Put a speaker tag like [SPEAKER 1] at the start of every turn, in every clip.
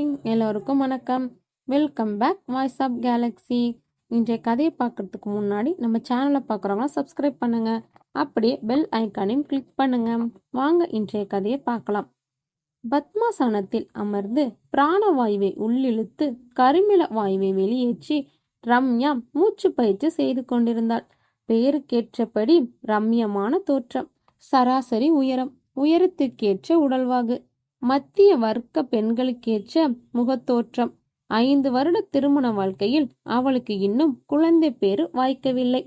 [SPEAKER 1] Morning, எல்லோருக்கும் வணக்கம். Welcome back voice of galaxy. இன்றைய கதையை பார்க்கறதுக்கு முன்னாடி நம்ம சேனலை பார்க்குறவங்க சப்ஸ்கிரைப் பண்ணுங்க, அப்படியே பெல் ஐக்கானையும் கிளிக் பண்ணுங்க. வாங்க இன்றைய கதையை பார்க்கலாம். பத்மாசனத்தில் அமர்ந்து பிராணவாயுவை உள்ளிழுத்து கருமில வாயுவை வெளியேற்றி ரம்யா மூச்சு பயிற்சி செய்து கொண்டிருந்தாள். பெயருக்கேற்றபடி ரம்யமான தோற்றம், சராசரி உயரம், உயரத்திற்கேற்ற உடல்வாகு, மத்திய வர்க்க பெண்களுக்கேற்ற முகத்தோற்றம். 5 வருட திருமண வாழ்க்கையில் அவளுக்கு இன்னும் குழந்தை பேரு வாய்க்கவில்லை.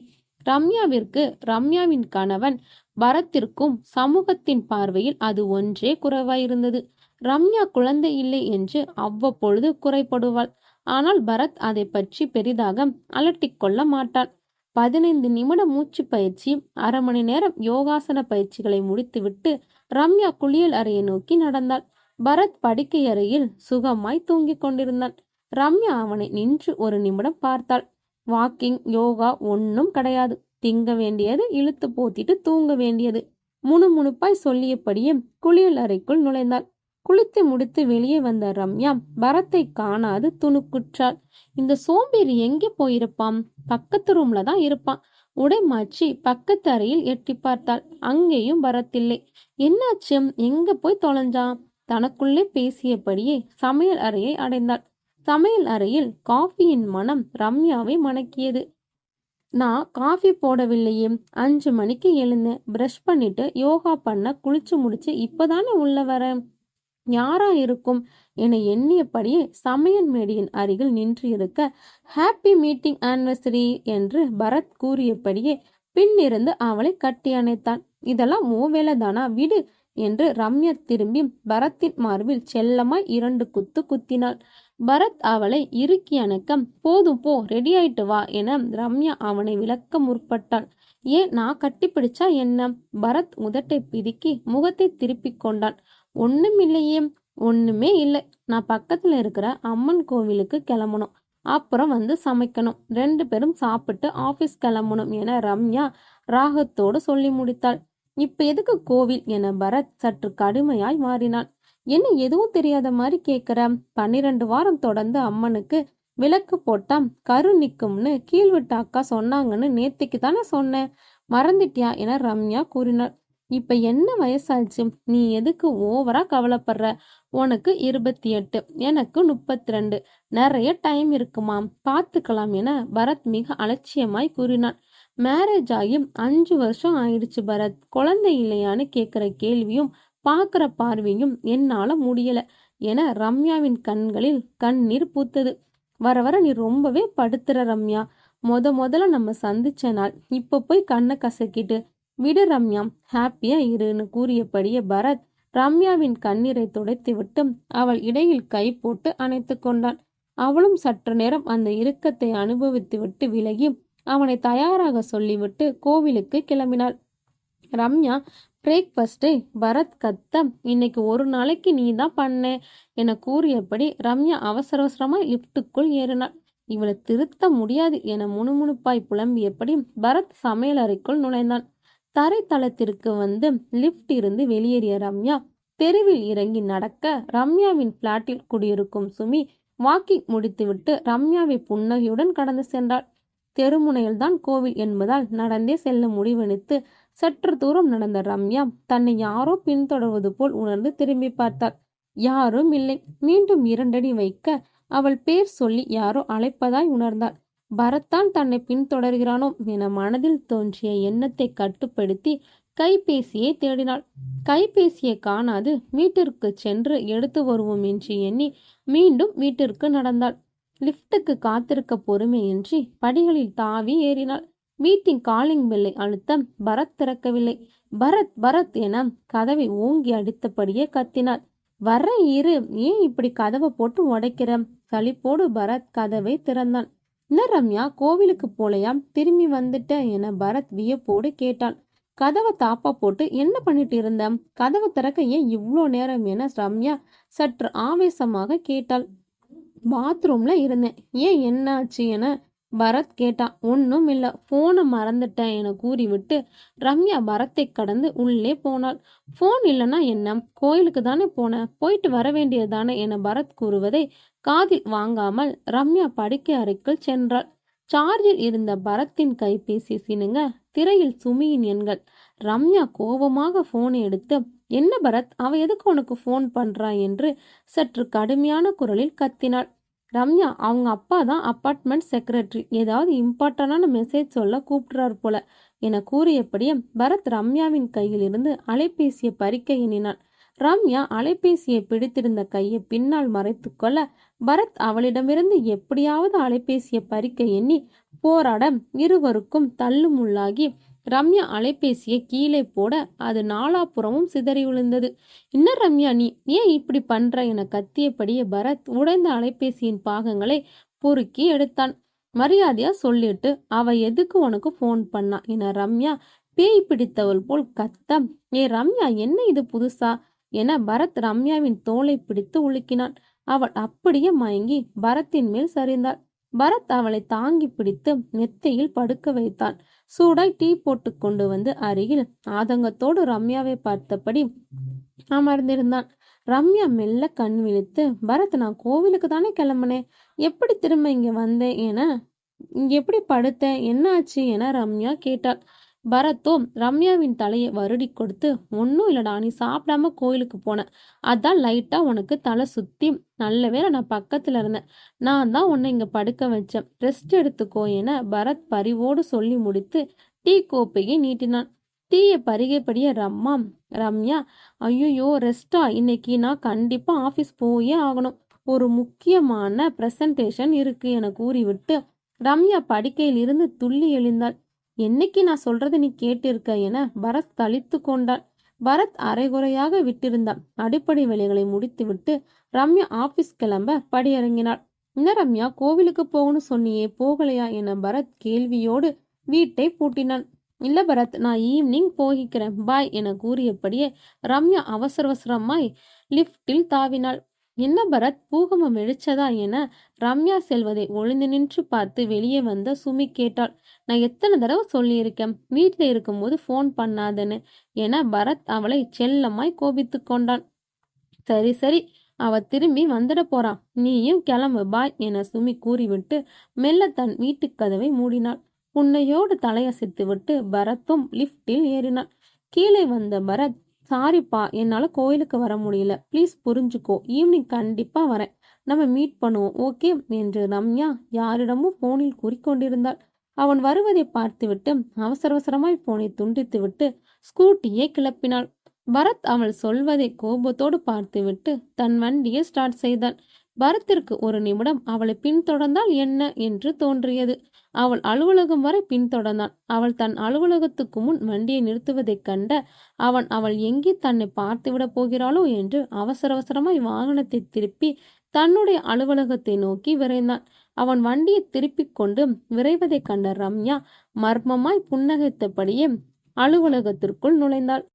[SPEAKER 1] ரம்யாவின் கணவன் பரத்திற்கும் சமூகத்தின் பார்வையில் அது ஒன்றே குறைவாயிருந்தது. ரம்யா குழந்தை இல்லை என்று அவ்வப்பொழுது குறைப்படுவாள். ஆனால் பரத் அதை பற்றி பெரிதாக அலட்டிக்கொள்ள மாட்டான். 15 நிமிட மூச்சு பயிற்சி, 1/2 மணி நேரம் யோகாசன பயிற்சிகளை முடித்துவிட்டு ரம்யா குளியல் அறையை நோக்கி நடந்தாள். பரத் படுக்கை அறையில் சுகமாய் தூங்கிக் கொண்டிருந்தான். ரம்யா அவனை நின்று 1 நிமிடம் பார்த்தாள். வாக்கிங், யோகா ஒன்னும் கிடையாது. திங்க வேண்டியது, இழுத்து போத்திட்டு தூங்க வேண்டியது. முணுமுணுப்பாய் சொல்லியபடியே குளியல் அறைக்குள் நுழைந்தாள். குளித்து முடித்து வெளியே வந்த ரம்யா பரத்தை காணாது துணுக்குற்றாள். இந்த சோம்பேறி எங்கே போயிருப்பான்? பக்கத்து ரூம்ல தான் இருப்பான். உடை மாற்றி பக்கத்து அறையில் எட்டி பார்த்தாள். அங்கேயும் பரத்தில்லை. என்னாச்சு? எங்க போய் தொலைஞ்சான்? தனக்குள்ளே பேசியபடியே சமையல் அறையை அடைந்தாள். சமையல் அறையில் காஃபியின் மனம் ரம்யாவை மணக்கியது. நான் காஃபி போடவில்லையே. 5 மணிக்கு எழுந்தேன், பிரஷ் பண்ணிட்டு யோகா பண்ண குளிச்சு முடிச்சு இப்பதானே உள்ள வரேன். யாரா இருக்கும் என எண்ணியபடியே சமையல் மேடையின் அருகில் நின்று இருக்க, ஹாப்பி மீட்டிங் ஆனிவர்சரி என்று பரத் கூறியபடியே பின்னிருந்து அவளை கட்டி அணைத்தான். இதெல்லாம் ஓ வேலைதானா, விடு என்று ரம்யா திரும்பி பரத்தின் மார்பில் செல்லமாய் 2 குத்து குத்தினாள். பரத் அவளை இறுக்கி அணைக்க, போதும் போ, ரெடி ஆயிட்டு வா என ரம்யா அவனை விளக்க முற்பட்டாள். ஏன், நான் கட்டிப்பிடிச்சா என்ன? பரத் உதட்டை பிதுக்கி முகத்தை திருப்பி கொண்டான். ஒண்ணும் இல்லையே. ஒண்ணுமே இல்லை. நான் பக்கத்துல இருக்கிற அம்மன் கோவிலுக்கு கிளம்பணும், அப்புறம் வந்து சமைக்கணும், 2 பேரும் சாப்பிட்டு ஆபீஸ் கிளம்பணும் என ரம்யா ராகத்தோடு சொல்லி முடித்தாள். இப்ப எதுக்கு கோவில் என பரத் சற்று கடுமையாய் மாறினான். என்ன எதுவும் தெரியாத மாதிரி கேட்கிற? 12 வாரம் தொடர்ந்து அம்மனுக்கு விளக்கு போட்டா கரு நிக்கும்னு கீழ்விட்ட அக்கா சொன்னாங்கன்னு நேத்திக்கு தானே சொன்னேன், மறந்துட்டியா என ரம்யா கூறினாள். இப்ப என்ன வயசாச்சு? நீ எதுக்கு ஓவரா கவலைப்படுற? உனக்கு 28, எனக்கு 32. நிறைய டைம் இருக்குமா, பார்த்துக்கலாம் என பரத் மிக அலட்சியமாய் கூறினான். மேரேஜ் ஆகி 5 வருஷம் ஆயிடுச்சு பரத். குழந்தை இல்லையான்னு கேட்கிற கேள்வியும் பார்க்கிற பார்வையும் என்னால முடியல என ரம்யாவின் கண்களில் கண்ணீர் பூத்தது. வர வர நீ ரொம்பவே படுத்துற ரம்யா. முதல்ல நம்ம சந்திச்ச நாள், இப்ப போய் கண்ணை கசக்கிட்டு விடு ரம்யா, ஹாப்பியா இருன்னு கூறியபடியே பரத் ரம்யாவின் கண்ணீரை துடைத்து விட்டு அவள் இடையில் கை போட்டு அணைத்து கொண்டான். அவளும் சற்று நேரம் அந்த இறுக்கத்தை அனுபவித்து விட்டு விலகி அவனை தயாராக சொல்லிவிட்டு கோவிலுக்கு கிளம்பினாள். ரம்யா பிரேக்ஃபாஸ்டை பரத் கத்த, இன்னைக்கு ஒரு நாளைக்கு நீ தான் பண்ண என கூறியபடி ரம்யா அவசரமா லிப்டுக்குள் ஏறினாள். இவளை திருத்த முடியாது என முணுமுணுப்பாய் புலம்பியபடி பரத் சமையல் அறைக்குள் நுழைந்தான். தரைத்தளத்திற்கு வந்து லிப்ட் இருந்து வெளியேறிய ரம்யா தெருவில் இறங்கி நடக்க, ரம்யாவின் பிளாட்டில் குடியிருக்கும் சுமி வாக்கிங் முடித்துவிட்டு ரம்யாவை புன்னகையுடன் கடந்து சென்றாள். தெருமுனையில் தான் கோவில் என்பதால் நடந்தே செல்ல முடிவெடுத்து சற்று தூரம் நடந்த ரம்யா தன்னை யாரோ பின்தொடர்வது போல் உணர்ந்து திரும்பி பார்த்தாள். யாரும் இல்லை. மீண்டும் 2 அடி வைக்க அவள் பேர் சொல்லி யாரோ அழைப்பதாய் உணர்ந்தாள். பரத்தான் தன்னை பின்தொடர்கிறானோ என மனதில் தோன்றிய எண்ணத்தை கட்டுப்படுத்தி கைபேசியை தேடினாள். கைபேசியை காணாது வீட்டிற்கு சென்று எடுத்து வருவோம் என்று எண்ணி மீண்டும் வீட்டிற்கு நடந்தாள். லிப்டுக்கு காத்திருக்க பொறுமையின்றி படிகளில் தாவி ஏறினாள். வீட்டின் காலிங் பெல்லை அழுத்த பரத் திறக்கவில்லை. பரத் பரத் என கதவை ஓங்கி அடித்தபடியே கத்தினாள். வர இரு, ஏன் இப்படி கதவை போட்டு உடைக்கிற? சலிப்போடு பரத் கதவை திறந்தான். என்ன ரம்யா, கோவிலுக்கு போலையா? திரும்பி வந்துட்ட என பரத் வியப்போடு கேட்டான். கதவை தாப்பா போட்டு என்ன பண்ணிட்டு இருந்த? கதவை திறக்க ஏன் இவ்வளோ நேரம் என ரம்யா சற்று ஆவேசமாக கேட்டாள். பாத்ரூம்ல இருந்தேன். ஏன், என்னாச்சு என பரத் கேட்டான். ஒன்றும் இல்லை, ஃபோனை மறந்துட்டேன் என கூறிவிட்டு ரம்யா பரத்தை கடந்து உள்ளே போனாள். ஃபோன் இல்லைன்னா என்ன, கோயிலுக்கு தானே போன, போயிட்டு வர வேண்டியது தானே என பரத் கூறுவதை காதில் வாங்காமல் ரம்யா படுக்கை அறைக்குள் சென்றாள். சார்ஜில் இருந்த பரத்தின் கைபேசி சினுங்க திரையில் சுமியின் எண்கள். ரம்யா கோபமாக போனை எடுத்து, என்ன பரத், அவ எதுக்கு உனக்கு ஃபோன் பண்றா என்று சற்று கடுமையான குரலில் கத்தினாள். ரம்யா, அவங்க அப்பா தான் அப்பார்ட்மெண்ட் செக்ரட்டரி, ஏதாவது இம்பார்ட்டன்டான மெசேஜ் சொல்ல கூப்பிடுறார் போல என கூறியபடியே பரத் ரம்யாவின் கையில் இருந்து அலைபேசியை பறிக்க எண்ணினான். ரம்யா அலைபேசியை பிடித்திருந்த கையை பின்னால் மறைத்து கொள்ள பரத் அவளிடமிருந்து எப்படியாவது அலைபேசியை பறிக்க எண்ணி போராட இருவருக்கும் தள்ளுமுள்ளாகி ரம்யா அலைபேசியை கீழே போட அது நாலாபுறமும் சிதறி விழுந்தது. என்ன ரம்யா, நீ ஏன் இப்படி பண்ற என கத்தியபடியே பரத் உடைந்த அலைபேசியின் பாகங்களை பொறுக்கி எடுத்தான். மரியாதையா சொல்லிட்டு அவ எதுக்கு உனக்கு ஃபோன் பண்ணா என ரம்யா பேய் பிடித்தவள் போல் கத்த, ஏ ரம்யா, என்ன இது புதுசா என பரத் ரம்யாவின் தோலை பிடித்து உலுக்கினான். அவள் அப்படியே மயங்கி பரத்தின் மேல் சரிந்தாள். பரத் அவளை தாங்கி பிடித்து மெத்தையில் படுக்க வைத்தான். சூடாய் டீ போட்டு கொண்டு வந்து அருகில் ஆதங்கத்தோடு ரம்யாவை பார்த்தபடி அமர்ந்திருந்தான். ரம்யா மெல்ல கண் விழித்து, பரத், நான் கோவிலுக்கு தானே கிளம்புனேன், எப்படி திரும்ப இங்க வந்தேன் என, இங்க எப்படி படுத்தேன், என்ன ஆச்சு என ரம்யா கேட்டாள். பரத்தோ ரம்யாவின் தலையை வருடி கொடுத்து, ஒன்றும் இல்லடா, நீ சாப்பிடாம கோயிலுக்கு போன, அதான் லைட்டா உனக்கு தலை சுத்தி, நல்ல வேளை நான் பக்கத்துல இருந்தேன், நான் தான் உன்னை இங்க படுக்க வச்சேன், ரெஸ்ட் எடுத்துக்கோ என பரத் பரிவோடு சொல்லி முடித்து டீ கோப்பையை நீட்டினான். டீயை பருகைப்படிய ரம்யா, ஐயோ ரெஸ்டா, இன்னைக்கு நான் கண்டிப்பா ஆபீஸ் போயே ஆகணும், ஒரு முக்கியமான பிரசன்டேஷன் இருக்கு என கூறிவிட்டு ரம்யா படுக்கையில் இருந்து துள்ளி எழுந்தாள். என்னைக்கு நான் சொல்றது நீ கேட்டிருக்க என பரத் தளித்து கொண்டாள். பரத் அரைகுறையாக விட்டிருந்தான். அடிப்படை வேலைகளை முடித்துவிட்டு ரம்யா ஆபீஸ் கிளம்ப படியிறங்கினாள். என்ன ரம்யா, கோவிலுக்கு போகணும்னு சொன்னியே, போகலையா என பரத் கேள்வியோடு வீட்டை பூட்டினான். இல்ல பரத், நான் ஈவினிங் போகிக்கிறேன், பாய் என கூறியபடியே ரம்யா அவசரமாய் லிப்டில் தாவினாள். என்ன பரத், பூகம்பம் வெடிச்சதா என ரம்யா செல்வதை ஒளிந்து நின்று பார்த்து வெளியே வந்த சுமி கேட்டாள். நான் எத்தனை தடவை சொல்லியிருக்கேன், வீட்டில் இருக்கும்போது ஃபோன் பண்ணாதன்னு என பரத் அவளை செல்லமாய் கோபித்து கொண்டான். சரி சரி, அவ திரும்பி வந்துட போறான், நீயும் கிளம்பு பாய் என சுமி கூறிவிட்டு மெல்ல தன் வீட்டு கதவை மூடினாள். புன்னையோடு தலையசைத்து விட்டு பரத்தும் லிப்டில் ஏறினான். கீழே வந்த பரத், சாரிப்பா, என்னால் கோயிலுக்கு வர முடியல, ப்ளீஸ் புரிஞ்சுக்கோ, ஈவினிங் கண்டிப்பாக வரேன், நம்ம மீட் பண்ணுவோம், ஓகே என்று ரம்யா யாரிடமும் ஃபோனில் கூறிக்கொண்டிருந்தாள். அவன் வருவதை பார்த்துவிட்டு அவசரமாய் போனை துண்டித்து விட்டு ஸ்கூட்டியை கிளப்பினாள். பரத் அவள் சொல்வதை கோபத்தோடு பார்த்துவிட்டு தன் வண்டியை ஸ்டார்ட் செய்தான். பரத்திற்கு ஒரு நிமிடம் அவளை பின்தொடர்ந்தால் என்ன என்று தோன்றியது. அவள் அலுவலகம் வரை பின்தொடர்ந்தான். அவள் தன் அலுவலகத்துக்கு முன் வண்டியை நிறுத்துவதைக் கண்ட அவள் எங்கே தன்னை பார்த்துவிட போகிறாளோ என்று அவசரமாய் வாகனத்தை திருப்பி தன்னுடைய அலுவலகத்தை நோக்கி விரைந்தான். அவன் வண்டியை திருப்பிக் கொண்டு விரைவதைக் கண்ட ரம்யா மர்மமாய் புன்னகைத்தபடியே அலுவலகத்திற்குள் நுழைந்தாள்.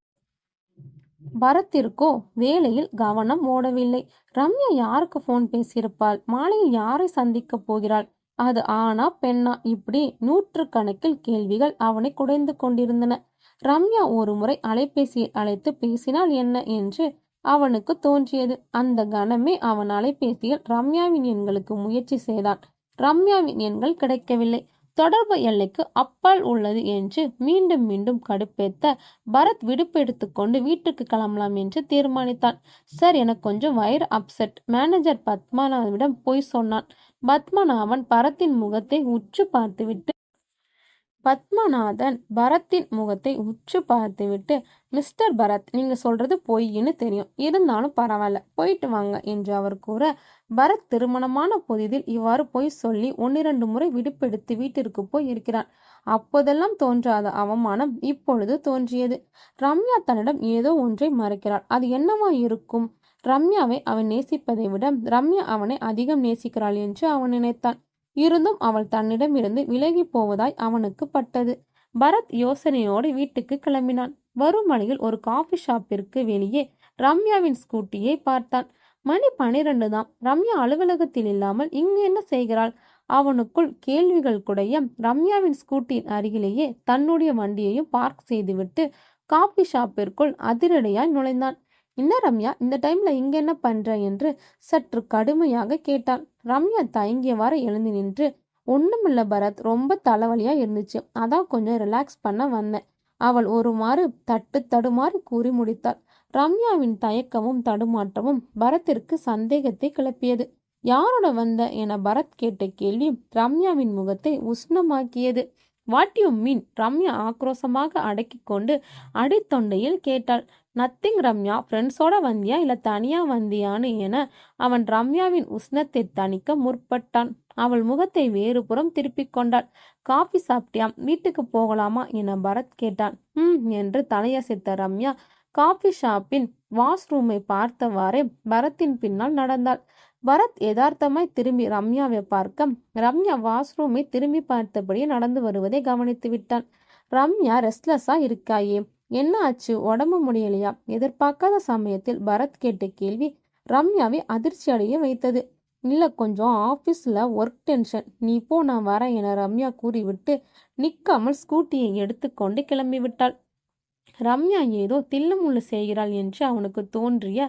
[SPEAKER 1] பரத்திற்கோ வேலையில் கவனம் ஓடவில்லை. ரம்யா யாருக்கு போன் பேசியிருப்பாள், மாலையில் யாரை சந்திக்க போகிறாள், அது ஆனா பெண்ணா, இப்படி நூற்றுக்கணக்கில் கேள்விகள் அவனை குடைந்து கொண்டிருந்தன. ரம்யா ஒரு முறை அலைபேசியில் அழைத்து பேசினால் என்ன என்று அவனுக்கு தோன்றியது. அந்த கணமே அவன் அலைபேசியில் ரம்யாவின் எண்களுக்கு முயற்சி செய்தான். ரம்யாவின் எண்கள் கிடைக்கவில்லை. தொடர்பு எல்லைக்கு அப்பால் உள்ளது என்று மீண்டும் மீண்டும் கடுப்பேத்த பரத் விடுப்பு எடுத்துக்கொண்டு வீட்டுக்கு கிளம்பலாம் என்று தீர்மானித்தான். சார், எனக்கு கொஞ்சம் வயிறு அப்செட், மேனேஜர் பத்மநாவிடம் போய் சொன்னான். பத்மநாபன் பரத்தின் முகத்தை உற்று பார்த்துவிட்டு மிஸ்டர் பரத், நீங்க சொல்றது பொய்ன்னு தெரியும், இருந்தாலும் பரவாயில்ல, போயிட்டு வாங்க என்று அவர் கூற, பரத் திருமணமான புதிதில் இவ்வாறு பொய் சொல்லி 1-2 முறை விடுப்பெடுத்து வீட்டிற்கு போய் இருக்கிறான். அப்போதெல்லாம் தோன்றாத அவமானம் இப்பொழுது தோன்றியது. ரம்யா தன்னிடம் ஏதோ ஒன்றை மறைக்கிறாள். அது என்னவா இருக்கும்? ரம்யாவை அவன் நேசிப்பதை விட ரம்யா அவனை அதிகம் நேசிக்கிறாள் என்று அவன் நினைத்தான். இருந்தும் அவள் தன்னிடமிருந்து விலகி போவதாய் அவனுக்கு பட்டது. பரத் யோசனையோடு வீட்டுக்கு கிளம்பினான். வரும் வழியில் ஒரு காஃபி ஷாப்பிற்கு வெளியே ரம்யாவின் ஸ்கூட்டியை பார்த்தான். மணி 12 தான். ரம்யா அலுவலகத்தில் இல்லாமல் இங்கு என்ன செய்கிறாள்? அவனுக்குள் கேள்விகள் குடைய ரம்யாவின் ஸ்கூட்டியின் அருகிலேயே தன்னுடைய வண்டியையும் பார்க் செய்துவிட்டு காபி ஷாப்பிற்குள் அதிரடியாய் நுழைந்தான். என்ன ரம்யா, இந்த டைம்ல இங்க என்ன பண்ற என்று சற்று கடுமையாக கேட்டான். ரம்யா தயங்கியவாறு எழுந்து நின்று, ஒண்ணுமில்ல பரத், ரொம்ப தலைவலியா இருந்துச்சு, அதான் கொஞ்சம் ரிலாக்ஸ் பண்ண வந்தேன். அவள் ஒருமாறு தட்டு தடுமாறி கூறி முடித்தாள். ரம்யாவின் தயக்கமும் தடுமாற்றமும் பரத்திற்கு சந்தேகத்தை கிளப்பியது. யாரோட வந்த என பரத் கேட்ட கேள்வி ரம்யாவின் முகத்தை உஷ்ணமாக்கியது. What you mean? ரம்யா ஆக்ரோசமாக அடக்கி கொண்டு அடித்தொண்டையில் கேட்டாள். நத்திங் ரம்யா, ஃப்ரெண்ட்ஸோட வந்தியா இல்ல தனியா வந்தியான்னு என அவன் ரம்யாவின் உஷ்ணத்தை தணிக்க முற்பட்டான். அவள் முகத்தை வேறுபுறம் திருப்பிக் கொண்டாள். காஃபி சாப்பிட்டியாம், வீட்டுக்கு போகலாமா என பரத் கேட்டான். என்று தலையசைத்த ரம்யா காஃபி ஷாப்பின் வாஷ்ரூமை பார்த்தவாறே பரத்தின் பின்னால் நடந்தாள். பரத் யதார்த்தமாய் திரும்பி ரம்யாவை பார்க்க ரம்யா வாஷ்ரூமை திரும்பி பார்த்தபடியே நடந்து வருவதை கவனித்து விட்டான். ரம்யா ரெஸ்ட்லெஸ்ஸா இருக்காயே, என்ன ஆச்சு, உடம்பு முடியலையா? எதிர்பார்க்காத சமயத்தில் பரத் கேட்ட கேள்வி ரம்யாவை அதிர்ச்சி அடைய வைத்தது. இல்லை, கொஞ்சம் ஆஃபீஸில் ஒர்க் டென்ஷன், நீ போ நான் வரேன் என ரம்யா கூறிவிட்டு நிற்காமல் ஸ்கூட்டியை எடுத்துக்கொண்டு கிளம்பிவிட்டாள். ரம்யா ஏதோ தில்லுமுள்ளு செய்கிறாள் என்று அவனுக்கு தோன்றிய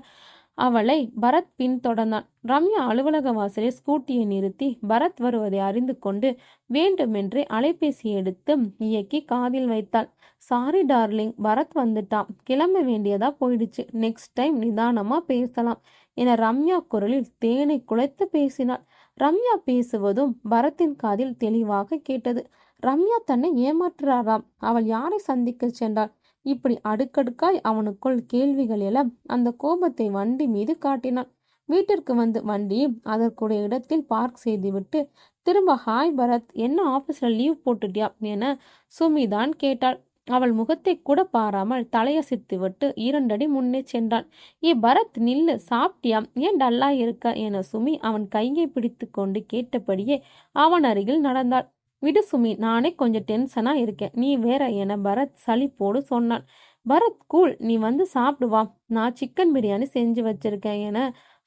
[SPEAKER 1] அவளை பரத் பின்தொடர்ந்தான். ரம்யா அலுவலக வாசலில் ஸ்கூட்டியை நிறுத்தி பரத் வருவதை அறிந்து கொண்டு வேண்டுமென்றே அலைபேசி எடுத்து இயக்கி காதில் வைத்தாள். சாரி டார்லிங், பரத் வந்துட்டான், கிளம்ப வேண்டியதா போயிடுச்சு, நெக்ஸ்ட் டைம் நிதானமா பேசலாம் என ரம்யா குரலில் தேனை குலைத்து பேசினாள். ரம்யா பேசுவதும் பரத்தின் காதில் தெளிவாக கேட்டது. ரம்யா தன்னை ஏமாற்றுறாராம். அவள் யாரை சந்திக்க சென்றாள்? இப்படி அடுக்கடுக்காய் அவனுக்குள் கேள்விகள் எழ அந்த கோபத்தை வண்டி மீது காட்டினான். வீட்டிற்கு வந்து வண்டியை அதற்குடைய இடத்தில் பார்க் செய்துவிட்டு திரும்ப ஹாய் பரத், என்ன ஆபீஸ்ல லீவ் போட்டுட்டியா என சுமிதான் கேட்டாள். அவள் முகத்தை கூட பாராமல் தலையசித்து விட்டு 2 அடி முன்னே சென்றான். ஏ பரத், நில்லு, சாப்பிட்டியா, ஏன் டல்லா இருக்க என சுமி அவன் கையை பிடித்து கொண்டு கேட்டபடியே அவன் அருகில் நடந்தாள். விடு சுமி, நானே கொஞ்சம் டென்ஷனா இருக்கேன், நீ வேற என பரத் சலிப்போடு சொன்னான். பரத் கூல், நீ வந்து சாப்பிடுவா, நான் சிக்கன் பிரியாணி செஞ்சு வச்சிருக்கேன் என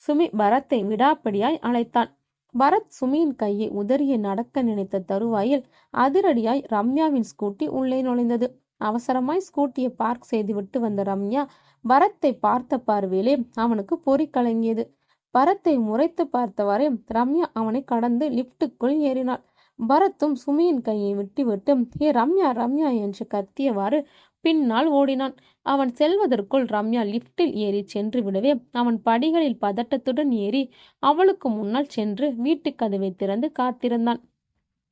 [SPEAKER 1] சுமி பரத்தை விடாப்படியாய் அழைத்தான். பரத் சுமியின் கையை உதறிய நடக்க நினைத்த தருவாயில் அதிரடியாய் ரம்யாவின் ஸ்கூட்டி உள்ளே நுழைந்தது. அவசரமாய் ஸ்கூட்டியை பார்க் செய்துவிட்டு வந்த ரம்யா பரத்தை பார்த்த பார்வையிலே அவனுக்கு பொறி கலங்கியது. பரத்தை முறைத்து பார்த்தவாறே ரம்யா அவனை கடந்து லிப்டுக்குள் ஏறினாள். பரத்தும் சுமியின் கையை விட்டுவிட்டு ஏ ரம்யா ரம்யா என்று கத்தியவாறு பின்னால் ஓடினான். அவன் செல்வதற்குள் ரம்யா லிப்டில் ஏறி சென்று விடவே அவன் படிகளில் பதட்டத்துடன் ஏறி அவளுக்கு முன்னால் சென்று வீட்டு கதவை திறந்து காத்திருந்தான்.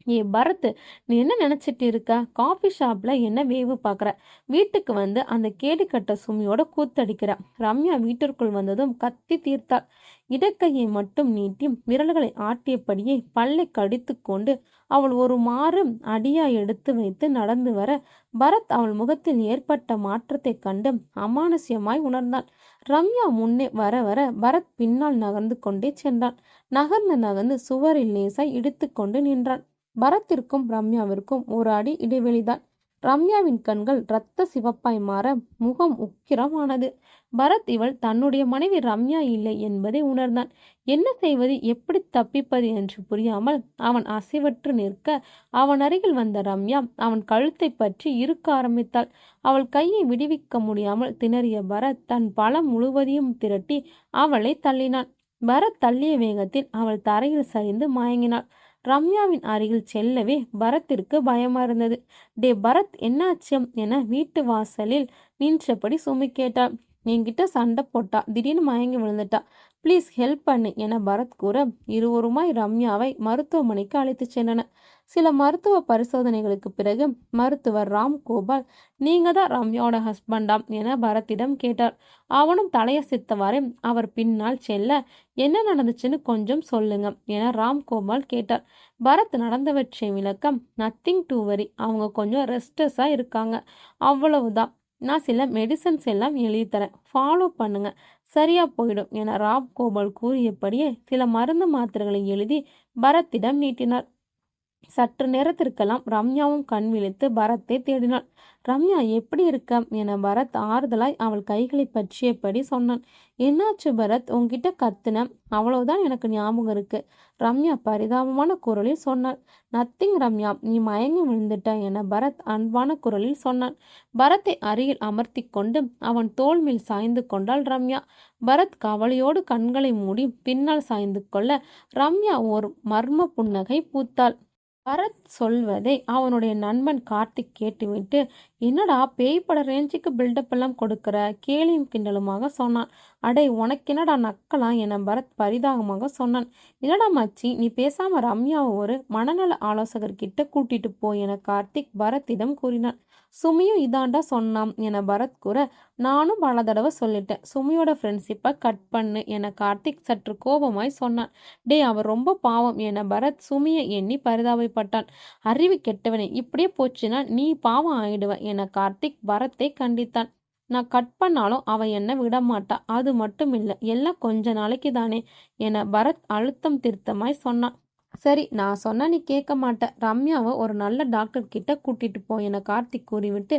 [SPEAKER 1] ஏ பரத், நீ என்ன நினைச்சிட்டு இருக்க? காஃபி ஷாப்ல என்ன வேவு பார்க்குற? வீட்டுக்கு வந்து அந்த கேடு கட்ட சுமியோட கூத்தடிக்கிற. ரம்யா வீட்டிற்குள் வந்ததும் கத்தி தீர்த்தாள். இடக்கையை மட்டும் நீட்டி விரல்களை ஆட்டியபடியே பல்லை கடித்து கொண்டு அவள் ஒரு மாறு அடியா எடுத்து வைத்து நடந்து வர பரத் அவள் முகத்தில் ஏற்பட்ட மாற்றத்தை கண்டு அமானுஷ்யமாய் உணர்ந்தான். ரம்யா முன்னே வர வர பரத் பின்னால் நகர்ந்து கொண்டே சென்றான். நகர்ந்து சுவரில் லேசாய் இடித்து கொண்டு நின்றான். பரத்திற்கும் ரம்யாவிற்கும் ஒரு அடி இடைவெளிதான். ரம்யாவின் கண்கள் இரத்த சிவப்பாய் மாற முகம் உக்கிரமானது. பரத் இவள் தன்னுடைய மனைவி ரம்யா இல்லை என்பதை உணர்ந்தான். என்ன செய்வது, எப்படி தப்பிப்பது என்று புரியாமல் அவன் அசைவற்று நிற்க அவன் அருகில் வந்த ரம்யா அவன் கழுத்தை பற்றி இறுக்க ஆரம்பித்தாள். அவள் கையை விடுவிக்க முடியாமல் திணறிய பரத் தன் பலம் முழுவதையும் திரட்டி அவளை தள்ளினான். பரத் தள்ளிய வேகத்தில் அவள் தரையில் சரிந்து மயங்கினாள். ரம்யாவின் அருகில் செல்லவே பரத்திற்கு பயமா இருந்தது. டே பரத், என்னாச்சு என வீட்டு வாசலில் நின்றபடி சுமி கேட்டாள். என்கிட்ட சண்டை போட்டா, திடீர்னு மயங்கி விழுந்துட்டா, ப்ளீஸ் ஹெல்ப் பண்ணு என பரத் கூற இருவருமாய் ரம்யாவை மருத்துவமனைக்கு அழைத்து சென்றனர். சில மருத்துவ பரிசோதனைகளுக்கு பிறகு மருத்துவர் ராம் கோபால், நீங்க தான் ரம்யாவோட ஹஸ்பண்டாம் என பரத்திடம் கேட்டார். அவனும் தலையசைத்தவாறே அவர் பின்னால் செல்ல, என்ன நடந்துச்சுன்னு கொஞ்சம் சொல்லுங்க என ராம் கோபால் கேட்டார். பரத் நடந்தவற்றை விளக்கம், நத்திங் டு வரி, அவங்க கொஞ்சம் ரெஸ்டஸா இருக்காங்க, அவ்வளவுதான். நான் சில மெடிசன்ஸ் எல்லாம் எழுதி தரேன், ஃபாலோ பண்ணுங்க, சரியா போயிடும் என ராம் கோபால் கூறியபடியே சில மருந்து மாத்திரைகளை எழுதி பரத்திடம் நீட்டினார். சற்று நேரத்திற்கெல்லாம் ரம்யாவும் கண் விழித்து பரத்தை தேடினாள். ரம்யா எப்படி இருக்க என பரத் ஆறுதலாய் அவள் கைகளை பற்றியபடி சொன்னான். என்னாச்சு பரத், உன்கிட்ட கத்துன அவ்வளவுதான் எனக்கு ஞாபகம் இருக்கு. ரம்யா பரிதாபமான குரலில் சொன்னாள். நத்திங் ரம்யா, நீ மயங்கி விழுந்துட்ட என பரத் அன்பான குரலில் சொன்னான். பரத்தை அருகில் அமர்த்தி கொண்டு அவன் தோள் மேல் சாய்ந்து கொண்டாள் ரம்யா. பரத் கவலையோடு கண்களை மூடி பின்னால் சாய்ந்து கொள்ள ரம்யா ஓர் மர்ம புன்னகை பூத்தாள். பரத் சொல்வதை அவனுடைய நண்பன் கார்த்திக் கேட்டுவிட்டு, என்னடா பேய் பட ரேஞ்சுக்கு பில்டப் எல்லாம் கொடுக்கிற, கேலியும் கிண்டலுமாக சொன்னான். அடே உனக்கென்னடா நக்கலா என பரத் பரிதாபமாக சொன்னான். இல்லடா மச்சி, நீ பேசாம ரம்யாவை ஒரு மனநல ஆலோசகர்கிட்ட கூட்டிட்டு போ என கார்த்திக் பரத்திடம் கூறினான். சுமியும் இதாண்டா சொன்னான் என பரத் கூற, நானும் பல தடவை சொல்லிட்டேன், சுமியோட ஃப்ரெண்ட்ஷிப்பை கட் பண்ணு என கார்த்திக் சற்று கோபமாய் சொன்னான். டே அவர் ரொம்ப பாவம் என பரத் சுமியை எண்ணி பரிதாபப்பட்டான். அறிவு கெட்டவனே, இப்படியே போச்சுன்னா நீ பாவம் ஆயிடுவ என கார்த்திக் பரத்தை கண்டித்தான். நான் கட் பண்ணாலும் அவ என்ன விடமாட்டா, அது மட்டும் இல்லை, எல்லாம் கொஞ்ச நாளைக்கு தானே என பரத் அழுத்தம் திருத்தமாய் சொன்னான். சரி, நான் சொன்னா நீ கேட்க மாட்ட, ரம்யாவை ஒரு நல்ல டாக்டர் கிட்ட கூட்டிட்டு போ என கார்த்திக் கூறிவிட்டு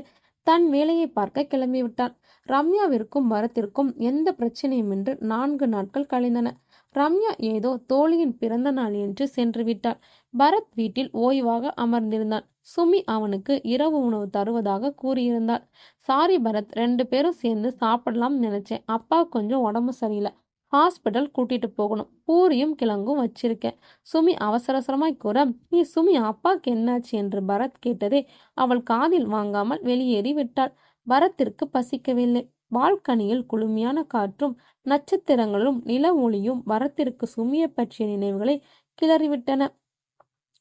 [SPEAKER 1] தன் வேலையை பார்க்க கிளம்பி விட்டான். ரம்யாவிற்கும் பரத்திற்கும் எந்த பிரச்சனையுமின்றி 4 நாட்கள் கழிந்தன. ரம்யா ஏதோ தோழியின் பிறந்த நாள் என்று சென்று விட்டாள். பரத் வீட்டில் ஓய்வாக அமர்ந்திருந்தான். சுமி அவனுக்கு இரவு உணவு தருவதாக கூறியிருந்தாள். சாரி பரத், 2 பேரும் சேர்ந்து சாப்பிடலாம் நினைச்சேன், அப்பா கொஞ்சம் உடம்பு சரியில்லை, ஹாஸ்பிட்டல் கூட்டிட்டு போகணும், பூரியும் கிழங்கும் வச்சிருக்கேன் சுமி அவசர அவசரமாய் கூற, நீ சுமி அப்பாக்கு என்னாச்சு என்று பரத் கேட்டதே அவள் காதில் வாங்காமல் வெளியேறி விட்டாள். பரத்திற்கு பசிக்கவில்லை. பால்கனியில் குளுமையான காற்றும் நட்சத்திரங்களும் நில ஒளியும் பரத்திற்கு சுமியை பற்றிய நினைவுகளை கிளறிவிட்டன.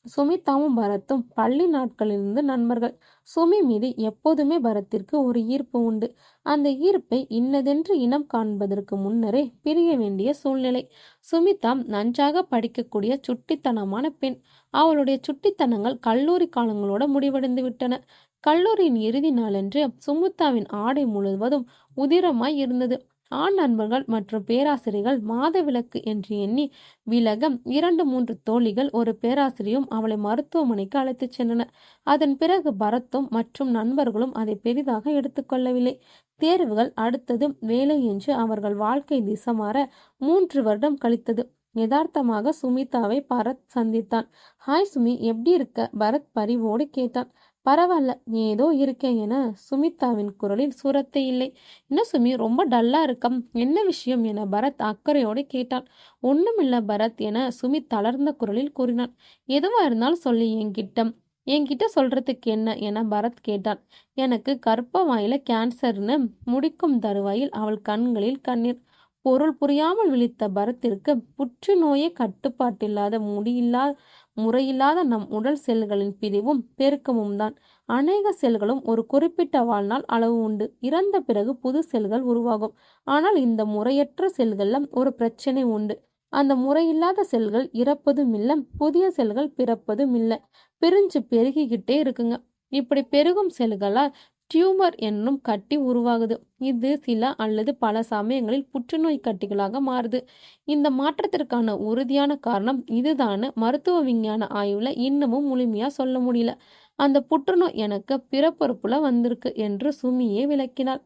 [SPEAKER 1] சுமிதாவும் பரத்தும் பள்ளி நாட்களிலிருந்து நண்பர்கள். சுமி மீது எப்போதுமே பரத்திற்கு ஒரு ஈர்ப்பு உண்டு. அந்த ஈர்ப்பை இன்னதென்று இனம் காண்பதற்கு முன்னரே பிரிய வேண்டிய சூழ்நிலை. சுமிதா நன்றாக படிக்கக்கூடிய சுட்டித்தனமான பெண். அவளுடைய சுட்டித்தனங்கள் கல்லூரி காலங்களோட முடிவடைந்து விட்டன. கல்லூரியின் இறுதி நாளன்று சுமிதாவின் ஆடை முழுவதும் உதிரமாய் இருந்தது. ஆண் நண்பர்கள் மற்றும் பேராசிரியர்கள் மாதவிலக்கு என்று எண்ணி விலக 2-3 தோழிகள் ஒரு பேராசிரியும் அவளை மருத்துவமனைக்கு அழைத்துச் சென்றனர். அதன் பிறகு பரத்தும் மற்றும் நண்பர்களும் அதை பெரிதாக எடுத்துக்கொள்ளவில்லை. தேர்வுகள், அடுத்தது வேலை என்று அவர்கள் வாழ்க்கை திசை மாற 3 வருடம் கழித்தது. யதார்த்தமாக சுமிதாவை பரத் சந்தித்தான். ஹாய் சுமி, எப்படி இருக்க பரத் பரிவோடு கேட்டான். பரவாயில்ல, ஏதோ இருக்கேன் என சுமிதாவின் குரலில் சுரத்தை இல்லை. என்ன சுமி, ரொம்ப டல்லா இருக்கம், என்ன விஷயம் என பரத் அக்கறையோடு கேட்டான். ஒண்ணுமில்ல பரத் என சுமித் தளர்ந்த குரலில் கூறினான். எதுவா இருந்தாலும் சொல்லி என்கிட்ட சொல்றதுக்கு என்ன என பரத் கேட்டான். எனக்கு கர்ப்பவாயில கேன்சர்னு முடிக்கும் தருவாயில் அவள் கண்களில் கண்ணீர். பொருள் புரியாமல் விழித்த பரத்திற்கு புற்றுநோயே கட்டுப்பாட்டில்லாத முறையில்லாத நம் உடல் செல்களின் பிரிவும் பெருக்கமும் தான். அநேக செல்களும் ஒரு குறிப்பிட்ட வாழ்நாள் அளவு உண்டு. இறந்த பிறகு புது செல்கள் உருவாகும். ஆனால் இந்த முறையற்ற செல்கள்ல ஒரு பிரச்சனை உண்டு. அந்த முறையில்லாத செல்கள் இறப்பதும் இல்லை, புதிய செல்கள் பிறப்பதும் இல்லை, பிரிஞ்சு பெருகிக்கிட்டே இருக்குங்க. இப்படி பெருகும் செல்களால் டியூமர் என்னும் கட்டி உருவாகுது. இது சில அல்லது பல சமயங்களில் புற்றுநோய் கட்டிகளாக மாறுது. இந்த மாற்றத்திற்கான உறுதியான காரணம் இதுதான்னு மருத்துவ விஞ்ஞான ஆய்வுல இன்னமும் முழுமையா சொல்ல முடியல. அந்த புற்றுநோய் எனக்கு பிறப்பொறுப்புல வந்திருக்கு என்று சுமியே விளக்கினாள்.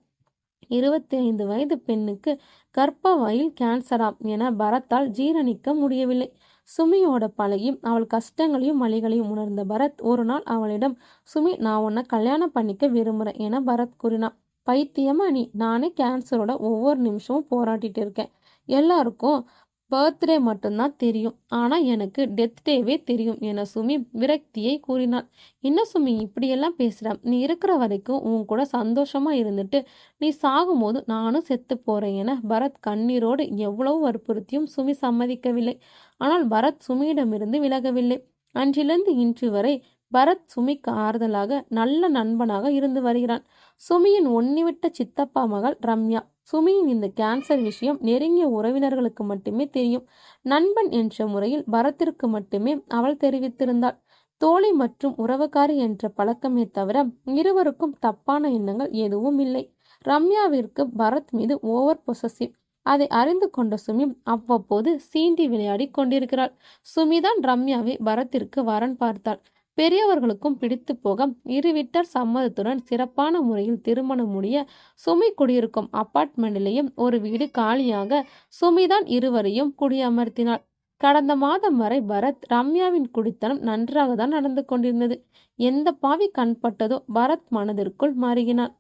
[SPEAKER 1] 25 வயது பெண்ணுக்கு கர்ப்பவாயில் கேன்சராம் என பரத்தால் ஜீரணிக்க முடியவில்லை. சுமியோட பழகி அவள் கஷ்டங்களையும் வலிகளையும் உணர்ந்த பரத் ஒரு நாள் அவளிடம், சுமி, நான் உன்னை கல்யாணம் பண்ணிக்க விரும்புகிறேன் என பரத் கூறினான். பைத்தியமா நீ, நானே கேன்சரோட ஒவ்வொரு நிமிஷமும் போராட்டிட்டு இருக்கேன். எல்லாருக்கும் பர்த்டே மட்டும்தான் தெரியும், ஆனால் எனக்கு டெத் டேவே தெரியும் என சுமி விரக்தியை கூறினாள். என்ன சுமி இப்படியெல்லாம் பேசுகிற, நீ இருக்கிற வரைக்கும் உன் கூட சந்தோஷமா இருந்துட்டு நீ சாகும்போது நானும் செத்து போறேன் என பரத் கண்ணீரோடு எவ்வளவு வற்புறுத்தியும் சுமி சம்மதிக்கவில்லை. ஆனால் பரத் சுமியிடமிருந்து விலகவில்லை. அன்றிலிருந்து இன்று வரை பரத் சுமிக்கு ஆறுதலாக நல்ல நண்பனாக இருந்து வருகிறான். சுமியின் ஒன்னிவிட்ட சித்தப்பா மகள் ரம்யா. சுமியின் இந்த கேன்சர் விஷயம் நெருங்கிய உறவினர்களுக்கு மட்டுமே தெரியும். நண்பன் என்ற முறையில் பரத்திற்கு மட்டுமே அவள் தெரிவித்திருந்தாள். தோழி மற்றும் உறவுக்காரி என்ற பழக்கமே தவிர இருவருக்கும் தப்பான எண்ணங்கள் எதுவும் இல்லை. ரம்யாவிற்கு பரத் மீது ஓவர் பொசசிவ். அதை அறிந்து கொண்ட சுமி அவ்வப்போது சீண்டி விளையாடி கொண்டிருக்கிறாள். சுமிதான் ரம்யாவை பரத்திற்கு வரன் பார்த்தாள். பெரியவர்களுக்கும் பிடித்து போக இரு வீட்டார் சம்மதத்துடன் சிறப்பான முறையில் திருமணம் முடிய சுமி குடியிருக்கும் அப்பார்ட்மெண்டிலேயும் ஒரு வீடு காலியாக சுமிதான் இருவரையும் குடியமர்த்தினாள். கடந்த மாதம் வரை பரத் ரம்யாவின் குடித்தனம் நன்றாக தான் நடந்து கொண்டிருந்தது. எந்த பாவி கண்பட்டதோ பரத் மனதிற்குள் மருகினான்.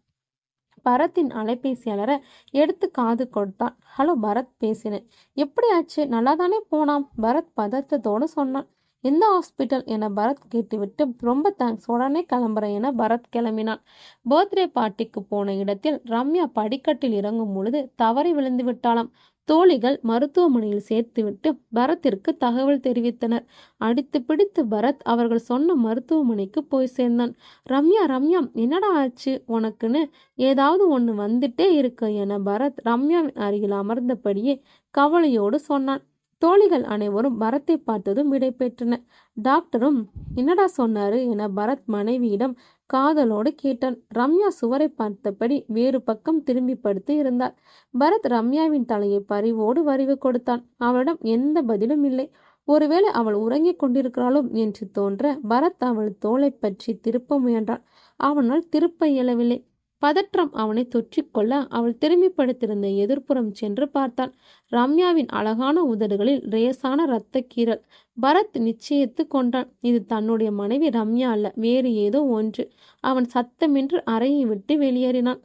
[SPEAKER 1] பரத்தின் அலைபேசி அலற எடுத்து காது கொடுத்தான். ஹலோ பரத் பேசினேன். எப்படி ஆச்சு? நல்லா தானே போனான்? பரத் பதற்றத்தோடு சொன்னான். எந்த ஹாஸ்பிட்டல் என பரத் கேட்டுவிட்டு ரொம்ப தேங்க்ஸ், உடனே கிளம்புறேன் என பரத் கிளம்பினான். பர்த்டே பார்ட்டிக்கு போன இடத்தில் ரம்யா படிக்கட்டில் இறங்கும் பொழுது தவறி விழுந்து விட்டாளாம். தோழிகள் மருத்துவமனையில் சேர்த்துவிட்டு பரத்திற்கு தகவல் தெரிவித்தனர். அடித்து பிடித்து பரத் அவர்கள் சொன்ன மருத்துவமனைக்கு போய் சேர்ந்தான். ரம்யா ரம்யா என்னடா ஆச்சு உனக்குன்னு? ஏதாவது ஒன்று வந்துட்டே இருக்கு என பரத் ரம்யாவின் அருகில் அமர்ந்தபடியே கவலையோடு சொன்னான். தோழிகள் அனைவரும் பரத்தை பார்த்ததும் விடை பெற்றனர். டாக்டரும் என்னடா சொன்னாரு என பரத் மனைவியிடம் காதலோடு கேட்டான். ரம்யா சுவரை பார்த்தபடி வேறு பக்கம் திரும்பி படுத்து இருந்தாள். பரத் ரம்யாவின் தலையை பரிவோடு வரிவு கொடுத்தான். அவளிடம் எந்த பதிலும் இல்லை. ஒருவேளை அவள் உறங்கிக் கொண்டிருக்கிறாளோ என்று தோன்ற பரத் அவள் தோளை பற்றி திருப்ப முயன்றான். அவனால் திருப்ப இயலவில்லை. பதற்றம் அவனை தொற்றிக்கொள்ள அவள் திரும்பி படுத்திருந்த எதிர்ப்புறம் சென்று பார்த்தான். ரம்யாவின் அழகான உதடுகளில் லேசான இரத்த கீறல். பரத் நிச்சயித்து கொண்டான். இது தன்னுடைய மனைவி ரம்யா அல்ல, வேறு ஏதோ ஒன்று. அவன் சத்தமின்றி அறையை விட்டு வெளியேறினான்.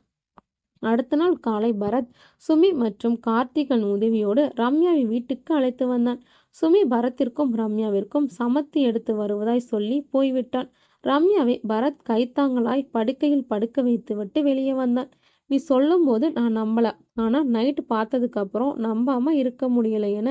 [SPEAKER 1] அடுத்த நாள் காலை பரத் சுமி மற்றும் கார்த்திகன் உதவியோடு ரம்யாவை வீட்டுக்கு அழைத்து வந்தான். சுமி பரத்திற்கும் ரம்யாவிற்கும் சமத்தி எடுத்து வருவதாய் சொல்லி போய்விட்டான். ரம்யாவை பரத் கைத்தாங்களாய் படுக்கையில் படுக்க வைத்துவிட்டு வெளியே வந்தான். நீ சொல்லும்போது நான் நம்பல, ஆனா நைட்டு பார்த்ததுக்கு அப்புறம் நம்பாம இருக்க முடியல என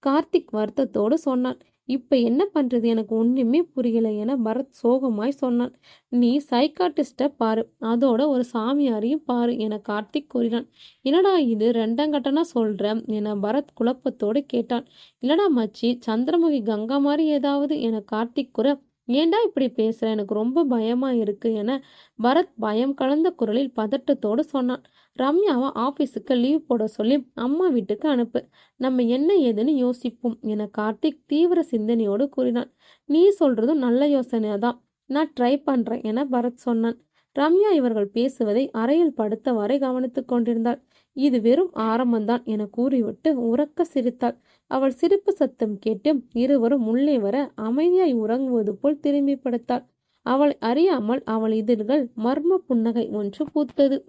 [SPEAKER 1] கார்த்திக் வருத்தத்தோடு சொன்னான். இப்ப என்ன பண்றது, எனக்கு ஒண்ணுமே புரியல என பரத் சோகமாய் சொன்னான். நீ சைக்காட்டிஸ்ட பாரு, அதோட ஒரு சாமியாரையும் பாரு என கார்த்திக் கூறினான். என்னடா இது ரெண்டங்கட்டனா சொல்ற என பரத் குழப்பத்தோடு கேட்டான். இல்லடா மச்சி, சந்திரமுகி கங்கா மாதிரி ஏதாவது என கார்த்திக் கூற, ஏண்டா இப்படி பேசுற, எனக்கு ரொம்ப பயமா இருக்கு என பரத் பயம் கலந்த குரலில் பதட்டத்தோடு சொன்னான். ரம்யாவை ஆபீஸுக்கு லீவ் போட சொல்லி அம்மா வீட்டுக்கு அனுப்பு, நம்ம என்ன ஏதுன்னு யோசிப்போம் என கார்த்திக் தீவிர சிந்தனையோடு கூறினான். நீ சொல்றதும் நல்ல யோசனையாதான், நான் ட்ரை பண்றேன் என பரத் சொன்னான். ரம்யா இவர்கள் பேசுவதை அறையில் படுத்தவாறே கவனித்துக் கொண்டிருந்தாள். இது வெறும் ஆரம்பம்தான் என கூறிவிட்டு உறக்க சிரித்தாள். அவள் சிரிப்பு சத்தம் கேட்டு இருவரும் உள்ளே வர அமைதியாய் உறங்குவது போல் திரும்பி படுத்தாள். அவள் அறியாமல் அவள் இதழ்கள் மர்ம புன்னகை ஒன்று பூத்தது.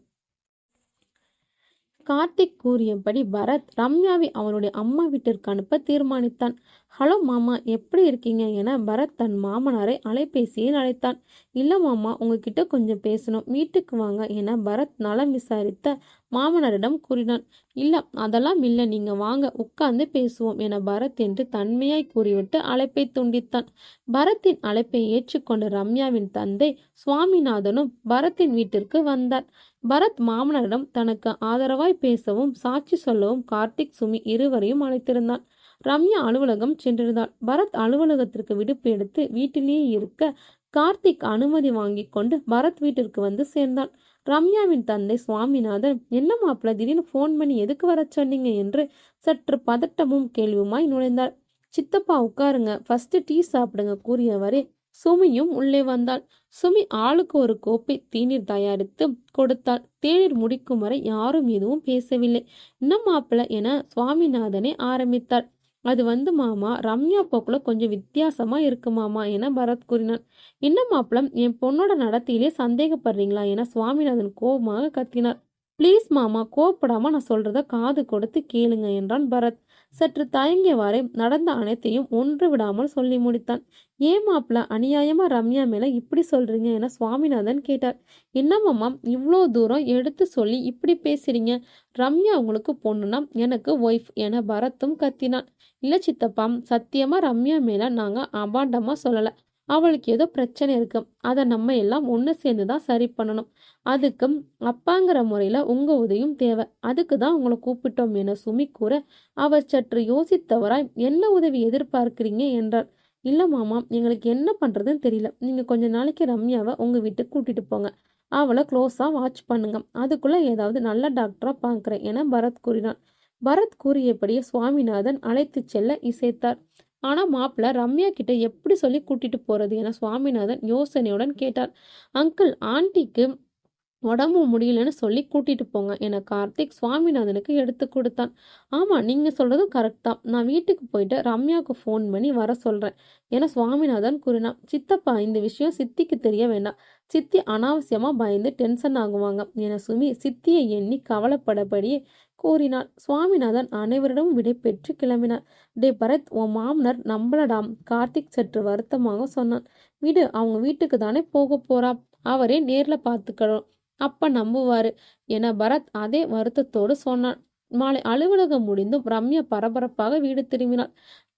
[SPEAKER 1] கார்த்திக் கூறியபடி பரத் ரம்யாவை அவனுடைய அம்மா வீட்டிற்கு அனுப்ப தீர்மானித்தான். ஹலோ மாமா, எப்படி இருக்கீங்க என பரத் தன் மாமனாரை அலைபேசியில் அழைத்தான். இல்ல மாமா, உங்ககிட்ட கொஞ்சம் பேசணும், வீட்டுக்கு வாங்க என பரத் நலம் விசாரித்த மாமனாரிடம் கூறினான். இல்ல அதெல்லாம் இல்ல, நீங்க வாங்க, உட்கார்ந்து பேசுவோம் என பரத் என்று தன்மையாய் கூறிவிட்டு அழைப்பை துண்டித்தான். பரத்தின் அழைப்பை ஏற்றுக்கொண்ட ரம்யாவின் தந்தை சுவாமிநாதனும் பரத்தின் வீட்டிற்கு வந்தார். பரத் மாமனாரிடம் தனக்கு ஆதரவாய் பேசவும் சாட்சி சொல்லவும் கார்த்திக் சுமி இருவரையும் அழைத்திருந்தான். ரம்யா அலுவலகம் சென்றிருந்தாள். பரத் அலுவலகத்திற்கு விடுப்பு எடுத்து வீட்டிலேயே இருக்க கார்த்திக் அனுமதி வாங்கி கொண்டு பரத் வீட்டிற்கு வந்து சேர்ந்தான். ரம்யாவின் தந்தை சுவாமிநாதன், என்ன மாப்பிள்ள திடீர்னு ஃபோன் பண்ணி எதுக்கு வர சொன்னீங்க என்று சற்று பதட்டமும் கேள்வியுமாய் நுழைந்தார். சித்தப்பா உட்காருங்க, ஃபர்ஸ்ட் டீ சாப்பிடுங்க கூறியவரே சுமியும் உள்ளே வந்தாள். சுமி ஆளுக்கு ஒரு கோப்பை தேநீர் தயாரித்து கொடுத்தாள். தேநீர் முடிக்கும் வரை யாரும் எதுவும் பேசவில்லை. இன்னும் மாப்பிள்ள என சுவாமிநாதனே ஆரம்பித்தார். அது மாமா, ரம்யா போக்குல கொஞ்சம் வித்தியாசமா இருக்கு மாமா என பரத் கூறினான். இன்னும் மாப்பிளம், என் பொண்ணோட நடத்தையிலே சந்தேகப்படுறீங்களா என சுவாமிநாதன் கோபமாக கத்தினார். ப்ளீஸ் மாமா, கோபப்படாம நான் சொல்றத காது கொடுத்து கேளுங்க என்றான் பரத். சற்று தயங்கியவாறே நடந்த அனைத்தையும் ஒன்று விடாமல் சொல்லி முடித்தான். ஏன் மாப்பிள, அநியாயமா ரம்யா மேல இப்படி சொல்றீங்க என சுவாமிநாதன் கேட்டார். என்னமாம்மா இவ்வளோ தூரம் எடுத்து சொல்லி இப்படி பேசுறீங்க? ரம்யா உங்களுக்கு பொண்ணுனா எனக்கு ஒய்ஃப் என பரத்தும் கத்தினான். இல்ல சித்தப்பா, சத்தியமா ரம்யா மேல நாங்க அபாண்டமா சொல்லல. அவளுக்கு ஏதோ பிரச்சனை இருக்கு, அதை நம்ம எல்லாம் ஒன்று சேர்ந்து தான் சரி பண்ணணும். அதுக்கு அப்பாங்கிற முறையில உங்க உதவியும் தேவை, அதுக்கு தான் உங்களை கூப்பிட்டோம் என சுமி கூற அவர் சற்று யோசித்தவராய் என்ன உதவி எதிர்பார்க்கிறீங்க என்றார். இல்ல மாமா, எங்களுக்கு என்ன பண்றதுன்னு தெரியல, நீங்க கொஞ்ச நாளைக்கு ரம்யாவை உங்க வீட்டுக்கு கூட்டிட்டு போங்க, அவளை க்ளோஸா வாட்ச் பண்ணுங்க, அதுக்குள்ள ஏதாவது நல்ல டாக்டரா பாக்குறேன் என பரத் கூறினான். பரத் கூறியபடியே சுவாமிநாதன் அழைத்து செல்ல இசைத்தார். ஆனா மாப்பிள்ள ரம்யா கிட்ட எப்படி சொல்லி கூட்டிட்டு போறது என சுவாமிநாதன் யோசனையுடன் கேட்டார். அங்கிள், ஆண்டிக்கு உடம்பு முடியலன்னு சொல்லி கூட்டிட்டு போங்க என கார்த்திக் சுவாமிநாதனுக்கு எடுத்து கொடுத்தான். ஆமா, நீங்க சொல்றதும் கரெக்ட் தான். நான் வீட்டுக்கு போயிட்டு ரம்யாவுக்கு ஃபோன் பண்ணி வர சொல்றேன் என சுவாமிநாதன் கூறினான். சித்தப்பா, இந்த விஷயம் சித்திக்கு தெரிய வேண்டாம். சித்தி அனாவசியமா பயந்து டென்ஷன் ஆகுவாங்க என சுமி சித்தியை எண்ணி கவலைப்படபடியே கூறினார். சுவாமிநாதன் அனைவரிடமும் விடை பெற்று கிளம்பினார். டே பரத், உன் மாமனார் நம்பலடாம், கார்த்திக் சற்று வருத்தமாக சொன்னான். விடு, அவங்க வீட்டுக்கு தானே போக போறா, அவரே நேர்ல பார்த்துக்கணும், அப்ப நம்புவாரு என பரத் அதே வருத்தத்தோடு சொன்னான். மாலை அலுவலகம் முடிந்தும் ரம்யா பரபரப்பாக வீடு திரும்பினாள்.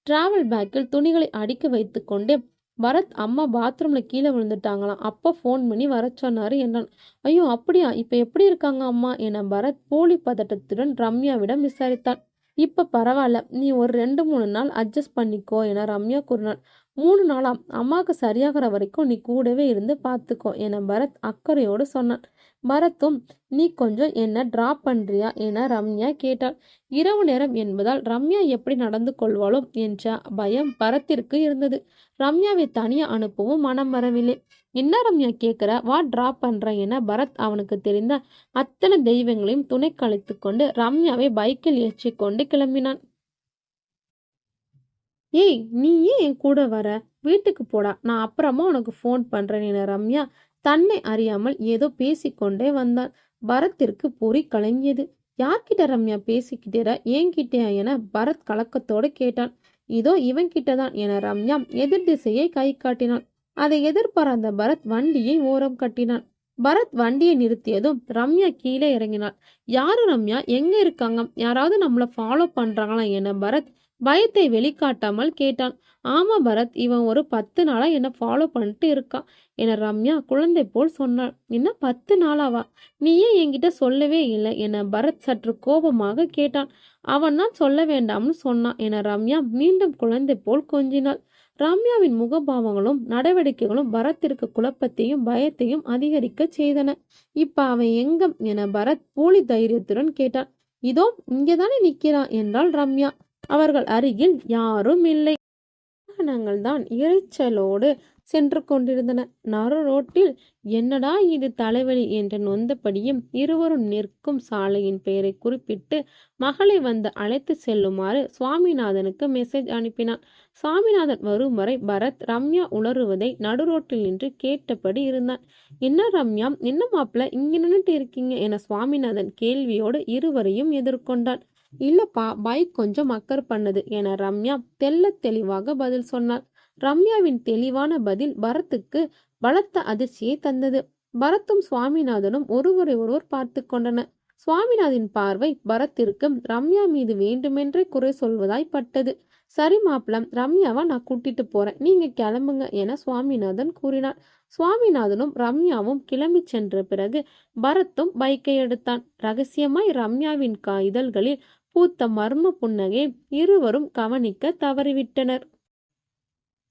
[SPEAKER 1] டிராவல் பேக்கில் துணிகளை அடுக்கி வைத்து கொண்டே பரத், அம்மா பாத்ரூம்ல கீழே விழுந்துட்டாங்களாம், அப்போ ஃபோன் பண்ணி வர சொன்னாரு என்றான். ஐயோ அப்படியா, இப்ப எப்படி இருக்காங்க அம்மா என பரத் போலி பதட்டத்துடன் ரம்யாவிடம் விசாரித்தான். இப்ப பரவாயில்ல, நீ ஒரு 2-3 நாள் அட்ஜஸ்ட் பண்ணிக்கோ என ரம்யா கூறினாள். 3 நாளாம், அம்மாவுக்கு சரியாகிற வரைக்கும் நீ கூடவே இருந்து பார்த்துக்கோ என பரத் அக்கறையோடு சொன்னான். பரத்தும், நீ கொஞ்சம் என்ன டிராப் பண்றியா என ரம்யா கேட்டாள். இரவு நேரம் என்பதால் ரம்யா எப்படி நடந்து கொள்வாளோ என்ற பயம் பரத்திற்கு இருந்தது. ரம்யாவை தனியா அனுப்பவும் மனம் வரவில்லை. என்ன ரம்யா கேட்கிற, வா டிராப் பண்ற என பரத் அவனுக்கு தெரிந்த அத்தனை தெய்வங்களையும் துணைக்கு அழைத்து கொண்டு ரம்யாவை பைக்கில் ஏற்றி கொண்டு கிளம்பினான். ஏய், நீ ஏன் என் கூட வர, வீட்டுக்கு போடா, நான் அப்புறமா உனக்கு ஃபோன் பண்றேன் என ரம்யா தன்னை அறியாமல் ஏதோ பேசிக்கொண்டே வந்தான். பரத்திற்கு பொறி கலங்கியது. யார்கிட்ட ரம்யா பேசிக்கிட்டேற, என்கிட்டயா என பரத் கலக்கத்தோடு கேட்டான். இதோ இவன் கிட்டதான் என ரம்யா எதிர் திசையை கை காட்டினான். அதை எதிர்பாராத பரத் வண்டியை ஓரம் கட்டினான். பரத் வண்டியை நிறுத்தியதும் ரம்யா கீழே இறங்கினாள். யாரு ரம்யா, எங்க இருக்காங்க, யாராவது நம்மள ஃபாலோ பண்றாங்களா என பரத் பயத்தை வெளிக்காட்டாமல் கேட்டான். ஆமா பரத், இவன் ஒரு 10 நாளா என்ன ஃபாலோ பண்ணிட்டு இருக்கான் என ரம்யா குழந்தை போல் சொன்னாள். என்ன 10 நாளாவா, நீ ஏன் என்கிட்ட சொல்லவே இல்லை என பரத் சற்று கோபமாக கேட்டான். அவன் தான் சொல்ல வேண்டாம்னு சொன்னான் என ரம்யா மீண்டும் குழந்தை போல் கொஞ்சினாள். ரம்யாவின் முகபாவங்களும் நடவடிக்கைகளும் பரத்திற்கு குழப்பத்தையும் பயத்தையும் அதிகரிக்க செய்தன. இப்ப அவன் எங்கம் என பரத் போலி தைரியத்துடன் கேட்டான். இதோ இங்கேதானே நிற்கிறான் என்றாள் ரம்யா. அவர்கள் அருகில் யாரும் இல்லை. வாகனங்கள் தான் இரைச்சலோடு சென்று கொண்டிருந்தன. நறு ரோட்டில் என்னடா இது தலைவலி என்று நொந்தபடியும் இருவரும் நிற்கும் சாலையின் பெயரை குறிப்பிட்டு மகளை வந்து அழைத்து செல்லுமாறு சுவாமிநாதனுக்கு மெசேஜ் அனுப்பினான். சுவாமிநாதன் வரும் வரை பரத் ரம்யா உளறுவதை நடுரோட்டில் நின்று கேட்டபடி இருந்தான். என்ன ரம்யா, என்ன மாப்பிள்ள இங்க நின்றுட்டு இருக்கீங்க என சுவாமிநாதன் கேள்வியோடு இருவரையும் எதிர்கொண்டான். இல்லப்பா, பைக் கொஞ்சம் மக்கர் பண்ணது என ரம்யா தெல்ல தெளிவாக பதில் சொன்னாள். ரம்யாவின் தெளிவான பதில் பரத்துக்கு பலத்த அதிர்ச்சியை தந்தது. பரத்தும் சுவாமிநாதனும் ஒருவரை ஒருவர் பார்த்து கொண்டனர். சுவாமிநாதின் பார்வை பரத்திற்கு ரம்யா மீது வேண்டுமென்றே குறை சொல்வதாய் பட்டது. சரி மாப்பிளம், ரம்யாவா நான் கூட்டிட்டு போறேன், நீங்க கிளம்புங்க என சுவாமிநாதன் கூறினார். சுவாமிநாதனும் ரம்யாவும் கிளம்பி சென்ற பிறகு பரத்தும் பைக்கை எடுத்தான். ரகசியமாய் ரம்யாவின் இதழ்களில் பூத்த மர்ம புன்னகை இருவரும் கவனிக்க தவறிவிட்டனர்.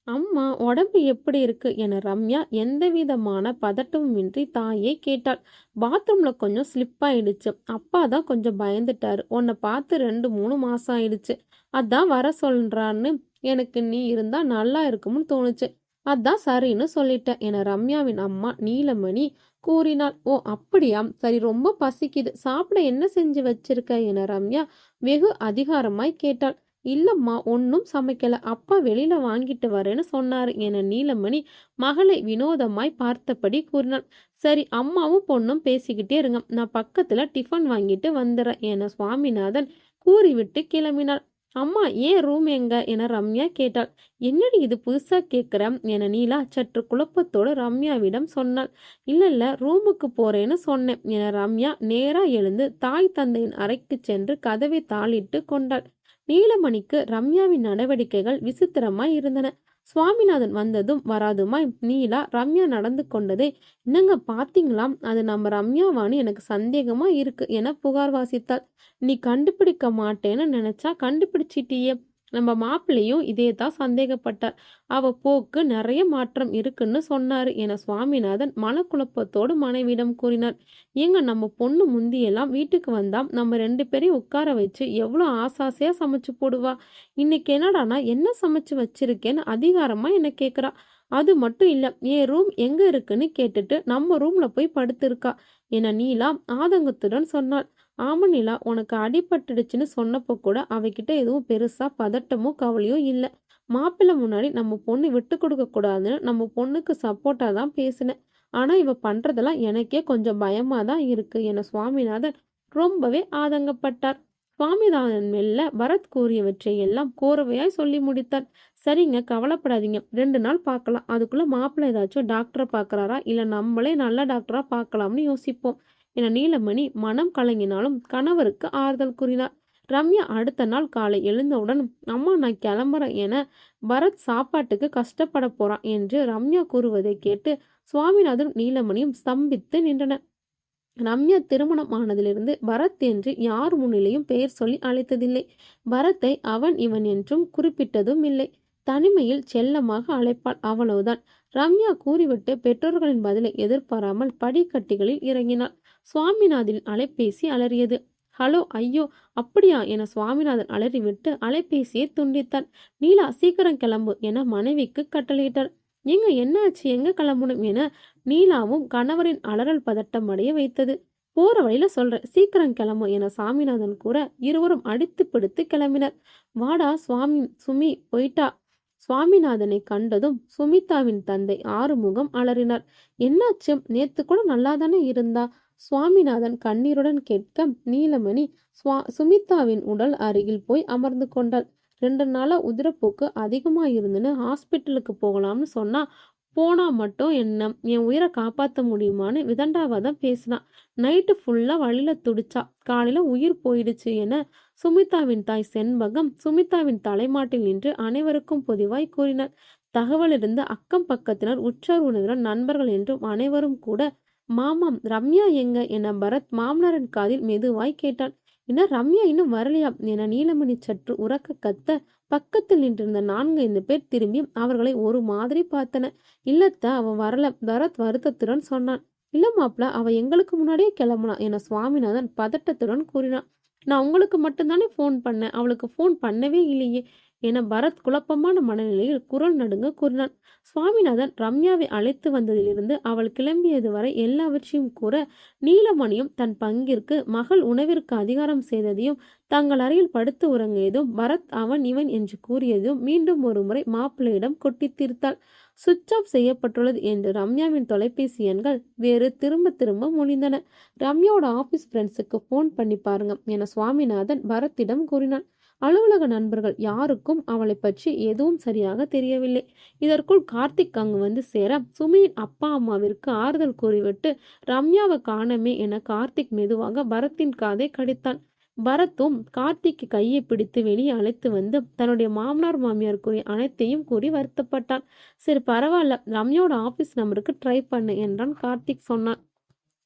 [SPEAKER 1] அம்மா, உடம்பு எப்படி இருக்கு என ரம்யா எந்தவிதமான பதட்டமுமின்றி தாயை கேட்டாள். பாத்ரூம்ல கொஞ்சம் ஸ்லிப் ஆயிடுச்சு, அப்பா தான் கொஞ்சம் பயந்துட்டாரு, உன்னை பார்த்து 2-3 மாசம் ஆயிடுச்சு, அதான் வர சொல்றான்னு எனக்கு நீ இருந்தா நல்லா இருக்கும்னு தோணுச்சு, அதான் சரின்னு சொல்லிட்டேன் என ரம்யாவின் அம்மா நீலமணி கூறினாள். ஓ அப்படியா, சரி, ரொம்ப பசிக்குது, சாப்பிட என்ன செஞ்சு வச்சிருக்க என ரம்யா வெகு அதிகாரமாய் கேட்டாள். இல்லம்மா, ஒன்னும் சமைக்கல, அப்பா வெளியில வாங்கிட்டு வரேன்னு சொன்னாரு என நீலமணி மகளை வினோதமாய் பார்த்தபடி கூறினாள். சரி, அம்மாவும் பொண்ணும் பேசிக்கிட்டே இருங்க, நான் பக்கத்துல டிஃபன் வாங்கிட்டு வந்துடுறேன் என சுவாமிநாதன் கூறிவிட்டு கிளம்பினாள். அம்மா, ஏன் ரூம் எங்க என ரம்யா கேட்டாள். என்னடி இது புதுசா கேட்குற என நீலா சற்று குழப்பத்தோடு ரம்யாவிடம் சொன்னாள். இல்ல, ரூமுக்கு போறேன்னு சொன்னேன் என ரம்யா நேரா எழுந்து தாய் தந்தையின் அறைக்கு சென்று கதவை தாளிட்டு கொண்டாள். நீலமணிக்கு ரம்யாவின் நடவடிக்கைகள் விசித்திரமாய் இருந்தன. சுவாமிநாதன் வந்ததும் வராதுமாய் நீலா ரம்யா நடந்து கொண்டதை, என்னங்க பாத்தீங்களா, அது நம்ம ரம்யாவான்னு எனக்கு சந்தேகமா இருக்கு என புகார் வாசித்தாள். நீ கண்டுபிடிக்க மாட்டேன்னு நினைச்சா கண்டுபிடிச்சிட்டியே, நம்ம மாப்பிள்ளையும் இதே தான் சந்தேகப்பட்டார். அவ போக்கு நிறைய மாற்றம் இருக்குன்னு சொன்னாரு என சுவாமிநாதன் மனக்குழப்பத்தோடு மனைவியிடம் கூறினார். ஏங்க நம்ம பொண்ணு முந்தியெல்லாம் வீட்டுக்கு வந்தா நம்ம 2 பேரையும் உட்கார வச்சு எவ்வளோ ஆசாசையா சமைச்சு போடுவா. இன்னைக்கு என்னடானா என்ன சமைச்சு வச்சிருக்கேன்னு அதிகாரமா என்ன கேக்குறா. அது மட்டும் இல்ல, என் ரூம் எங்க இருக்குன்னு கேட்டுட்டு நம்ம ரூம்ல போய் படுத்திருக்கா என நீலா ஆதங்கத்துடன் சொன்னாள். ஆமா நிலா, உனக்கு அடிபட்டுடுச்சுன்னு சொன்னப்போ கூட அவகிட்ட எதுவும் பெருசா பதட்டமோ கவலையோ இல்ல. மாப்பிள்ளை முன்னாடி நம்ம பொண்ணு விட்டு கொடுக்க கூடாதுன்னு நம்ம பொண்ணுக்கு சப்போர்ட்டா தான் பேசினேன். ஆனா இவ பண்றதெல்லாம் எனக்கே கொஞ்சம் பயமா தான் இருக்கு என சுவாமிநாதன் ரொம்பவே ஆதங்கப்பட்டார். சுவாமிநாதன் மெல்ல பரத் கூறியவற்றை எல்லாம் கோர்வையாய் சொல்லி முடித்தார். சரிங்க, கவலைப்படாதீங்க, 2 நாள் பார்க்கலாம். அதுக்குள்ள மாப்பிள்ளை ஏதாச்சும் டாக்டரை பார்க்கறாரா இல்ல நம்மளே நல்ல டாக்டரா பார்க்கலாம்னு யோசிப்போம் என நீலமணி மனம் கலங்கினாலும் கணவருக்கு ஆறுதல் கூறினார். ரம்யா அடுத்த நாள் காலை எழுந்தவுடன் அம்மா நான் கிளம்புறேன் என பரத் சாப்பாட்டுக்கு கஷ்டப்பட போறான் என்று ரம்யா கூறுவதை கேட்டு சுவாமிநாதன் நீலமணியும் ஸ்தம்பித்து நின்றனர். ரம்யா திருமணம் ஆனதிலிருந்து பரத் என்று யார் முன்னிலையும் பெயர் சொல்லி அழைத்ததில்லை. பரத்தை அவன் இவன் என்றும் குறிப்பிட்டதும் இல்லை. தனிமையில் செல்லமாக அழைப்பாள், அவ்வளவுதான். ரம்யா கூறிவிட்டு பெற்றோர்களின் பதிலை எதிர்பாராமல் படிக்கட்டிகளில் இறங்கினாள். சுவாமிநாதனின் அலைபேசி அலறியது. ஹலோ, ஐயோ அப்படியா என சுவாமிநாதன் அலறிவிட்டு அலைபேசியை துண்டித்தான். நீலா சீக்கிரம் கிளம்பு என மனைவிக்கு கட்டளையிட்டார். எங்க என்னாச்சு, எங்க கிளம்பணும் என நீலாவும் கணவரின் அலறல் பதட்டம் அடைய வைத்தது. போற வழியில சொல்றேன், சீக்கிரம் கிளம்பு என சாமிநாதன் கூற இருவரும் அடித்து பிடித்து கிளம்பினர். வாடா சுமி போயிட்டா. சுவாமிநாதனை கண்டதும் சுமிதாவின் தந்தை ஆறுமுகம் அலறினார். என்னாச்சு, நேத்து கூட நல்லாதானே இருந்தா. சுவாமிநாதன் கண்ணீருடன் கேட்க நீலமணி சுமிதாவின் உடல் அருகில் போய் அமர்ந்து கொண்டாள். 2 நாளா உதிரப்போக்கு அதிகமா இருந்துன்னு ஹாஸ்பிட்டலுக்கு போகலாம்னு சொன்னா, போனா மட்டும் என்ன என் உயிரை காப்பாற்ற முடியுமான்னு விதண்டாவாதான் பேசினான். நைட்டு ஃபுல்லா வழியில துடிச்சா, காலையில உயிர் போயிடுச்சு என சுமிதாவின் தாய் செண்பகம் சுமிதாவின் தலைமாட்டில் நின்று அனைவருக்கும் பொதுவாய் கூறினார். தகவல் இருந்த அக்கம் பக்கத்தினர், உற்றார் உறவினர், நண்பர்கள் என்றும் அனைவரும் கூட மாமாம் ரம்யா எங்க என பரத் மாமனாரின் காதில் மெதுவாய் கேட்டான். என்ன ரம்யா இன்னும் வரலையா என நீலமணி சற்று உறக்க கத்த பக்கத்தில் நின்றிருந்த 4-5 பேர் திரும்பி அவர்களை ஒரு மாதிரி பார்த்தன. இல்லத்த, அவ வரல, பரத் வருத்தத்துடன் சொன்னான். இல்ல மாப்பிள, அவ எங்களுக்கு முன்னாடியே கிளம்புனா என சுவாமிநாதன் பதட்டத்துடன் கூறினான். நான் உங்களுக்கு மட்டும்தானே ஃபோன் பண்ணேன், அவளுக்கு ஃபோன் பண்ணவே இல்லையே என பரத் குழப்பமான மனநிலையில் குரல் நடுங்க கூறினான். சுவாமிநாதன் ரம்யாவை அழைத்து வந்ததிலிருந்து அவள் கிளம்பியது வரை எல்லாவற்றையும் கூற நீலமணியும் தன் பங்கிற்கு மகள் உணவிற்கு அதிகாரம் செய்ததையும் தங்கள் அறையில் படுத்து உறங்கியதும் பரத் அவன் இவன் என்று கூறியதும் மீண்டும் ஒரு முறை மாப்பிள்ளையிடம் கொட்டி தீர்த்தாள். சுவிட்ச் ஆஃப் செய்யப்பட்டுள்ளது என்று ரம்யாவின் தொலைபேசி எண்கள் வேறு திரும்ப திரும்ப மொழிந்தன. ரம்யாவோட ஆபீஸ் ஃப்ரெண்ட்ஸுக்கு ஃபோன் பண்ணி பாருங்க என சுவாமிநாதன் பரத்திடம் கூறினான். அலுவலக நண்பர்கள் யாருக்கும் அவளை பற்றி எதுவும் சரியாக தெரியவில்லை. இதற்குள் கார்த்திக் அங்கு வந்து சேர சுமியின் அப்பா அம்மாவிற்கு ஆறுதல் கூறிவிட்டு ரம்யாவை காணமே என கார்த்திக் மெதுவாக பரத்தின் காதை கடித்தான். பரத்தும் கார்த்திக்கு கையை பிடித்து வெளியே அழைத்து வந்து தன்னுடைய மாமனார் மாமியார் கூறிய அனைத்தையும் கூறி வருத்தப்பட்டான். சரி பரவாயில்ல, ரம்யாவோட ஆபீஸ் நம்பருக்கு ட்ரை பண்ணு என்றான் கார்த்திக் சொன்னான்.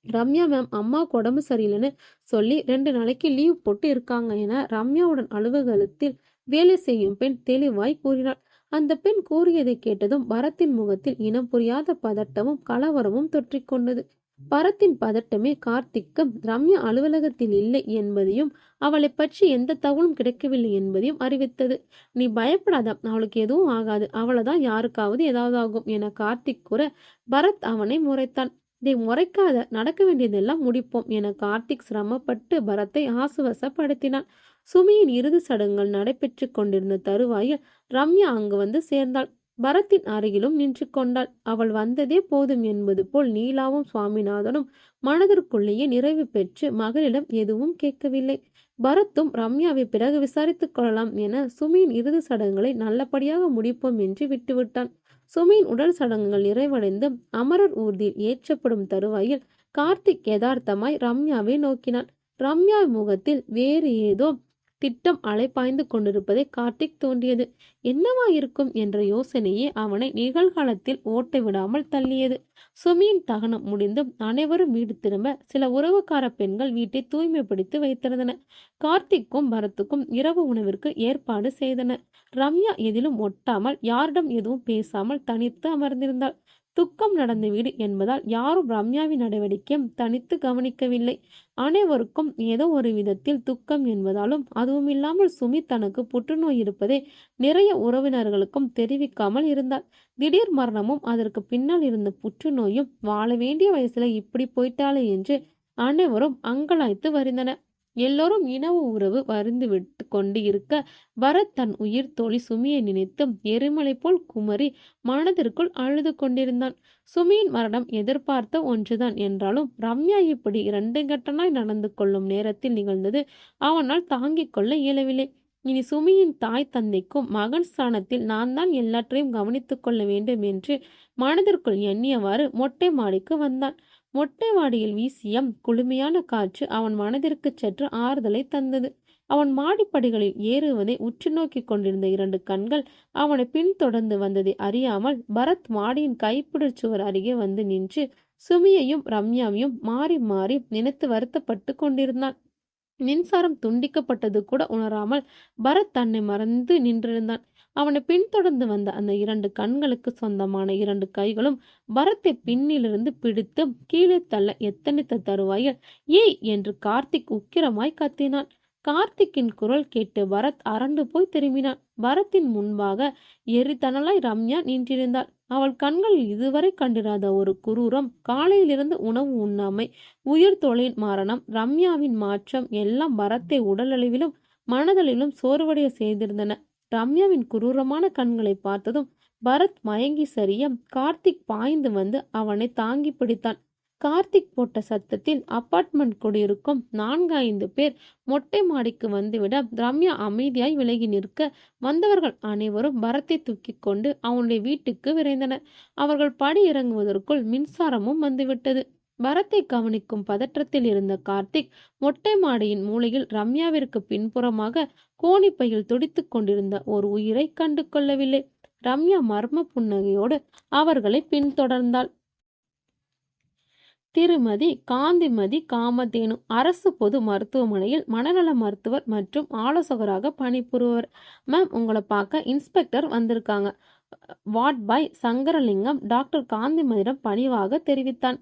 [SPEAKER 1] ரம்யா மேம் அம்மாவுக்கு உடம்பு சரியில்லைன்னு சொல்லி 2 நாளைக்கு லீவ் போட்டு இருக்காங்க என ரம்யாவுடன் அலுவலகத்தில் வேலை செய்யும் பெண் தெளிவாய் கூறினாள். அந்த பெண் கூறியதை கேட்டதும் பரத்தின் முகத்தில் இனம் புரியாத பதட்டமும் கலவரமும் தொற்றிக்கொண்டது. பரத்தின் பதட்டமே கார்த்திக்கும் ரம்யா அலுவலகத்தில் இல்லை என்பதையும் அவளை பற்றி எந்த தகவலும் கிடைக்கவில்லை என்பதையும் அறிவித்தது. நீ பயப்படாத, அவளுக்கு எதுவும் ஆகாது, அவளைதான் யாருக்காவது ஏதாவது ஆகும் என கார்த்திக் கூற பரத் அவனை முறைத்தான். இதை முறைக்காத, நடக்க வேண்டியதெல்லாம் முடிப்போம் என கார்த்திக் சிரமப்பட்டு பரத்தை ஆசுவசப்படுத்தினான். சுமியின் இறுதி சடங்குகள் நடைபெற்று கொண்டிருந்த தருவாயில் ரம்யா அங்கு வந்து சேர்ந்தாள். பரத்தின் அருகிலும் நின்று கொண்டாள். அவள் வந்ததே போதும் என்பது போல் நீலாவும் சுவாமிநாதனும் மனதிற்குள்ளேயே நிறைவு பெற்று மகளிடம் எதுவும் கேட்கவில்லை. பரத்தும் ரம்யாவை பிறகு விசாரித்துக் கொள்ளலாம் என சுமியின் இறுதி சடங்குகளை நல்லபடியாக முடிப்போம் என்று விட்டுவிட்டான். சுமியின் உடல் சடங்குகள் நிறைவடைந்து அமரர் ஊர்தியில் ஏற்றப்படும் தருவாயில் கார்த்திக் யதார்த்தமாய் ரம்யாவை நோக்கினான். ரம்யா முகத்தில் வேறு ஏதோ திட்டம் அலைபாய்ந்து கொண்டிருப்பதை கார்த்திக் தோன்றியது. என்னவா இருக்கும் என்ற யோசனையே அவனை நிகழ்காலத்தில் ஓட்ட விடாமல் தள்ளியது. சுமியின் தகனம் முடிந்தும் அனைவரும் வீடு திரும்ப சில உறவுக்கார பெண்கள் வீட்டை தூய்மைப்படுத்தி வைத்திருந்தனர். கார்த்திக்கும் பரத்துக்கும் இரவு உணவிற்கு ஏற்பாடு செய்தனர். ரம்யா எதிலும் ஒட்டாமல் யாரிடம் எதுவும் பேசாமல் தனித்து அமர்ந்திருந்தாள். துக்கம் நடந்த வீடு என்பதால் யாரும் ரம்யாவின் நடவடிக்கையும் தனித்து கவனிக்கவில்லை. அனைவருக்கும் ஏதோ ஒரு விதத்தில் துக்கம் என்பதாலும் அதுவும் இல்லாமல் சுமி தனக்கு புற்றுநோய் இருப்பதை நிறைய உறவினர்களுக்கும் தெரிவிக்காமல் இருந்தாள். திடீர் மரணமும் அதற்கு பின்னால் இருந்த புற்றுநோயும் வாழ வேண்டிய வயசுல இப்படி போயிட்டாளே என்று அனைவரும் அங்கலாய்த்து வருந்தனர். எல்லோரும் இனவு உறவு வருந்து விட்டு கொண்டு இருக்க பரத் தன் உயிர் தோழி சுமியை நினைத்தும் எரிமலை போல் குமரி மனதிற்குள் அழுது கொண்டிருந்தான். சுமியின் மரணம் எதிர்பார்த்த ஒன்றுதான் என்றாலும் ரம்யா இப்படி இரண்டு கட்டனாய் நடந்து கொள்ளும் நேரத்தில் நிகழ்ந்தது அவனால் தாங்கிக் கொள்ள இயலவில்லை. இனி சுமியின் தாய் தந்தைக்கும் மகன் ஸ்தானத்தில் நான் தான் எல்லாற்றையும் கவனித்துக் கொள்ள வேண்டும் என்று மனதிற்குள் எண்ணியவாறு மொட்டை மாடிக்கு வந்தான். மொட்டை மாடியில் வீசிய குளுமையான காற்று அவன் மனதிற்கு சற்று ஆறுதலை தந்தது. அவன் மாடிப்படிகளில் ஏறுவதை உற்று நோக்கி கொண்டிருந்த இரண்டு கண்கள் அவனை பின்தொடர்ந்து வந்ததை அறியாமல் பரத் மாடியின் கைப்பிடிச் சுவர் அருகே வந்து நின்று சுமியையும் ரம்யாவையும் மாறி மாறி நினைத்து வருத்தப்பட்டு கொண்டிருந்தான். மின்சாரம் துண்டிக்கப்பட்டது கூட உணராமல் பரத் தன்னை மறந்து நின்றிருந்தான். அவனை பின்தொடர்ந்து வந்த அந்த இரண்டு கண்களுக்கு சொந்தமான இரண்டு கைகளும் பரத்தை பின்னிலிருந்து பிடித்து கீழே தள்ள எத்தனித்த தருவாயில் ஏய் என்று கார்த்திக் உக்கிரமாய் கத்தினான். கார்த்திக்கின் குரல் கேட்டு பரத் அரண்டு போய் திரும்பினான். பரத்தின் முன்பாக எரிதனலாய் ரம்யா நின்றிருந்தாள். அவள் கண்களில் இதுவரை கண்டிராத ஒரு குரூரம், காலையிலிருந்து உணவு உண்ணாமை, உயிர் தொழில் மரணம், ரம்யாவின் மாற்றம் எல்லாம் பரத்தை உடலளவிலும் மனதளவிலும் சோர்வடைய செய்திருந்தன. ரம்யாவின் குரூரமான கண்களை பார்த்ததும் பரத் மயங்கி சரிய கார்த்திக் பாய்ந்து வந்து அவனை தாங்கி பிடித்தான். கார்த்திக் போட்ட சத்தத்தில் அபார்ட்மெண்ட் குடியிருக்கும் 4-5 பேர் மொட்டை மாடிக்கு வந்துவிட ரம்யா அமைதியாய் விலகி நிற்க வந்தவர்கள் அனைவரும் பரத்தை தூக்கி கொண்டு அவனுடைய வீட்டுக்கு விரைந்தனர். அவர்கள் படி இறங்குவதற்குள் மின்சாரமும் வந்துவிட்டது. பரத்தை கவனிக்கும் பதற்றத்தில் இருந்த கார்த்திக் மொட்டை மாடியின் மூலையில் ரம்யாவிற்கு பின்புறமாக கோணிப்பையில் துடித்துக் கொண்டிருந்த ஒரு உயிரை கண்டு கொள்ளவில்லை. ரம்யா மர்ம புன்னகையோடு அவர்களை பின்தொடர்ந்தாள். திருமதி காந்திமதி காமதேனு அரசு பொது மருத்துவமனையில் மனநல மருத்துவர் மற்றும் ஆலோசகராக பணிபுரிவர். மேம், உங்களை பார்க்க இன்ஸ்பெக்டர் வந்திருக்காங்க. வார்ட் பாய் சங்கரலிங்கம் டாக்டர் காந்திமதியிடம் பணிவாக தெரிவித்தான்.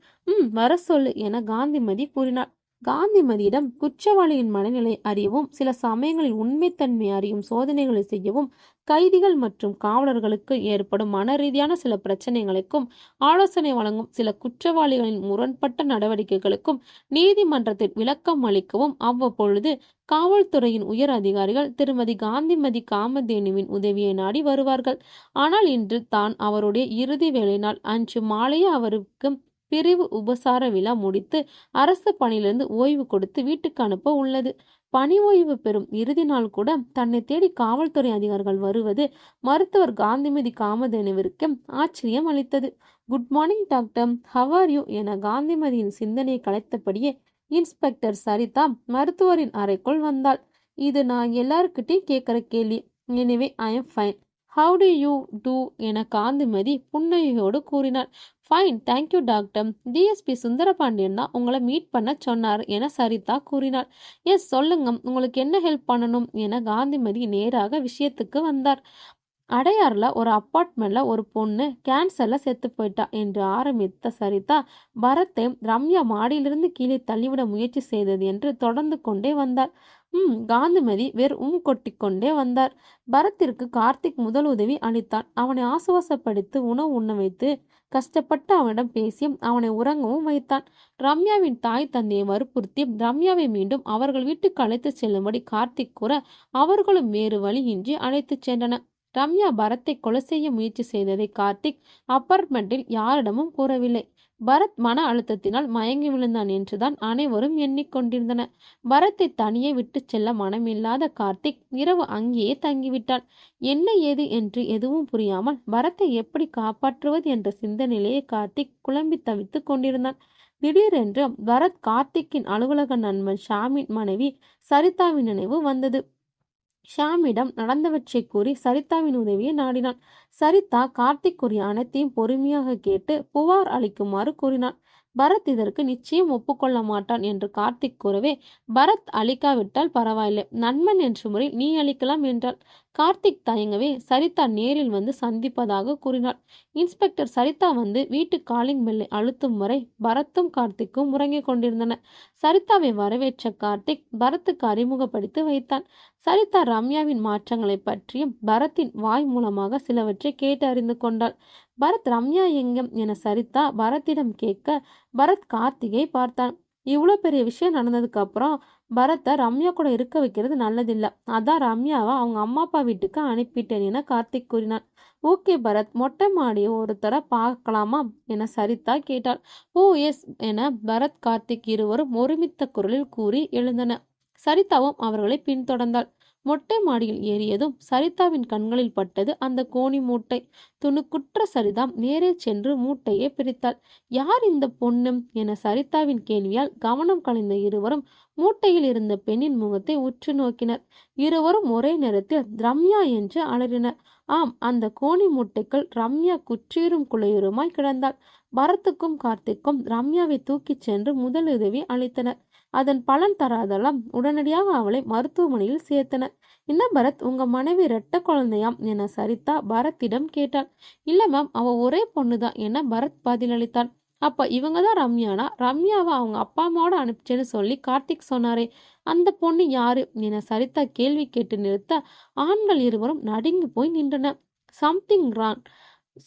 [SPEAKER 1] வர சொல்லு என காந்திமதி கூறினார். காந்திமதியிடம் குற்றவாளியின் மனநிலை அறியவும் சில சமயங்களில் உண்மைத்தன்மை அறியும் சோதனைகளை செய்யவும் கைதிகள் மற்றும் காவலர்களுக்கு ஏற்படும் மன ரீதியான சில பிரச்சனைகளுக்கும் ஆலோசனை வழங்கும் சில குற்றவாளிகளின் முரண்பட்ட நடவடிக்கைகளுக்கும் நீதிமன்றத்தில் விளக்கம் அளிக்கவும் அவ்வப்பொழுது காவல்துறையின் உயர் அதிகாரிகள் திருமதி காந்திமதி காமதேனுவின் உதவியை நாடி வருவார்கள். ஆனால் இன்று தான் அவருடைய இறுதி வேலை நாள். அன்று மாலையே அவருக்கு பிரிவு உபசார விழா முடித்து அரசு பணியிலிருந்து ஓய்வு கொடுத்து வீட்டுக்கு அனுப்ப உள்ளது. பணி ஓய்வு பெறும் இறுதி நாள் கூட தன்னை தேடி காவல்துறை அதிகாரிகள் வருவது மருத்துவர் காந்திமதி காமதேனுவிற்கு ஆச்சரியம் அளித்தது. Good morning doctor, how are you என காந்திமதியின் சிந்தனையை கலைத்தபடியே இன்ஸ்பெக்டர் சரிதா மருத்துவரின் அறைக்குள் வந்தாள். இது நான் எல்லாருக்கிட்டையும் கேட்கிற கேள்வி. Anyway I am fine. How do you do என காந்திமதி புன்னகையோடு கூறினார். Fine, thank you doctor. DSP Sundarapandian தான் உங்களை மீட் பண்ண சொன்னார் என சரிதா கூறினார். எஸ், சொல்லுங்க, உங்களுக்கு என்ன ஹெல்ப் பண்ணணும் என காந்திமதி நேராக விஷயத்துக்கு வந்தார். அடையாறுல ஒரு அப்பார்ட்மெண்ட்ல ஒரு பொண்ணு கேன்சர்ல செத்து போயிட்டா என்று ஆரம்பித்த சரிதா பரத்தை ரம்யா மாடியிலிருந்து கீழே தள்ளிவிட முயற்சி செய்தது என்று தொடர்ந்து கொண்டே வந்தார். காந்திமதி கொட்டி கொண்டே வந்தார். பரத்திற்கு கார்த்திக் முதல் உதவி அளித்தான். அவனை ஆசுவாசப்படுத்தி உணவு உண்ண வைத்து கஷ்டப்பட்டு அவனிடம் பேசி அவனை உறங்கவும் வைத்தான். ரம்யாவின் தாய் தந்தையை வற்புறுத்தி ரம்யாவை மீண்டும் அவர்கள் வீட்டுக்கு அழைத்து செல்லும்படி கார்த்திக் கூற அவர்களும் வேறு வழியின்றி அழைத்து சென்றனர். ரம்யா பரத்தை கொலை செய்ய முயற்சி செய்ததை கார்த்திக் அப்பார்ட்மெண்டில் யாரிடமும் கூறவில்லை. பரத் மன அழுத்தத்தினால் மயங்கி விழுந்தான் என்றுதான் அனைவரும் எண்ணிக்கொண்டிருந்தனர். பரத்தை தனியே விட்டு செல்ல மனமில்லாத கார்த்திக் இரவு அங்கேயே தங்கிவிட்டான். என்ன ஏது என்று எதுவும் புரியாமல் பரத்தை எப்படி காப்பாற்றுவது என்ற சிந்தனையிலேயே கார்த்திக் குழம்பி தவித்து கொண்டிருந்தான். திடீரென்று பரத் கார்த்திக்கின் அலுவலக நண்பன் ஷாமின் மனைவி சரிதாவின் நினைவு வந்தது. ஷாமிடம் நடந்தவற்றை கூறி சரிதாவின் உதவியை நாடினான். சரிதா கார்த்திக் கூறிய அனைத்தையும் பொறுமையாக கேட்டு புகார் அளிக்குமாறு கூறினான். பரத் இதற்கு நிச்சயம் ஒப்புக்கொள்ள மாட்டான் என்று கார்த்திக் கூறவே, பரத் அளிக்காவிட்டால் பரவாயில்லை, நண்பன் என்ற முறையில் நீ அளிக்கலாம் என்றாள். கார்த்திக் தயங்கவே சரிதா நேரில் வந்து சந்திப்பதாக கூறினாள். இன்ஸ்பெக்டர் சரிதா வந்து வீட்டு காலிங் பெல்லை அழுத்தும் வரை பரத்தும் கார்த்திக்கும் உறங்கிக் கொண்டிருந்தனர். சரிதாவை வரவேற்ற கார்த்திக் பரத்துக்கு அறிமுகப்படுத்தி வைத்தான். சரிதா ரம்யாவின் மாற்றங்களை பற்றியும் பரத்தின் வாய் மூலமாக சிலவற்றை கேட்டு அறிந்து கொண்டாள். பரத் ரம்யா எங்கம் என சரிதா பரத்திடம் கேட்க, பரத் கார்த்திகை பார்த்தான். இவ்வளோ பெரிய விஷயம் நடந்ததுக்கு அப்புறம் பரத்தை ரம்யா கூட இருக்க வைக்கிறது நல்லதில்லை, அதான் ரம்யாவை அவங்க அம்மா அப்பா வீட்டுக்கு அனுப்பிட்டேன் என கார்த்திக் கூறினான். ஓகே பரத், மொட்டை மாடியை ஒருத்தர பார்க்கலாமா என சரிதா கேட்டாள். ஓ எஸ் என பரத் கார்த்திக் இருவரும் ஒருமித்த குரலில் கூறி எழுந்தனர். சரிதாவும் அவர்களை பின்தொடர்ந்தாள். மொட்டை மாடியில் ஏறியதும் சரிதாவின் கண்களில் பட்டது அந்த கோணி மூட்டை. துணுக்குற்ற சரிதா நேரே சென்று மூட்டையை பிரித்தாள். யார் இந்த பொண்ணு என சரிதாவின் கேள்வியால் கவனம் கலைந்த இருவரும் மூட்டையில் இருந்த பெண்ணின் முகத்தை உற்று நோக்கினர். இருவரும் ஒரே நேரத்தில் ரம்யா என்று அலறினர். ஆம், அந்த கோணி மூட்டைக்குள் ரம்யா குற்றீரும் குலையுருமாய் கிடந்தாள். பரத்துக்கும் கார்த்திக்கும் ரம்யாவை தூக்கிச் சென்று முதலுதவி அளித்தனர். அதன் பலன் தராதெல்லாம் உடனடியாக அவளை மருத்துவமனையில் சேர்த்தனர். என்ன பரத், உங்க மனைவி இரட்டை குழந்தையாம் என சரிதா பரத்திடம் கேட்டாள். இல்ல மேம், அவ ஒரே பொண்ணுதான் என பரத் பதிலளித்தான். அப்ப இவங்க தான் ரம்யானா? ரம்யாவை அவங்க அப்பா அம்மாவோட அனுப்பிச்சேன்னு சொல்லி கார்த்திக் சொன்னாரே, அந்த பொண்ணு யாரு என சரிதா கேள்வி கேட்டு நிறுத்த ஆண்கள் இருவரும் நடுங்கி போய் நின்றனர். Something wrong,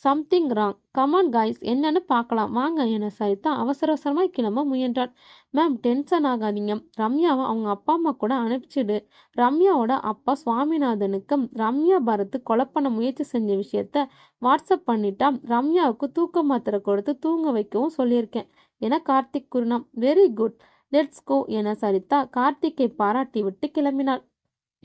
[SPEAKER 1] something wrong, come on guys, என்னன்னு பார்க்கலாம் வாங்க என சரிதா அவசர அவசரமாய் கிளம்ப முயன்றான். மேம் டென்ஷன் ஆகாதீங்க, ரம்யாவை அவங்க அப்பா அம்மா கூட அனுப்பிச்சிடு. ரம்யாவோட அப்பா சுவாமிநாதனுக்கு ரம்யா பரத்து கொலை பண்ண முயற்சி செஞ்ச விஷயத்த வாட்ஸ்அப் பண்ணிட்டா ரம்யாவுக்கு தூக்க மாத்திரை கொடுத்து தூங்க வைக்கவும் சொல்லியிருக்கேன் என கார்த்திக் கூறினான். வெரி குட், லெட்ஸ் கோ என சரிதா கார்த்திக்கை பாராட்டி விட்டு கிளம்பினாள்.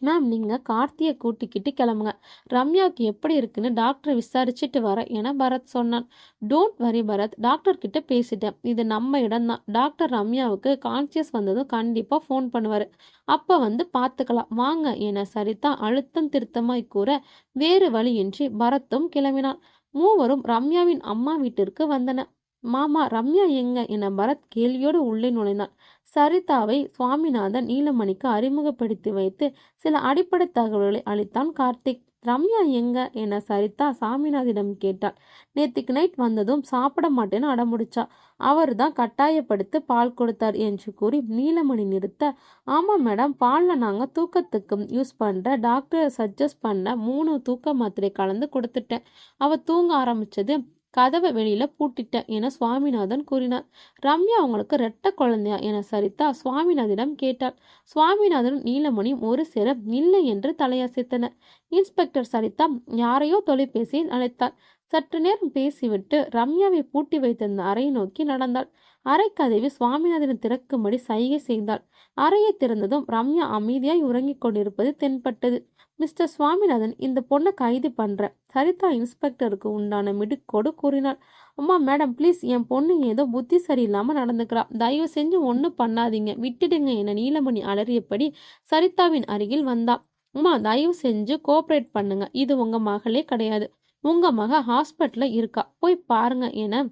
[SPEAKER 1] மேம், நீங்கள் கார்த்தியை கூட்டிக்கிட்டு கிளம்புங்க, ரம்யாவுக்கு எப்படி இருக்குன்னு டாக்டரை விசாரிச்சுட்டு வர என பரத் சொன்னான். டோன்ட் வரி பரத், டாக்டர் கிட்ட பேசிட்டேன், இது நம்ம இடம்தான். டாக்டர் ரம்யாவுக்கு கான்சியஸ் வந்ததும் கண்டிப்பாக ஃபோன் பண்ணுவார், அப்போ வந்து பார்த்துக்கலாம் வாங்க என சரிதா அழுத்தம் திருத்தமாய் கூற வேறு வழியின்றி பரத்தும் கிளம்பினான். மூவரும் ரம்யாவின் அம்மா வீட்டிற்கு வந்தனர். மாமா, ரம்யா எங்க என பரத் கேள்வியோடு உள்ளே நுழைந்தான். சரிதாவை சுவாமிநாதன் நீலமணிக்கு அறிமுகப்படுத்தி வைத்து சில அடிப்படை தகவல்களை அளித்தான் கார்த்திக். ரம்யா எங்க என சரிதா சாமிநாதிடம் கேட்டாள். நேத்திக்கு நைட் வந்ததும் சாப்பிட மாட்டேன்னு அடமுடிச்சா, அவர் தான் கட்டாயப்படுத்தி பால் கொடுத்தார் என்று கூறி நீலமணி நிறுத்த, ஆமாம் மேடம், பாலில் நாங்கள் தூக்கத்துக்கு யூஸ் பண்ணுற டாக்டர் சஜஸ்ட் பண்ண 3 தூக்க மாத்திரை கலந்து கொடுத்துட்டேன். அவள் தூங்க ஆரம்பிச்சது கதவை வெளியில பூட்டிட்ட என சுவாமிநாதன் கூறினார். ரம்யா அவங்களுக்கு ரெட்ட குழந்தையா என சரிதா சுவாமிநாதனிடம் கேட்டாள். சுவாமிநாதனும் நீலமணியும் ஒரு சேர இல்லை என்று தலையசைத்தனர். இன்ஸ்பெக்டர் சரிதா யாரையோ தொலைபேசியில் அழைத்தாள். சற்று நேரம் பேசிவிட்டு ரம்யாவை பூட்டி வைத்திருந்த அறையை நோக்கி நடந்தாள். அறை கதவை சுவாமிநாதன் திறக்கும்படி சைகை செய்தாள். அறையை திறந்ததும் ரம்யா அமைதியாய் உறங்கிக் கொண்டிருப்பது தென்பட்டது. மிஸ்டர் சுவாமிநாதன், இந்த பொண்ணை கைது பண்ற சரிதா இன்ஸ்பெக்டருக்கு உண்டான மிடுக்கோடு கூறினாள். அம்மா மேடம் ப்ளீஸ், என் பொண்ணு ஏதோ புத்தி சரியில்லாமல் நடந்துக்கிறா, தயவு செஞ்சு ஒன்றும் பண்ணாதீங்க, விட்டுடுங்க என நீலமணி அலறியபடி சரிதாவின் அருகில் வந்தா. அம்மா தயவு செஞ்சு கோஆப்ரேட் பண்ணுங்க, இது உங்க மகளே கிடையாது, உங்க மக ஹாஸ்பிட்டலில் இருக்கா, போய் பாருங்க என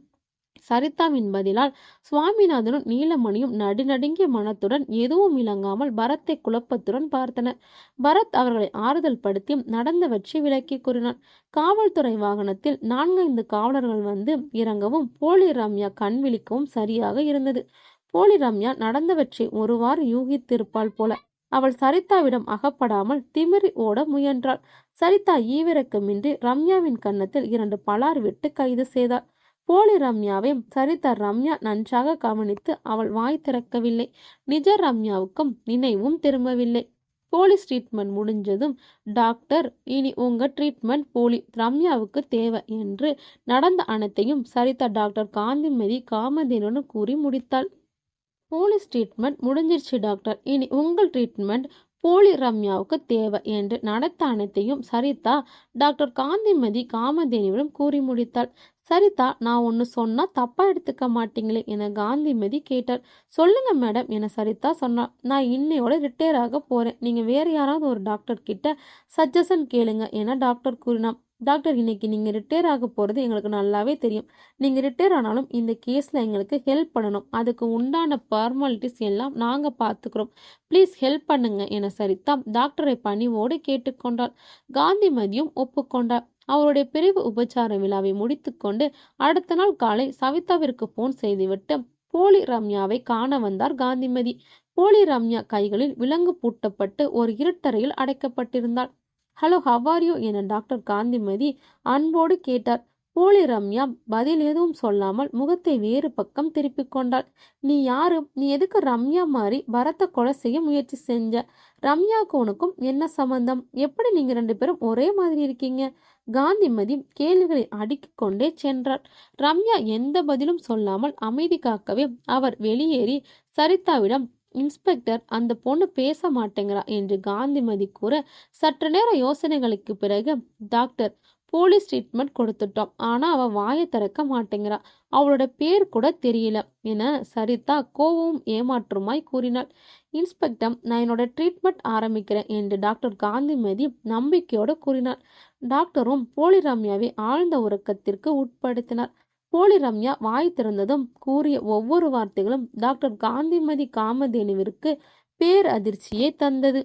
[SPEAKER 1] சரிதாவின் பதிலால் சுவாமிநாதனும் நீலமணியும் நடுநடுங்கிய மனத்துடன் எதுவும் இலங்காமல் பரத்தை குழப்பத்துடன் பார்த்தனர். பரத் அவர்களை ஆறுதல் படுத்தி நடந்தவற்றை விளக்கி கூறினான். காவல்துறை வாகனத்தில் 4-5 காவலர்கள் வந்து இறங்கவும் போலி ரம்யா கண் விழிக்கவும் சரியாக இருந்தது. போலி ரம்யா நடந்தவற்றை ஒருவாறு யூகித்திருப்பாள் போல. அவள் சரிதாவிடம் அகப்படாமல் திமிரி ஓட முயன்றாள். சரிதா ஈவிரக்கமின்றி ரம்யாவின் கன்னத்தில் 2 பலார் விட்டு கைது செய்தாள். போலி ரம்யாவை சரிதா ரம்யா நன்றாக கவனித்து அவள் வாய் திறக்கவில்லை. நிஜ ரம்யாவுக்கும் நினைவும் திரும்பவில்லை. போலீஸ் ட்ரீட்மெண்ட் முடிஞ்சதும், டாக்டர் இனி உங்க ட்ரீட்மெண்ட் போலி ரம்யாவுக்கு தேவை என்று நடந்த அனைத்தையும் சரிதா டாக்டர் காந்திமதி காமதேனுடன் கூறி முடித்தாள். போலீஸ் ட்ரீட்மெண்ட் முடிஞ்சிருச்சு டாக்டர், இனி உங்கள் ட்ரீட்மெண்ட் போலி ரம்யாவுக்கு தேவை என்று நடத்த அனைத்தையும் சரிதா டாக்டர் காந்திமதி காமதேனியிடம் கூறி முடித்தாள். சரிதா, நான் ஒன்று சொன்னா தப்பா எடுத்துக்க மாட்டீங்களே என காந்திமதி கேட்டார். சொல்லுங்க மேடம் என சரிதா சொன்னார். நான் இன்னையோட ரிட்டையர் ஆக போறேன். நீங்க வேற யாராவது ஒரு டாக்டர் கிட்ட சஜஷன் கேளுங்க என டாக்டர் கூறினார். டாக்டர், இன்னைக்கு நீங்க ரிட்டையர் ஆக போறது எங்களுக்கு நல்லாவே தெரியும். நீங்க ரிட்டையர் ஆனாலும் இந்த கேஸ்ல எங்களுக்கு ஹெல்ப் பண்ணணும். அதுக்கு உண்டான ஃபார்மாலிட்டிஸ் எல்லாம் நாங்க பார்த்துக்கிறோம். ப்ளீஸ் ஹெல்ப் பண்ணுங்க என சரிதா டாக்டரை பணிவோடு கேட்டுக்கொண்டாள். காந்திமதியும் ஒப்புக்கொண்டார். அவருடைய பிரிவு உபச்சார விழாவை முடித்துக்கொண்டு அடுத்த நாள் காலை சவிதாவிற்கு போன் செய்துவிட்டு போலி ரம்யாவை காண வந்தார் காந்திமதி. போலி ரம்யா கைகளில் விலங்கு பூட்டப்பட்டு ஒரு இருட்டறையில் அடைக்கப்பட்டிருந்தாள். ஹலோ, ஹவ் ஆர் யூ என டாக்டர் காந்திமதி அன்போடு கேட்டார். போலி ரம்யா பதில் எதுவும் சொல்லாமல் முகத்தை வேறு பக்கம் திருப்பிக் கொண்டாள். நீ யாரு? நீ எதுக்கு ரம்யா மாதிரி பரத்தை கொலை செய்ய முயற்சி செஞ்ச? ரம்யாவுக்கு உனக்கும் என்ன சம்பந்தம்? எப்படி நீங்க 2 பேரும் ஒரே மாதிரி இருக்கீங்க? காந்திமதி கேள்விகளை அடுக்கிக் கொண்டே சென்றார். ரம்யா எந்த பதிலும் சொல்லாமல் அமைதி காக்கவே அவர் வெளியேறி சரிதாவிடம், இன்ஸ்பெக்டர், அந்த பொண்ணு பேச மாட்டேங்கிறா என்று காந்திமதி கூற, சற்று நேர யோசனைகளுக்கு பிறகு, டாக்டர், போலீஸ் ட்ரீட்மெண்ட் கொடுத்துட்டோம். ஆனா அவ வாயை திறக்க மாட்டேங்கிறா. அவளோட பேர் கூட தெரியல என சரிதா கோவமும் ஏமாற்றுமாய் கூறினாள். இன்ஸ்பெக்டர், நான் என்னோட ட்ரீட்மெண்ட் ஆரம்பிக்கிறேன் என்று டாக்டர் காந்திமதி நம்பிக்கையோடு கூறினார். டாக்டரும் போலி ரம்யாவை ஆழ்ந்த உறக்கத்திற்கு உட்படுத்தினார். போலி ரம்யா வாய் திறந்ததும் கூறிய ஒவ்வொரு வார்த்தைகளும் டாக்டர் காந்திமதி காமதேனுவிற்கு பேரதிர்ச்சியை தந்தது.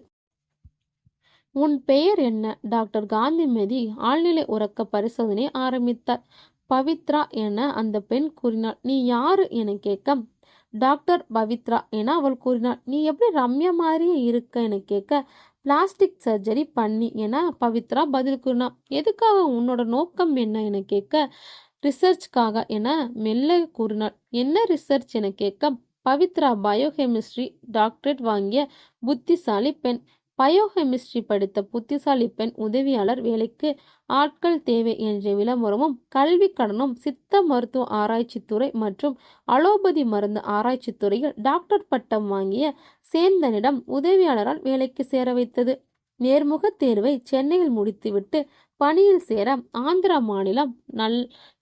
[SPEAKER 1] உன் பெயர் என்ன? டாக்டர் காந்திமதி ஆழ்நிலை உறக்க பரிசோதனை ஆரம்பித்தார். பவித்ரா என அந்த பெண் கூறினாள். நீ யாரு என கேட்க, டாக்டர் பவித்ரா என அவள் கூறினாள். நீ எப்படி ரம்யா மாதிரியே இருக்க என கேட்க, பிளாஸ்டிக் சர்ஜரி பண்ணி என பவித்ரா பதில் கூறினாள். எதுக்காக? உன்னோட நோக்கம் என்ன என கேட்க, ரிசர்ச்காக என மெல்ல கூறினாள். என்ன ரிசர்ச் என கேட்க, பவித்ரா பயோகெமிஸ்ட்ரி டாக்டரேட் வாங்கிய புத்திசாலி பெண். பயோகெமிஸ்ட்ரி படித்த புத்திசாலி பெண் உதவியாளர் வேலைக்கு ஆட்கள் தேவை என்ற விளம்பரமும் கல்வி கடனும் சித்த மருத்துவ ஆராய்ச்சித்துறை மற்றும் அலோபதி மருந்து ஆராய்ச்சித்துறையில் டாக்டர் பட்டம் வாங்கிய சேந்தனிடம் உதவியாளரால் வேலைக்கு சேர வைத்தது. நேர்முக தேர்வை சென்னையில் முடித்துவிட்டு பணியில் சேர ஆந்திரா மாநிலம்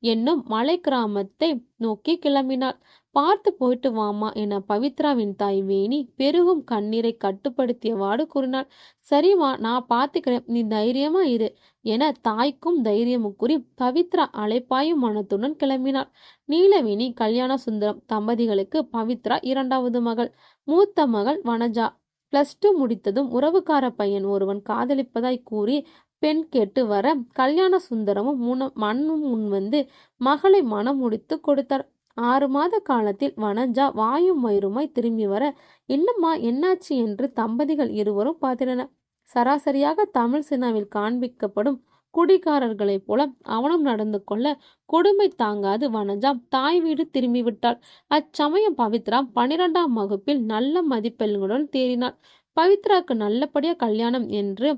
[SPEAKER 1] என்னும் மலை கிராமத்தை நோக்கி கிளம்பினாள். பார்த்து போயிட்டு வாமா என பவித்ராவின் தாய் வேணி பெருகும் கண்ணீரை கட்டுப்படுத்தியவாடு கூறினாள். சரிம்மா, நான் பார்த்துக்கிறேன், நீ தைரியமா இரு என தாய்க்கும் தைரியமும் கூறி பவித்ரா அலைப்பாயும் மனத்துடன் கிளம்பினாள். நீலவேணி கல்யாண சுந்தரம் தம்பதிகளுக்கு பவித்ரா 2வது மகள். மூத்த மகள் வனஜா. +2 முடித்ததும் உறவுக்கார பையன் ஒருவன் காதலிப்பதாய் கூறி பெண் கேட்டு வர கல்யாண சுந்தரமும் மண்ணும் முன் வந்து மகளை மனம் முடித்து கொடுத்தார். 6 மாத காலத்தில் வனஜா வாயும் வயிறுமாய் திரும்பி வர, என்னம்மா என்னாச்சு என்று தம்பதிகள் இருவரும் பார்த்திருந்தனர். சராசரியாக தமிழ் சினிமாவில் காண்பிக்கப்படும் குடிகாரர்களைப் போல அவனும் நடந்து கொள்ள கொடுமை தாங்காது வனஜா தாய் வீடு திரும்பிவிட்டாள். அச்சமயம் பவித்ரா 12ஆம் வகுப்பில் நல்ல மதிப்பெண்களுடன் தேறினாள். பவித்ராக்கு நல்லபடியா கல்யாணம் என்று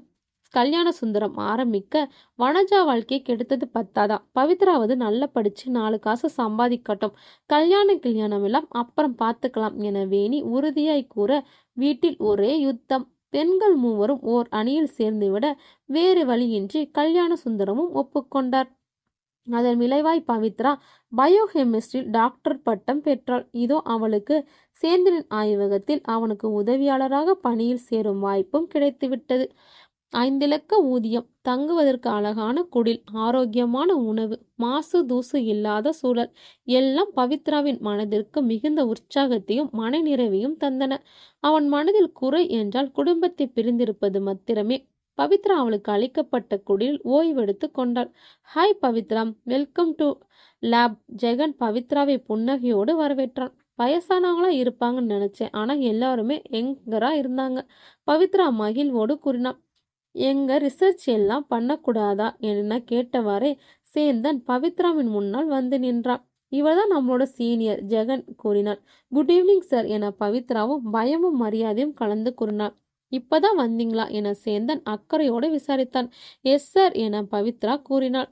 [SPEAKER 1] கல்யாண சுந்தரம் ஆரம்பிக்க, வனஜா வாழ்க்கை கெடுத்தது பத்தாதா, பவித்ராவது நல்ல படிச்சு 4 காசு சம்பாதிக்கட்டும், கல்யாணம் எல்லாம் அப்புறம் பார்த்துக்கலாம் என வேணி உறுதியாய் கூற, வீட்டில் ஒரே யுத்தம். பெண்கள் மூவரும் ஓர் அணியில் சேர்ந்துவிட வேறு வழியின்றி கல்யாண சுந்தரமும் ஒப்புக்கொண்டார். அதன் விளைவாய் பவித்ரா பயோகெமிஸ்ட்ரியில் டாக்டர் பட்டம் பெற்றாள். இதோ அவளுக்கு சேந்தனின் ஆய்வகத்தில் அவனுக்கு உதவியாளராக பணியில் சேரும் வாய்ப்பும் கிடைத்துவிட்டது. 5 இலக்க ஊதியம், தங்குவதற்கு அழகான குடில், ஆரோக்கியமான உணவு, மாசு தூசு இல்லாத சூழல் எல்லாம் பவித்ராவின் மனதிற்கு மிகுந்த உற்சாகத்தையும் மன நிறைவையும் தந்தன. அவன் மனதில் குறை என்றால் குடும்பத்தை பிரிந்திருப்பது மாத்திரமே. பவித்ரா அவளுக்கு அளிக்கப்பட்ட குடில் ஓய்வெடுத்து கொண்டாள். Hi Pavithra, welcome to lab. Jagan பவித்ராவை புன்னகையோடு வரவேற்றான். வயசானவங்களா இருப்பாங்கன்னு நினைச்சேன், ஆனா எல்லாருமே யங்கரா இருந்தாங்க. பவித்ரா மகிழ்வோடு கூறினான். எங்க ரிசர்ச் எல்லாம் பண்ணக்கூடாதா என கேட்டவாறே சேந்தன் பவித்ராவின் முன்னால் வந்து நின்றான். இவர்தான் நம்மளோட சீனியர், ஜெகன் கூறினான். குட் ஈவினிங் சார் என பவித்ராவும் பயமும் மரியாதையும் கலந்து கூறினாள். இப்பதான் வந்தீங்களா என சேந்தன் அக்கறையோடு விசாரித்தான். எஸ் சார் என பவித்ரா கூறினாள்.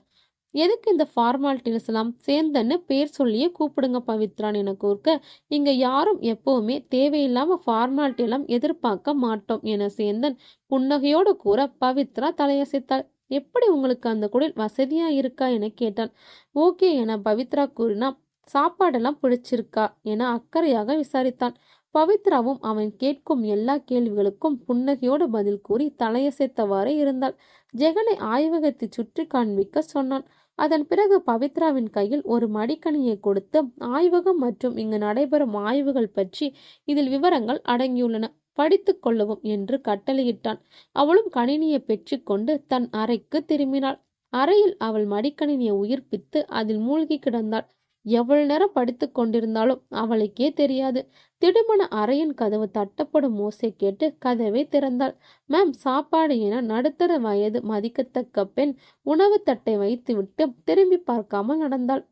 [SPEAKER 1] எதுக்கு இந்த ஃபார்மாலிட்டிஸ் எல்லாம்? சேந்தன்னு பேர் சொல்லியே கூப்பிடுங்க பவித்ரான்னு என கூர்க்க, இங்க யாரும் எப்பவுமே தேவையில்லாம ஃபார்மாலிட்டி எல்லாம் எதிர்பார்க்க மாட்டோம் என சேந்தன் புன்னகையோடு கூற பவித்ரா தலையசைத்தாள். எப்படி உங்களுக்கு அந்த குடில் வசதியா இருக்கா என கேட்டான். ஓகே என பவித்ரா கூறினா. சாப்பாடெல்லாம் பிடிச்சிருக்கா என அக்கறையாக விசாரித்தான். பவித்ராவும் அவன் கேட்கும் எல்லா கேள்விகளுக்கும் புன்னகையோடு பதில் கூறி தலையசைத்தவாறே இருந்தாள். ஜெகனை ஆய்வகத்தை சுற்றி காண்பிக்க சொன்னான். அதன் பிறகு பவித்ராவின் கையில் ஒரு மடிக்கணியை கொடுத்து ஆய்வகம் மற்றும் இங்கு நடைபெறும் ஆய்வுகள் பற்றி இதில் விவரங்கள் அடங்கியுள்ளன, படித்து கொள்ளவும் என்று கட்டளையிட்டான். அவளும் கணினியை பெற்றுக்கொண்டு தன் அறைக்கு திரும்பினாள். அறையில் அவள் மடிக்கணினியை உயிர்ப்பித்து அதில் மூழ்கி கிடந்தாள். எவ்வளவு நேரம் படித்து கொண்டிருந்தாலும் அவளுக்கே தெரியாது. திடுமண அறையின் கதவு தட்டப்படும் ஓசை கேட்டு கதவை திறந்தாள். மேம், சாப்பாடு என நடுத்தர வயது மதிக்கத்தக்க பெண் உணவு தட்டை வைத்துவிட்டு திரும்பி பார்க்காமல் நடந்தாள்.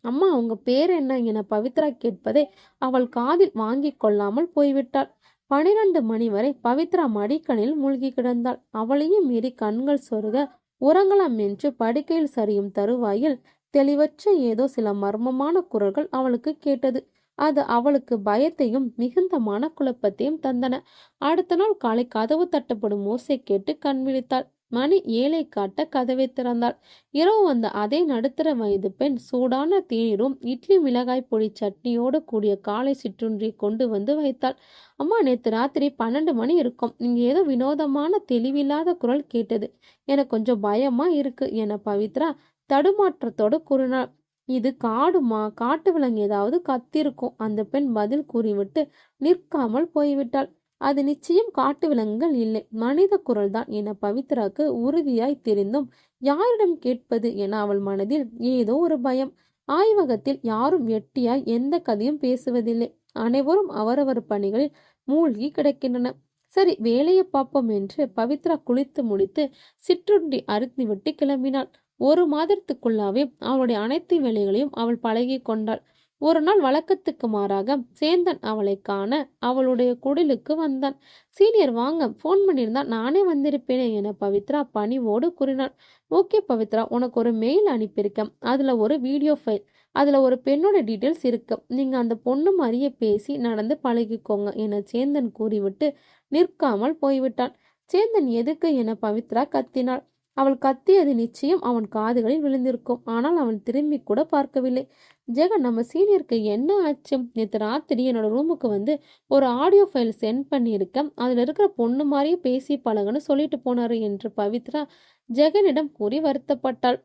[SPEAKER 1] அம்மா, உங்க பேர் என்ன என பவித்ரா கேட்பதை அவள் காதில் வாங்கி கொள்ளாமல் போய்விட்டாள். 12 மணி வரை பவித்ரா மடிக்கணில் மூழ்கி கிடந்தாள். அவளையும் மீறி கண்கள் சொருக உறங்கலாம் என்று படுக்கையில் சரியும் தருவாயில் தெளிவற்ற ஏதோ சில மர்மமான குரல்கள் அவளுக்கு கேட்டது. அது அவளுக்கு பயத்தையும் மிகுந்த மனக்குழப்பத்தையும் தந்தன. அடுத்த நாள் காலை கதவு தட்டப்படும் ஓசை கேட்டு கண் விழித்தாள். மணி 7 காட்ட கதவை திறந்தாள். இரவு வந்த அதே நடுத்தர வயது பெண் சூடான தேநீரும் இட்லி மிளகாய் பொடி சட்னியோடு கூடிய காலை சிற்றுண்டியை கொண்டு வந்து வைத்தாள். அம்மா, நேற்று ராத்திரி 12 மணி இருக்கும். இங்க ஏதோ வினோதமான தெளிவில்லாத குரல் கேட்டது. எனக்கு கொஞ்சம் பயமா இருக்கு என பவித்ரா தடுமாற்றத்தோடு கூறினாள். இது காடுமா, காட்டு விலங்கு ஏதாவது கத்திருக்கும். அந்த பெண் பதில் கூறிவிட்டு நிற்காமல் போய்விட்டாள். அது நிச்சயம் காட்டு விலங்குகள் இல்லை, மனித குரல்தான் என பவித்ராக்கு உறுதியாய் தெரிந்தும் யாரிடம் கேட்பது என அவள் மனதில் ஏதோ ஒரு பயம். ஆய்வகத்தில் யாரும் வெட்டியாய் எந்த கதையும் பேசுவதில்லை. அனைவரும் அவரவர் பணிகளில் மூழ்கி கிடக்கின்றனர். சரி, வேலையை பார்ப்போம் என்று பவித்ரா குளித்து முடித்து சிற்றுண்டி அருந்திவிட்டு கிளம்பினாள். 1 மாதத்துக்குள்ளாவே அவளுடைய அனைத்து வேலைகளையும் அவள் பழகி கொண்டாள். ஒரு நாள் வழக்கத்துக்கு மாறாக சேந்தன் அவளை காண அவளுடைய குடிலுக்கு வந்தான். சீனியர் வாங்க, ஃபோன் பண்ணியிருந்தா நானே வந்திருப்பேனே என பவித்ரா பணிவோடு கூறினாள். ஓகே பவித்ரா, உனக்கு ஒரு மெயில் அனுப்பியிருக்கேன். அதுல ஒரு வீடியோ ஃபைல், அதுல ஒரு பெண்ணோட டீட்டெயில்ஸ் இருக்கு. நீங்க அந்த பொண்ணு மாதிரியே பேசி நடந்து பழகிக்கோங்க என சேந்தன் கூறிவிட்டு நிற்காமல் போய்விட்டான். சேந்தன் எதுக்கு என பவித்ரா கத்தினாள். அவள் கத்தியது நிச்சயம் அவன் காதுகளில் விழுந்திருக்கும். ஆனால் அவன் திரும்பி கூட பார்க்கவில்லை. ஜெகன், நம்ம சீனியருக்கு என்ன ஆச்சு? நேற்று ராத்திரி என்னோட ரூமுக்கு வந்து ஒரு ஆடியோ ஃபைல் சென்ட் பண்ணியிருக்கேன். அதுல இருக்கிற பொண்ணு மாதிரியே பேசி பழகுன்னு சொல்லிட்டு போனாரு என்று பவித்ரா ஜெகனிடம் கூறி வருத்தப்பட்டாள்.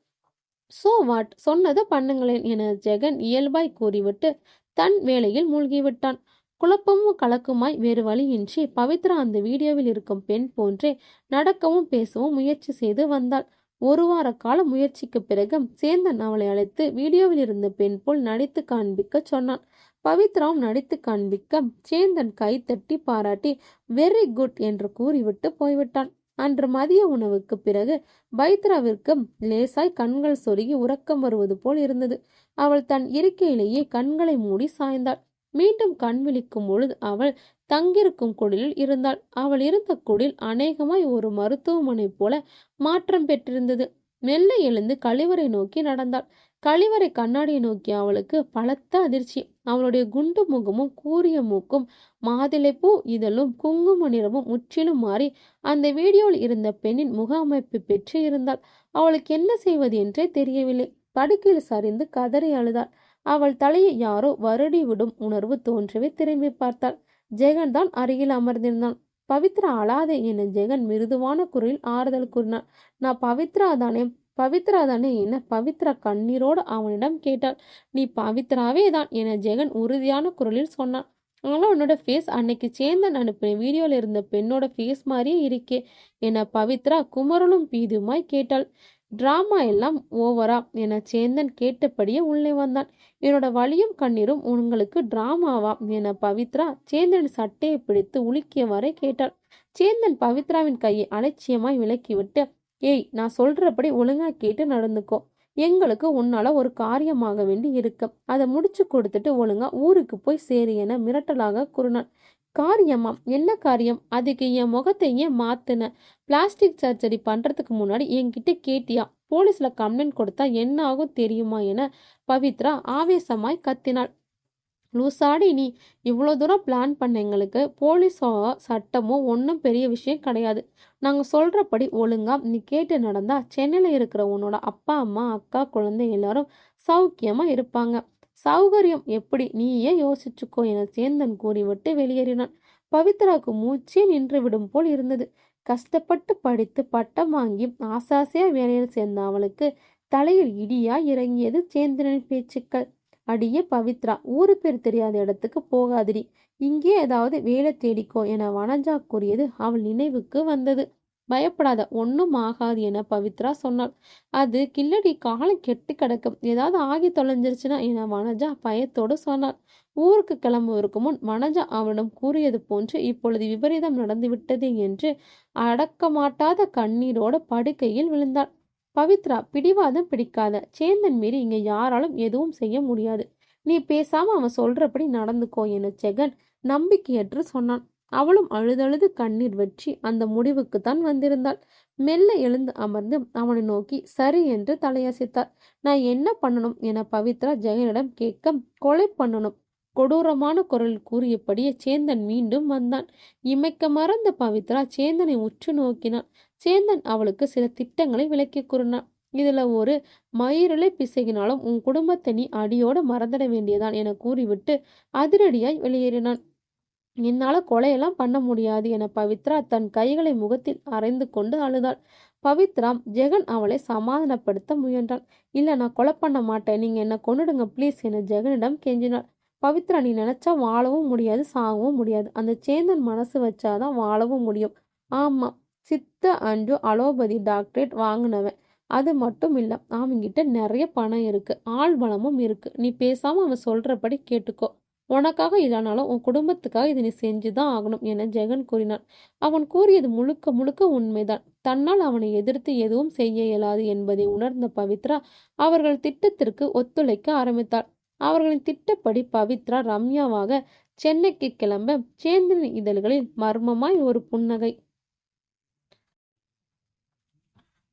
[SPEAKER 1] சோ வாட், சொன்னதை பண்ணுங்களேன் என ஜெகன் இயல்பாய் கூறிவிட்டு தன் வேலையில் மூழ்கிவிட்டான். குழப்பமும் கலக்குமாய் வேறு வழியின்றி பவித்ரா அந்த வீடியோவில் இருக்கும் பெண் போன்றே நடக்கவும் பேசவும் முயற்சி செய்து வந்தாள். 1 வார கால முயற்சிக்கு பிறகு சேந்தன் அவளை அழைத்து வீடியோவில் இருந்த பெண் போல் நடித்து காண்பிக்க சொன்னான். பவித்ராவும் நடித்து காண்பிக்க சேந்தன் கைத்தட்டி பாராட்டி வெரி குட் என்று கூறிவிட்டு போய்விட்டான். அன்று மதிய உணவுக்கு பிறகு பவித்ராவிற்கு லேசாய் கண்கள் சொருகி உறக்கம் வருவது போல் இருந்தது. அவள் தன் இருக்கையிலேயே கண்களை மூடி சாய்ந்தாள். மீண்டும் கண் விழிக்கும் பொழுது அவள் தங்கியிருக்கும் குடிலில் இருந்தாள். அவள் இருந்த குடில் அநேகமாய் ஒரு மருத்துவமனை போல மாற்றம் பெற்றிருந்தது. மெல்ல எழுந்து கழிவறை நோக்கி நடந்தாள். கழிவறை கண்ணாடியை நோக்கி அவளுக்கு பலத்த அதிர்ச்சி. அவளுடைய குண்டு முகமும் கூரிய மூக்கும் மாதுளைப்பூ இதழும் குங்கும நிறமும் முற்றிலும் மாறி அந்த வீடியோவில் இருந்த பெண்ணின் முக அமைப்பு பெற்று இருந்தாள். அவளுக்கு என்ன செய்வது என்றே தெரியவில்லை. படுக்கையில் சரிந்து கதறி அழுதாள். அவள் தலையை யாரோ வருடி விடும் உணர்வு தோன்றவே திரும்பி பார்த்தாள். ஜெகன் தான் அருகில் அமர்ந்திருந்தான். பவித்ரா, அழாதே என ஜெகன் மிருதுவான குரலில் ஆறுதல் கூறினான். நான் பவித்ரா தானே, பவித்ரா தானே என பவித்ரா கண்ணீரோடு அவனிடம் கேட்டாள். நீ பவித்ராவே தான் என ஜெகன் உறுதியான குரலில் சொன்னான். ஆனால் உன்னோட ஃபேஸ் அன்னைக்கு சேந்தன் அனுப்பின வீடியோல இருந்த பெண்ணோட ஃபேஸ் மாதிரியே இருக்கே என பவித்ரா குமரலும் பீதுமாய் கேட்டாள். டிராமா எல்லாம் ஓவரா என சேந்தன் கேட்டபடியே உள்ளே வந்தான். என்னோட வலியும் கண்ணீரும் உங்களுக்கு டிராமாவா என பவித்ரா சேந்தன் சட்டையை பிடித்து உலுக்கியவரை கேட்டாள். சேந்தன் பவித்ராவின் கையை அலட்சியமாய் விலக்கிவிட்டு, ஏய், நான் சொல்றபடி ஒழுங்கா கேட்டு நடந்துக்கோ. எங்களுக்கு உன்னால ஒரு காரியமாக வேண்டி இருக்கு. அதை முடிச்சு கொடுத்துட்டு ஒழுங்கா ஊருக்கு போய் சேரு என மிரட்டலாக கூறினான். காரியமா? என்ன காரியம்? அதுக்கு என் முகத்தை ஏன் மாத்துன? பிளாஸ்டிக் சர்ஜரி பண்றதுக்கு முன்னாடி என்கிட்ட கேட்டியா? போலீஸ்ல கம்ப்ளைண்ட் கொடுத்தா என்ன ஆகும் தெரியுமா என பவித்ரா ஆவேசமாய் கத்தினாள். லூசாடி நீ! இவ்வளோ தூரம் பிளான் பண்ண எங்களுக்கு போலீஸோ சட்டமோ ஒன்றும் பெரிய விஷயம் கிடையாது. நாங்கள் சொல்கிறபடி ஒழுங்கா நீ கேட்டு நடந்தா சென்னையில் இருக்கிற உன்னோட அப்பா அம்மா அக்கா குழந்தை எல்லாரும் சௌக்கியமாக இருப்பாங்க. சௌகரியம் எப்படி நீயே யோசிச்சுக்கோ என சேந்தன் கூறிவிட்டு வெளியேறினான். பவித்ராவுக்கு மூச்சே நின்று விடும் போல் இருந்தது. கஷ்டப்பட்டு படித்து பட்டம் வாங்கி ஆசாசையா வேலையில் சேர்ந்த அவளுக்கு தலையில் இடியா இறங்கியது சேந்தனின் பேச்சுக்கள். அடியே பவித்ரா, ஊரு பேர் தெரியாத இடத்துக்கு போகாதிரி, இங்கே ஏதாவது வேலை தேடிக்கோ என வனஜா கூறியது அவள் நினைவுக்கு வந்தது. பயப்படாத, ஒன்னும் ஆகாது என பவித்ரா சொன்னாள். அது கில்லடி, காலம் கெட்டு கிடக்கும், ஏதாவது ஆகி தொலைஞ்சிருச்சுன்னா என வனஜா பயத்தோடு சொன்னாள். ஊருக்கு கிளம்புவதற்கு முன் வனஜா அவனிடம் கூறியது போன்று இப்பொழுது விபரீதம் நடந்துவிட்டது என்று அடக்கமாட்டாத கண்ணீரோடு படுக்கையில் விழுந்தாள். பவித்ரா, பிடிவாதம் பிடிக்காத. சேந்தன் மீறி இங்க யாராலும் எதுவும் செய்ய முடியாது. நீ பேசாம அவன் சொல்றபடி நடந்துக்கோ என ஜெகன் நம்பிக்கையற்று சொன்னான். அவளும் அழுதழுது கண்ணீர் வெற்றி அந்த முடிவுக்குத்தான் வந்திருந்தாள். மெல்ல எழுந்து அமர்ந்து அவனை நோக்கி சரி என்று தலையசைத்தாள். நான் என்ன பண்ணணும் என பவித்ரா ஜெகனிடம் கேட்க, கொலை பண்ணணும் கொடூரமான குரலில் கூறியபடியே சேந்தன் மீண்டும் வந்தான். இமைக்க மறந்த பவித்ரா சேந்தனை உற்று நோக்கினான். சேந்தன் அவளுக்கு சில திட்டங்களை விளக்கி கூறினான். இதுல ஒரு மயிரிலை பிசகினாலும் உன் குடும்பத்தை நீ அடியோடு மறந்துட வேண்டியதான் என கூறிவிட்டு அதிரடியாய் வெளியேறினான். என்னால கொலையெல்லாம் பண்ண முடியாது என பவித்ரா தன் கைகளை முகத்தில் அரைந்து கொண்டு அழுதாள். பவித்ரா ஜெகன் அவளை சமாதானப்படுத்த முயன்றான். இல்ல, நான் கொலை பண்ண மாட்டேன், நீங்க என்ன கொன்னுடுங்க ப்ளீஸ் என ஜெகனிடம் கெஞ்சினாள். பவித்ரா, நீ நினைச்சா வாழவும் முடியாது சாகவும் முடியாது. அந்த சேந்தன் மனசு வச்சாதான் வாழவும் முடியும். ஆமா, சித்த அண்டு அலோபதி டாக்டரேட் வாங்கினவன். அது மட்டும் இல்ல, அவன்கிட்ட நிறைய பணம் இருக்கு, ஆள் பலமும் இருக்கு. நீ பேசாம அவன் சொல்றபடி கேட்டுக்கோ. உனக்காக இல்லைனாலும் உன் குடும்பத்துக்காக இதை நீ செஞ்சுதான் ஆகணும் என ஜெகன் கூறினான். அவன் கூறியது முழுக்க முழுக்க உண்மைதான். தன்னால் அவனை எதிர்த்து எதுவும் செய்ய இயலாது என்பதை உணர்ந்த பவித்ரா அவர்கள் திட்டத்திற்கு ஒத்துழைக்க ஆரம்பித்தாள். அவர்களின் திட்டப்படி பவித்ரா ரம்யாவாக சென்னைக்கு கிளம்ப சேந்தனின் இதழ்களில் மர்மமாய் ஒரு புன்னகை.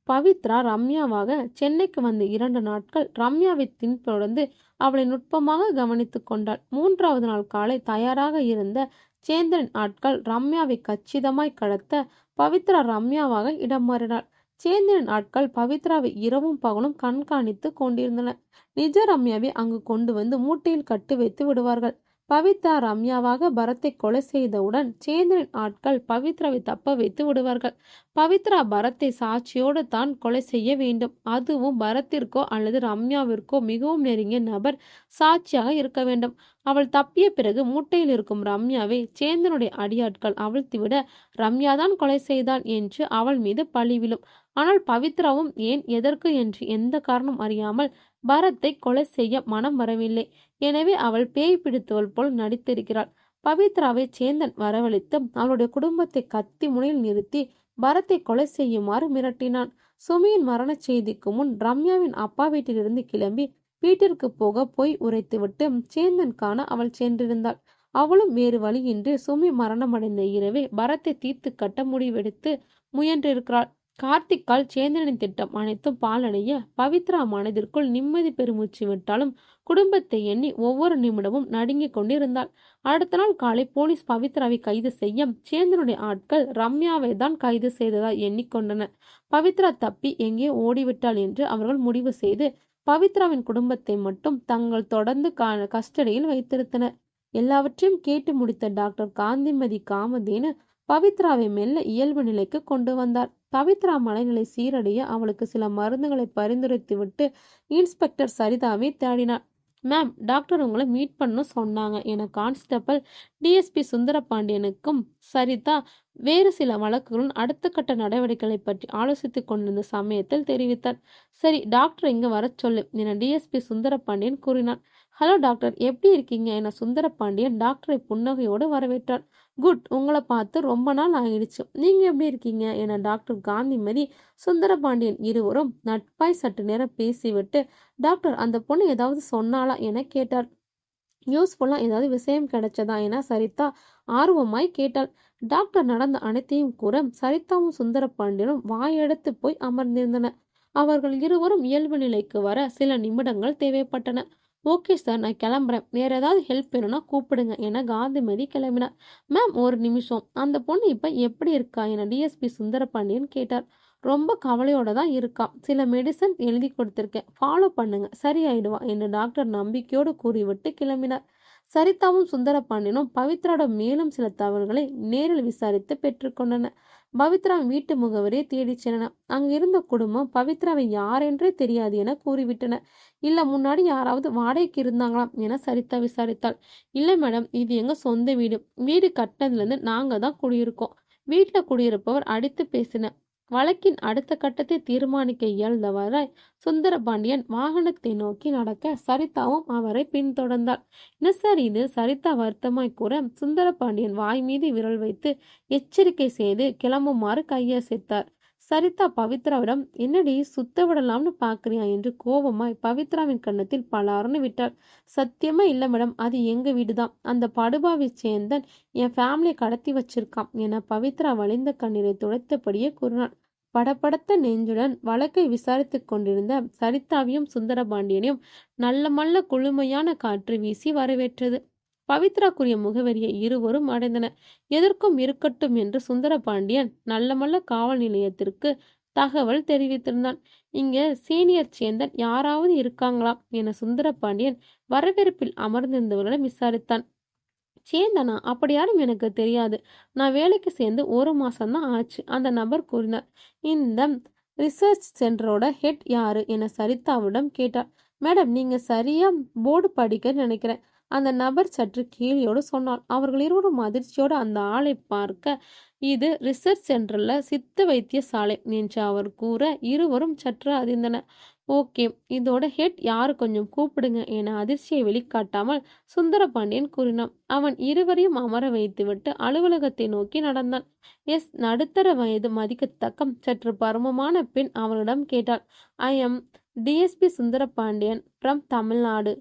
[SPEAKER 1] பவித்ரா ரம்யாவாக சென்னைக்கு வந்த 2 நாட்கள் ரம்யாவை பின்தொடர்ந்து அவளை நுட்பமாக கவனித்து கொண்டாள். 3வது நாள் காலை தயாராக இருந்த சேந்தனின் ஆட்கள் ரம்யாவை கச்சிதமாய் கடத்த பவித்ரா ரம்யாவாக இடம் மாறினாள். சேந்தனின் ஆட்கள் பவித்ராவை இரவும் பகலும் கண்காணித்து கொண்டிருந்தனர். நிஜ ரம்யாவை அங்கு கொண்டு வந்து மூட்டையில் கட்டு வைத்து விடுவார்கள். பவித்ரா ரம்யாவாக பரத்தை கொலை செய்தவுடன் சேந்தனின் ஆட்கள் பவித்ராவை தப்ப வைத்து விடுவார்கள். பவித்ரா பரத்தை சாட்சியோடு தான் கொலை செய்ய வேண்டும். அதுவும் பரத்திற்கோ அல்லது ரம்யாவிற்கோ மிகவும் நெருங்கிய நபர் சாட்சியாக இருக்க வேண்டும். அவள் தப்பிய பிறகு மூட்டையில் இருக்கும் ரம்யாவை சேந்தனுடைய அடியாட்கள் அவிழ்த்துவிட ரம்யாதான் கொலை செய்தாள் என்று அவள் மீது பழி விழும். ஆனால் பவித்ராவும் ஏன் எதற்கு என்று எந்த காரணம் அறியாமல் பரத்தை கொலை செய்ய மனம் வரவில்லை. எனவே அவள் பேய் பிடித்தவள் போல் நடித்திருக்கிறாள். பவித்ராவை சேந்தன் வரவழைத்து அவளுடைய குடும்பத்தை கத்தி முனையில் நிறுத்தி பரத்தை கொலை செய்யுமாறு மிரட்டினான். சுமியின் மரண செய்திக்கு முன் ரம்யாவின் அப்பா வீட்டிலிருந்து கிளம்பி வீட்டிற்கு போக போய் உரைத்துவிட்டு சேந்தன் காண அவள் சென்றிருந்தாள். அவளும் வேறு வழியின்றி சுமி மரணமடைந்த இரவே பரத்தை தீர்த்து கட்ட முடிவெடுத்து முயன்றிருக்கிறாள். கார்த்திக்கால் சேந்தனின் திட்டம் அனைத்தும் பாலடைய பவித்ரா மனதிற்குள் நிம்மதி பெருமூச்சு விட்டாலும் குடும்பத்தை எண்ணி ஒவ்வொரு நிமிடமும் நடுங்கிக் கொண்டிருந்தாள். அடுத்த நாள் காலை போலீஸ் பவித்ராவை கைது செய்ய சேந்தனுடைய ஆட்கள் ரம்யாவை தான் கைது செய்ததா எண்ணிக்கொண்டனர். பவித்ரா தப்பி எங்கே ஓடிவிட்டாள் என்று அவர்கள் முடிவு செய்து பவித்ராவின் குடும்பத்தை மட்டும் தங்கள் தொடர்ந்து கஸ்டடியில் வைத்திருந்தனர். எல்லாவற்றையும் கேட்டு முடித்த டாக்டர் காந்திமதி காமதேனு பவித்ராவை மெல்ல இயல்பு நிலைக்கு கொண்டு வந்தார். பவித்ரா மனநிலை சீரடைய அவளுக்கு சில மருந்துகளை பரிந்துரைத்துவிட்டு இன்ஸ்பெக்டர் சரிதாவை தேடினார். மேம், டாக்டர் உங்களை மீட் பண்ண சொன்னாங்க என கான்ஸ்டபிள் டிஎஸ்பி சுந்தரபாண்டியனுக்கும் சரிதா வேறு சில வழக்குகளும் அடுத்த கட்ட நடவடிக்கைகளை பற்றி ஆலோசித்துக் கொண்டிருந்த சமயத்தில் தெரிவித்தார். சரி, டாக்டர் இங்க வர சொல்லு என டிஎஸ்பி சுந்தரபாண்டியன் கூறினார். ஹலோ டாக்டர், எப்படி இருக்கீங்க என சுந்தரபாண்டியன் டாக்டரை புன்னகையோடு வரவேற்றார். குட், உங்களை பார்த்து ரொம்ப நாள் ஆயிடுச்சு, நீங்க எப்படி இருக்கீங்க என டாக்டர் காந்திமதி சுந்தரபாண்டியன் இருவரும் நட்பாய் சற்று நேரம் பேசிவிட்டு டாக்டர், அந்த பொண்ணு ஏதாவது சொன்னாளா என கேட்டார். யூஸ்ஃபுல்லாக ஏதாவது விஷயம் கிடைச்சதா என சரிதா ஆர்வமாய் கேட்டாள். டாக்டர் நடந்த அனைத்தையும் கூற சரிதாவும் சுந்தரபாண்டியனும் வாயெடுத்து போய் அமர்ந்திருந்தனர். அவர்கள் இருவரும் இயல்பு நிலைக்கு வர சில நிமிடங்கள் தேவைப்பட்டன. ஓகே சார், நான் கிளம்புறேன். வேற ஏதாவது ஹெல்ப் வேணும்னா கூப்பிடுங்க என காந்திமதி கிளம்பினார். மேம், ஒரு நிமிஷம், அந்த பொண்ணு இப்ப எப்படி இருக்கா என டிஎஸ்பி சுந்தரபாண்டியன் கேட்டார். ரொம்ப கவலையோட தான் இருக்கா. சில மெடிசன் எழுதி கொடுத்திருக்கேன், ஃபாலோ பண்ணுங்க, சரியாயிடுவா என்று டாக்டர் நம்பிக்கையோடு கூறிவிட்டு கிளம்பினார். சரிதாவும் சுந்தரபாண்டியனும் பவித்ராவோட மேலும் சில தகவல்களை நேரில் விசாரித்து பெற்றுக்கொண்டனர். பவித்ராவின் வீட்டு முகவரியை தேடிச் சென்றனர். அங்கு இருந்த குடும்பம் பவித்ராவை யாரென்றே தெரியாது என கூறிவிட்டனர். இல்ல, முன்னாடி யாராவது வாடகைக்கு இருந்தாங்களாம் என சரிதா விசாரித்தாள். இல்லை மேடம், இது எங்க சொந்த வீடு. வீடு கட்டினதுலேருந்து நாங்க தான் குடியிருக்கோம். வீட்டுல குடியிருப்பவர் அடித்து பேசின. வழக்கின் அடுத்த கட்டத்தை தீர்மானிக்க இயல்ந்தவரை சுந்தரபாண்டியன் வாகனத்தை நோக்கி நடக்க சரிதாவும் அவரை பின்தொடர்ந்தாள். என்ன சார் இது? சரிதா வருத்தமாய் கூற சுந்தரபாண்டியன் வாய் மீது விரல் வைத்து எச்சரிக்கை செய்து கிளம்புமாறு கையசைத்தார். சரிதா பவித்ராவிடம், என்னடி சுத்த விடலாம்னு பாக்குறியா என்று கோபமாய் பவித்ராவின் கன்னத்தில் பலார்னு விட்டாள். சத்தியமா இல்ல மேடம், அது எங்க வீடுதான். அந்த படுபாவி சேந்தன் என் ஃபேமிலியை கடத்தி வச்சிருக்கான் என பவித்ரா வழிந்த கண்ணீரை துடைத்தபடியே கூறினாள். படபடத்த நெஞ்சுடன் வழக்கை விசாரித்துக் கொண்டிருந்த சரிதாவையும் சுந்தரபாண்டியனையும் நல்ல மல்ல குளுமையான காற்று வீசி வரவேற்றது. பவித்ரா கூறிய முகவரியை இருவரும் அடைந்தனர். எதற்கும் இருக்கட்டும் என்று சுந்தரபாண்டியன் நல்லமல்ல காவல் நிலையத்திற்கு தகவல் தெரிவித்திருந்தான். இங்க சீனியர் சேந்தன் யாராவது இருக்காங்களா என சுந்தரபாண்டியன் வரவேற்பில் அமர்ந்திருந்தவர்களிடம் விசாரித்தான். சேந்தனா? அப்படி யாரும் எனக்கு தெரியாது. நான் வேலைக்கு சேர்ந்து 1 மாசம்தான் ஆச்சு. அந்த நபர் கூறினார். இந்த ரிசர்ச் சென்டரோட ஹெட் யாரு என சரிதாவிடம் கேட்டார். மேடம், நீங்க சரியா போர்டு படிக்க நினைக்கிறேன். அந்த நபர் சற்று கேலியோடு சொன்னார். அவர்கள் இருவரும் அதிர்ச்சியோடு அந்த ஆளை பார்க்க, இது ரிசர்ச் சென்டர்ல சித்த வைத்திய சாலை என்று அவர் கூற இருவரும் சற்று அதிர்ந்தனர். ஓகே, இதோட ஹெட் யாரு, கொஞ்சம் கூப்பிடுங்க என அதிர்ச்சியை வெளிக்காட்டாமல் சுந்தரபாண்டியன் கூறினான். அவன் இருவரையும் அமர வைத்துவிட்டு அலுவலகத்தை நோக்கி நடந்தான். எஸ், நடுத்தர வயது மதிக்கத்தக்க சற்று பருமமான பெண் அவனிடம் கேட்டாள். I am DSP Sundarapandian from Tamil Nadu.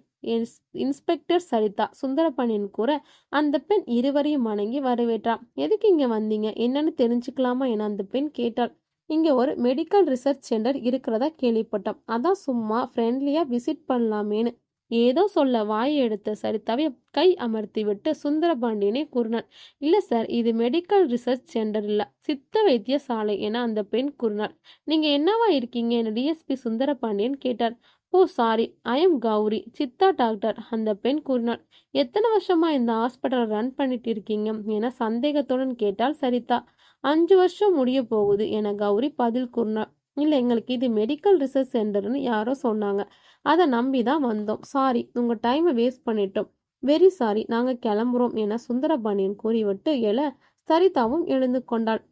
[SPEAKER 1] Inspector Saritha, Sundarapandian கூற அந்த பெண் இருவரையும் வணங்கி வரவேற்றான். எதுக்கு இங்க வந்தீங்க, என்னன்னு தெரிஞ்சுக்கலாமா என அந்த பெண் கேட்டாள். இங்க ஒரு மெடிக்கல் ரிசர்ச் சென்டர் இருக்கிறதா கேள்விப்பட்டோம். அதான் சும்மா ஃப்ரெண்ட்லியா விசிட் பண்ணலாமேன்னு ஏதோ சொல்ல வாயை எடுத்த சரிதாவை கை அமர்த்தி விட்டு சுந்தரபாண்டியனை கூறினார். இல்ல சார், இது மெடிக்கல் ரிசர்ச் சென்டர் இல்ல, சித்த வைத்திய சாலை என அந்த பெண் கூறினார். நீங்க என்னவா இருக்கீங்க என டிஎஸ்பி சுந்தரபாண்டியன் கேட்டார். Oh sorry, I am Gowri, Siddha doctor, அந்த பெண் கூறினாள். எத்தனை வருஷமா இந்த ஹாஸ்பிட்டல் ரன் பண்ணிட்டு இருக்கீங்க என சந்தேகத்துடன் கேட்டால் சரிதா. 5 வருஷம் முடிய போகுது என கௌரி பதில் கூறினார். இல்லை, எங்களுக்கு இது மெடிக்கல் ரிசர்ச் சென்டர்னு யாரோ சொன்னாங்க, அதை நம்பி தான் வந்தோம். சாரி, உங்க டைமை வேஸ்ட் பண்ணிட்டோம். வெரி சாரி, நாங்கள் கிளம்புறோம் என சுந்தரபாண்டியன் கூறிவிட்டு எழ சரிதாவும் எழுந்து கொண்டாள்.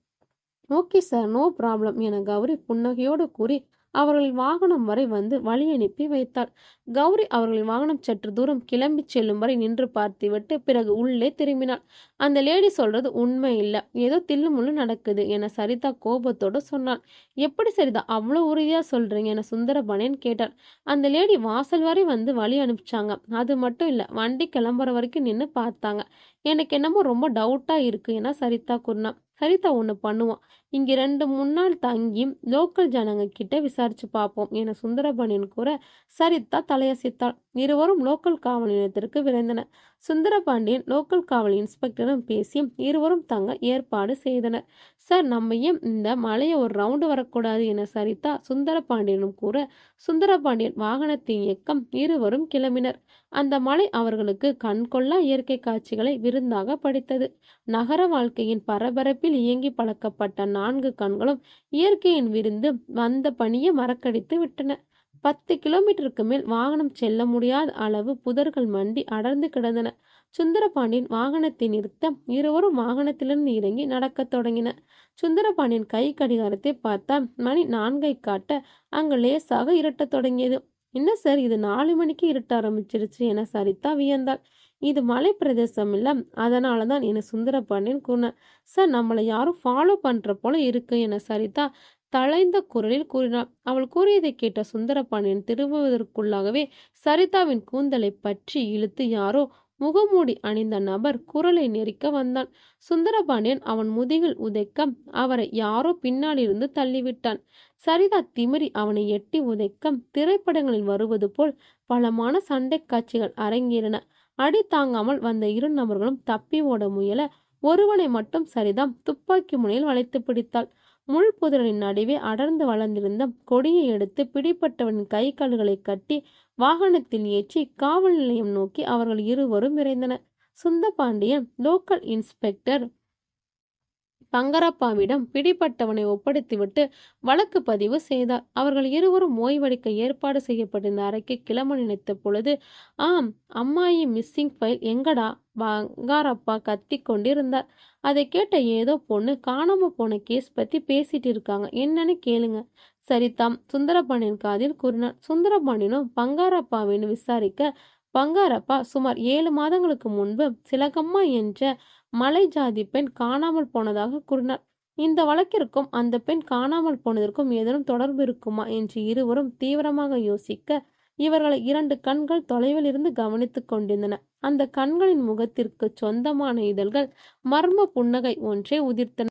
[SPEAKER 1] ஓகே சார், நோ ப்ராப்ளம் என கௌரி புன்னகையோடு கூறி அவர்களின் வாகனம் வரை வந்து வழி அனுப்பி வைத்தாள். கௌரி அவர்களின் வாகனம் சற்று தூரம் கிளம்பி செல்லும் வரை நின்று பார்த்துவிட்டு பிறகு உள்ளே திரும்பினாள். அந்த லேடி சொல்றது உண்மை இல்ல, ஏதோ தில்லுமுள்ளு நடக்குது என சரிதா கோபத்தோடு சொன்னாள். எப்படி சரிதா அவ்வளோ உறுதியா சொல்றீங்க என சுந்தரபாண்டியன் கேட்டார். அந்த லேடி வாசல் வரை வந்து வழி அனுப்பிச்சாங்க. அது மட்டும் இல்ல, வண்டி கிளம்புற வரைக்கும் நின்று பார்த்தாங்க. எனக்கு என்னமோ ரொம்ப டவுட்டா இருக்கு என சரிதா கூறினான். சரிதா, ஒன்று பண்ணுவோம், இங்கே 2-3 நாள் தங்கி லோக்கல் ஜனங்க கிட்ட விசாரிச்சு பார்ப்போம் என சுந்தரபாண்டியன் கூற சரிதா தலையசைத்தாள். இருவரும் லோக்கல் காவல் நிலையத்திற்கு விரைந்தனர். சுந்தரபாண்டியன் லோக்கல் காவல் இன்ஸ்பெக்டரும் பேசி இருவரும் தங்க ஏற்பாடு செய்தனர். சார், நம்ம ஏன் இந்த மலையை ஒரு ரவுண்டு வரக்கூடாது என சரிதா சுந்தரபாண்டியனும் கூற சுந்தரபாண்டியன் வாகனத்தின் இயக்கம் இருவரும் கிளம்பினர். அந்த மலை அவர்களுக்கு கண்கொள்ளா இயற்கை காட்சிகளை விருந்தாக படித்தது. நகர வாழ்க்கையின் பரபரப்பில் இயங்கி பழக்கப்பட்ட 4 கண்களும் இயற்கையின் விருந்து வந்த பணியை மறக்கடித்து விட்டன. 10 கிலோமீட்டருக்கு மேல் வாகனம் செல்ல முடியாத அளவு புதர்கள் மண்டி அடர்ந்து கிடந்தன. சுந்தரபாண்டியன் வாகனத்தை நிறுத்த இருவரும் வாகனத்திலிருந்து இறங்கி நடக்கத் தொடங்கின. சுந்தரபாண்டியன் கை கடிகாரத்தை பார்த்தால் மணி 4ஐ காட்ட அங்கு லேசாக இருட்டத் தொடங்கியது. என்ன சார், இது 4 மணிக்கு இருட்ட ஆரம்பிச்சிருச்சு என சரிதா வியந்தாள். இது மலை பிரதேசம் இல்ல, அதனாலதான் என சுந்தரபாண்டியன் கூறினார். சார், நம்மளை யாரும் ஃபாலோ பண்ற போல இருக்கு என சரிதா தளைந்த குரலில் கூறினாள். அவள் கூறியதை கேட்ட சுந்தரபாண்டியன் திரும்புவதற்குள்ளாகவே சரிதாவின் கூந்தலை பற்றி இழுத்து யாரோ முகமூடி அணிந்த நபர் குரலை நெரிக்க வந்தான். சுந்தரபாண்டியன் அவன் முதுகில் உதைக்க அவரை யாரோ பின்னாலிருந்து தள்ளிவிட்டான். சரிதா திமிரி அவனை எட்டி உதைக்க திரைப்படங்களில் வருவது போல் பலமான சண்டை காட்சிகள் அரங்கேறின. அடி தாங்காமல் வந்த இரு நபர்களும் தப்பி ஓட முயல ஒருவனை மட்டும் சரிதா துப்பாக்கி முனையில் வளைத்து பிடித்தாள். முள்புதரின் நடுவே அடர்ந்து வளர்ந்திருந்த கொடியை எடுத்து பிடிப்பட்டவனின் கை கால்களை கட்டி வாகனத்தில் ஏற்றி காவல் நிலையம் நோக்கி அவர்கள் இருவரும் விரைந்தனர். சுந்தரபாண்டியன் லோக்கல் இன்ஸ்பெக்டர் பங்கரப்பாவிடம் பிடிப்பட்டவனை ஒப்படைத்துவிட்டு வழக்கு பதிவு செய்தார். அவர்கள் இருவரும் ஓய்வெடுக்க ஏற்பாடு செய்யப்பட்டிருந்த அறைக்கு கிளம்ப நினைத்த பொழுது, ஆம், அம்மாயி மிஸ்ஸிங் ஃபைல் எங்கடா? பங்காரப்பா கத்தி கொண்டிருந்தார். அதை கேட்ட ஏதோ பொண்ணு காணாம போன கேஸ் பத்தி பேசிட்டு இருக்காங்க, என்னன்னு கேளுங்க. சரிதாம், சுந்தரபாண்டியன் காதில் கூறினார். சுந்தரபாண்டியனும் பங்காரப்பாவின்னு விசாரிக்க, பங்காரப்பா சுமார் 7 மாதங்களுக்கு முன்பு சிலகம்மா என்ற மலை ஜாதி பெண் காணாமல் போனதாக கூறினார். இந்த வழக்கிற்கும் அந்த பெண் காணாமல் போனதற்கும் ஏதேனும் தொடர்பு இருக்குமா என்று இருவரும் தீவிரமாக யோசிக்க, இவர்களை 2 கண்கள் தொலைவில் இருந்து கவனித்துக் கொண்டிருந்தன. அந்த கண்களின் முகத்திற்கு சொந்தமான இதழ்கள் மர்ம புன்னகை ஒன்றை உதிர்த்தன.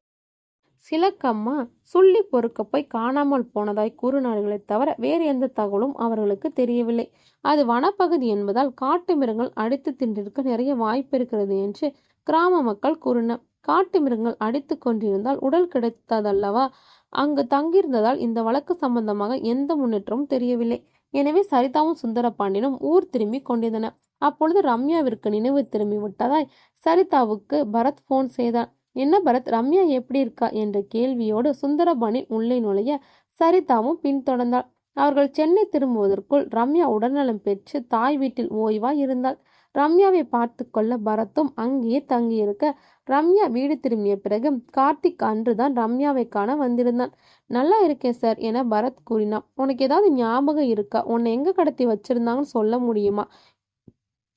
[SPEAKER 1] சிலக்கம்மா சுள்ளி பொறுக்க போய் காணாமல் போனதாய் கூறினார்களே தவிர வேறு எந்த தகவலும் அவர்களுக்கு தெரியவில்லை. அது வனப்பகுதி என்பதால் காட்டு மிருகங்கள் அடித்து தின்றிருக்க நிறைய வாய்ப்பு இருக்கிறது என்று கிராம மக்கள் கூறினர். காட்டு மிருகங்கள் அடித்து கொண்டிருந்தால் உடல் கிடைத்ததல்லவா? அங்கு தங்கியிருந்ததால் இந்த வழக்கு சம்பந்தமாக எந்த முன்னேற்றமும் தெரியவில்லை. எனவே சரிதாவும் சுந்தரபாண்டியனும் ஊர் திரும்பி கொண்டிருந்தனர். அப்பொழுது ரம்யாவிற்கு நினைவு திரும்பி விட்டதாய் சரிதாவுக்கு பரத் போன் செய்தான். என்ன பரத், ரம்யா எப்படி இருக்கா என்ற கேள்வியோடு சுந்தரபாண்டியன் உள்ளே நுழைய சரிதாவும் பின்தொடர்ந்தாள். அவர்கள் சென்னை திரும்புவதற்குள் ரம்யா உடல்நலம் பெற்று தாய் வீட்டில் ஓய்வாய் இருந்தாள். ரம்யாவை பார்த்து கொள்ள பரத்தும் அங்கேயே தங்கியிருக்க, ரம்யா வீடு திரும்பிய பிறகு கார்த்திக் அன்றுதான் ரம்யாவை காண வந்திருந்தான். நல்லா இருக்கேன் சார் என பரத் கூறினான். உனக்கு ஏதாவது ஞாபகம் இருக்கா? உன்னை எங்க கடத்தி வச்சிருந்தாங்கன்னு சொல்ல முடியுமா?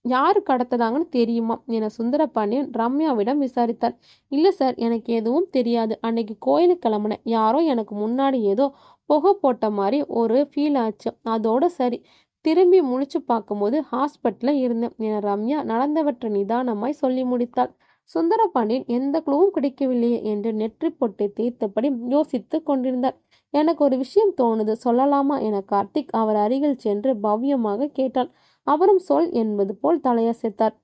[SPEAKER 1] யாரு கடத்ததாங்கன்னு தெரியுமா என சுந்தரபாண்டியன் ரம்யாவிடம் விசாரித்தார். இல்ல சார், எனக்கு எதுவும் தெரியாது. அன்னைக்கு கோயிலுக்கு கிளம்புனேன். யாரோ எனக்கு முன்னாடி ஏதோ புகை போட்ட மாதிரி ஒரு ஃபீல் ஆச்சு, அதோட சரி. திரும்பி முழிச்சு பார்க்கும்போது ஹாஸ்பிட்டல்ல இருந்தேன் என ரம்யா நடந்தவற்றை நிதானமாய் சொல்லி முடித்தாள். சுந்தரபாண்டியன் எந்த குழுவும் கிடைக்கவில்லையே என்று நெற்றி பொட்டை தேய்த்தபடி யோசித்து கொண்டிருந்தார். எனக்கு ஒரு விஷயம் தோணுது, சொல்லலாமா என கார்த்திக் அவர் அருகில் சென்று பவ்யமாக கேட்டான். அவரும் சொல் என்பது போல் தலையசைத்தார்.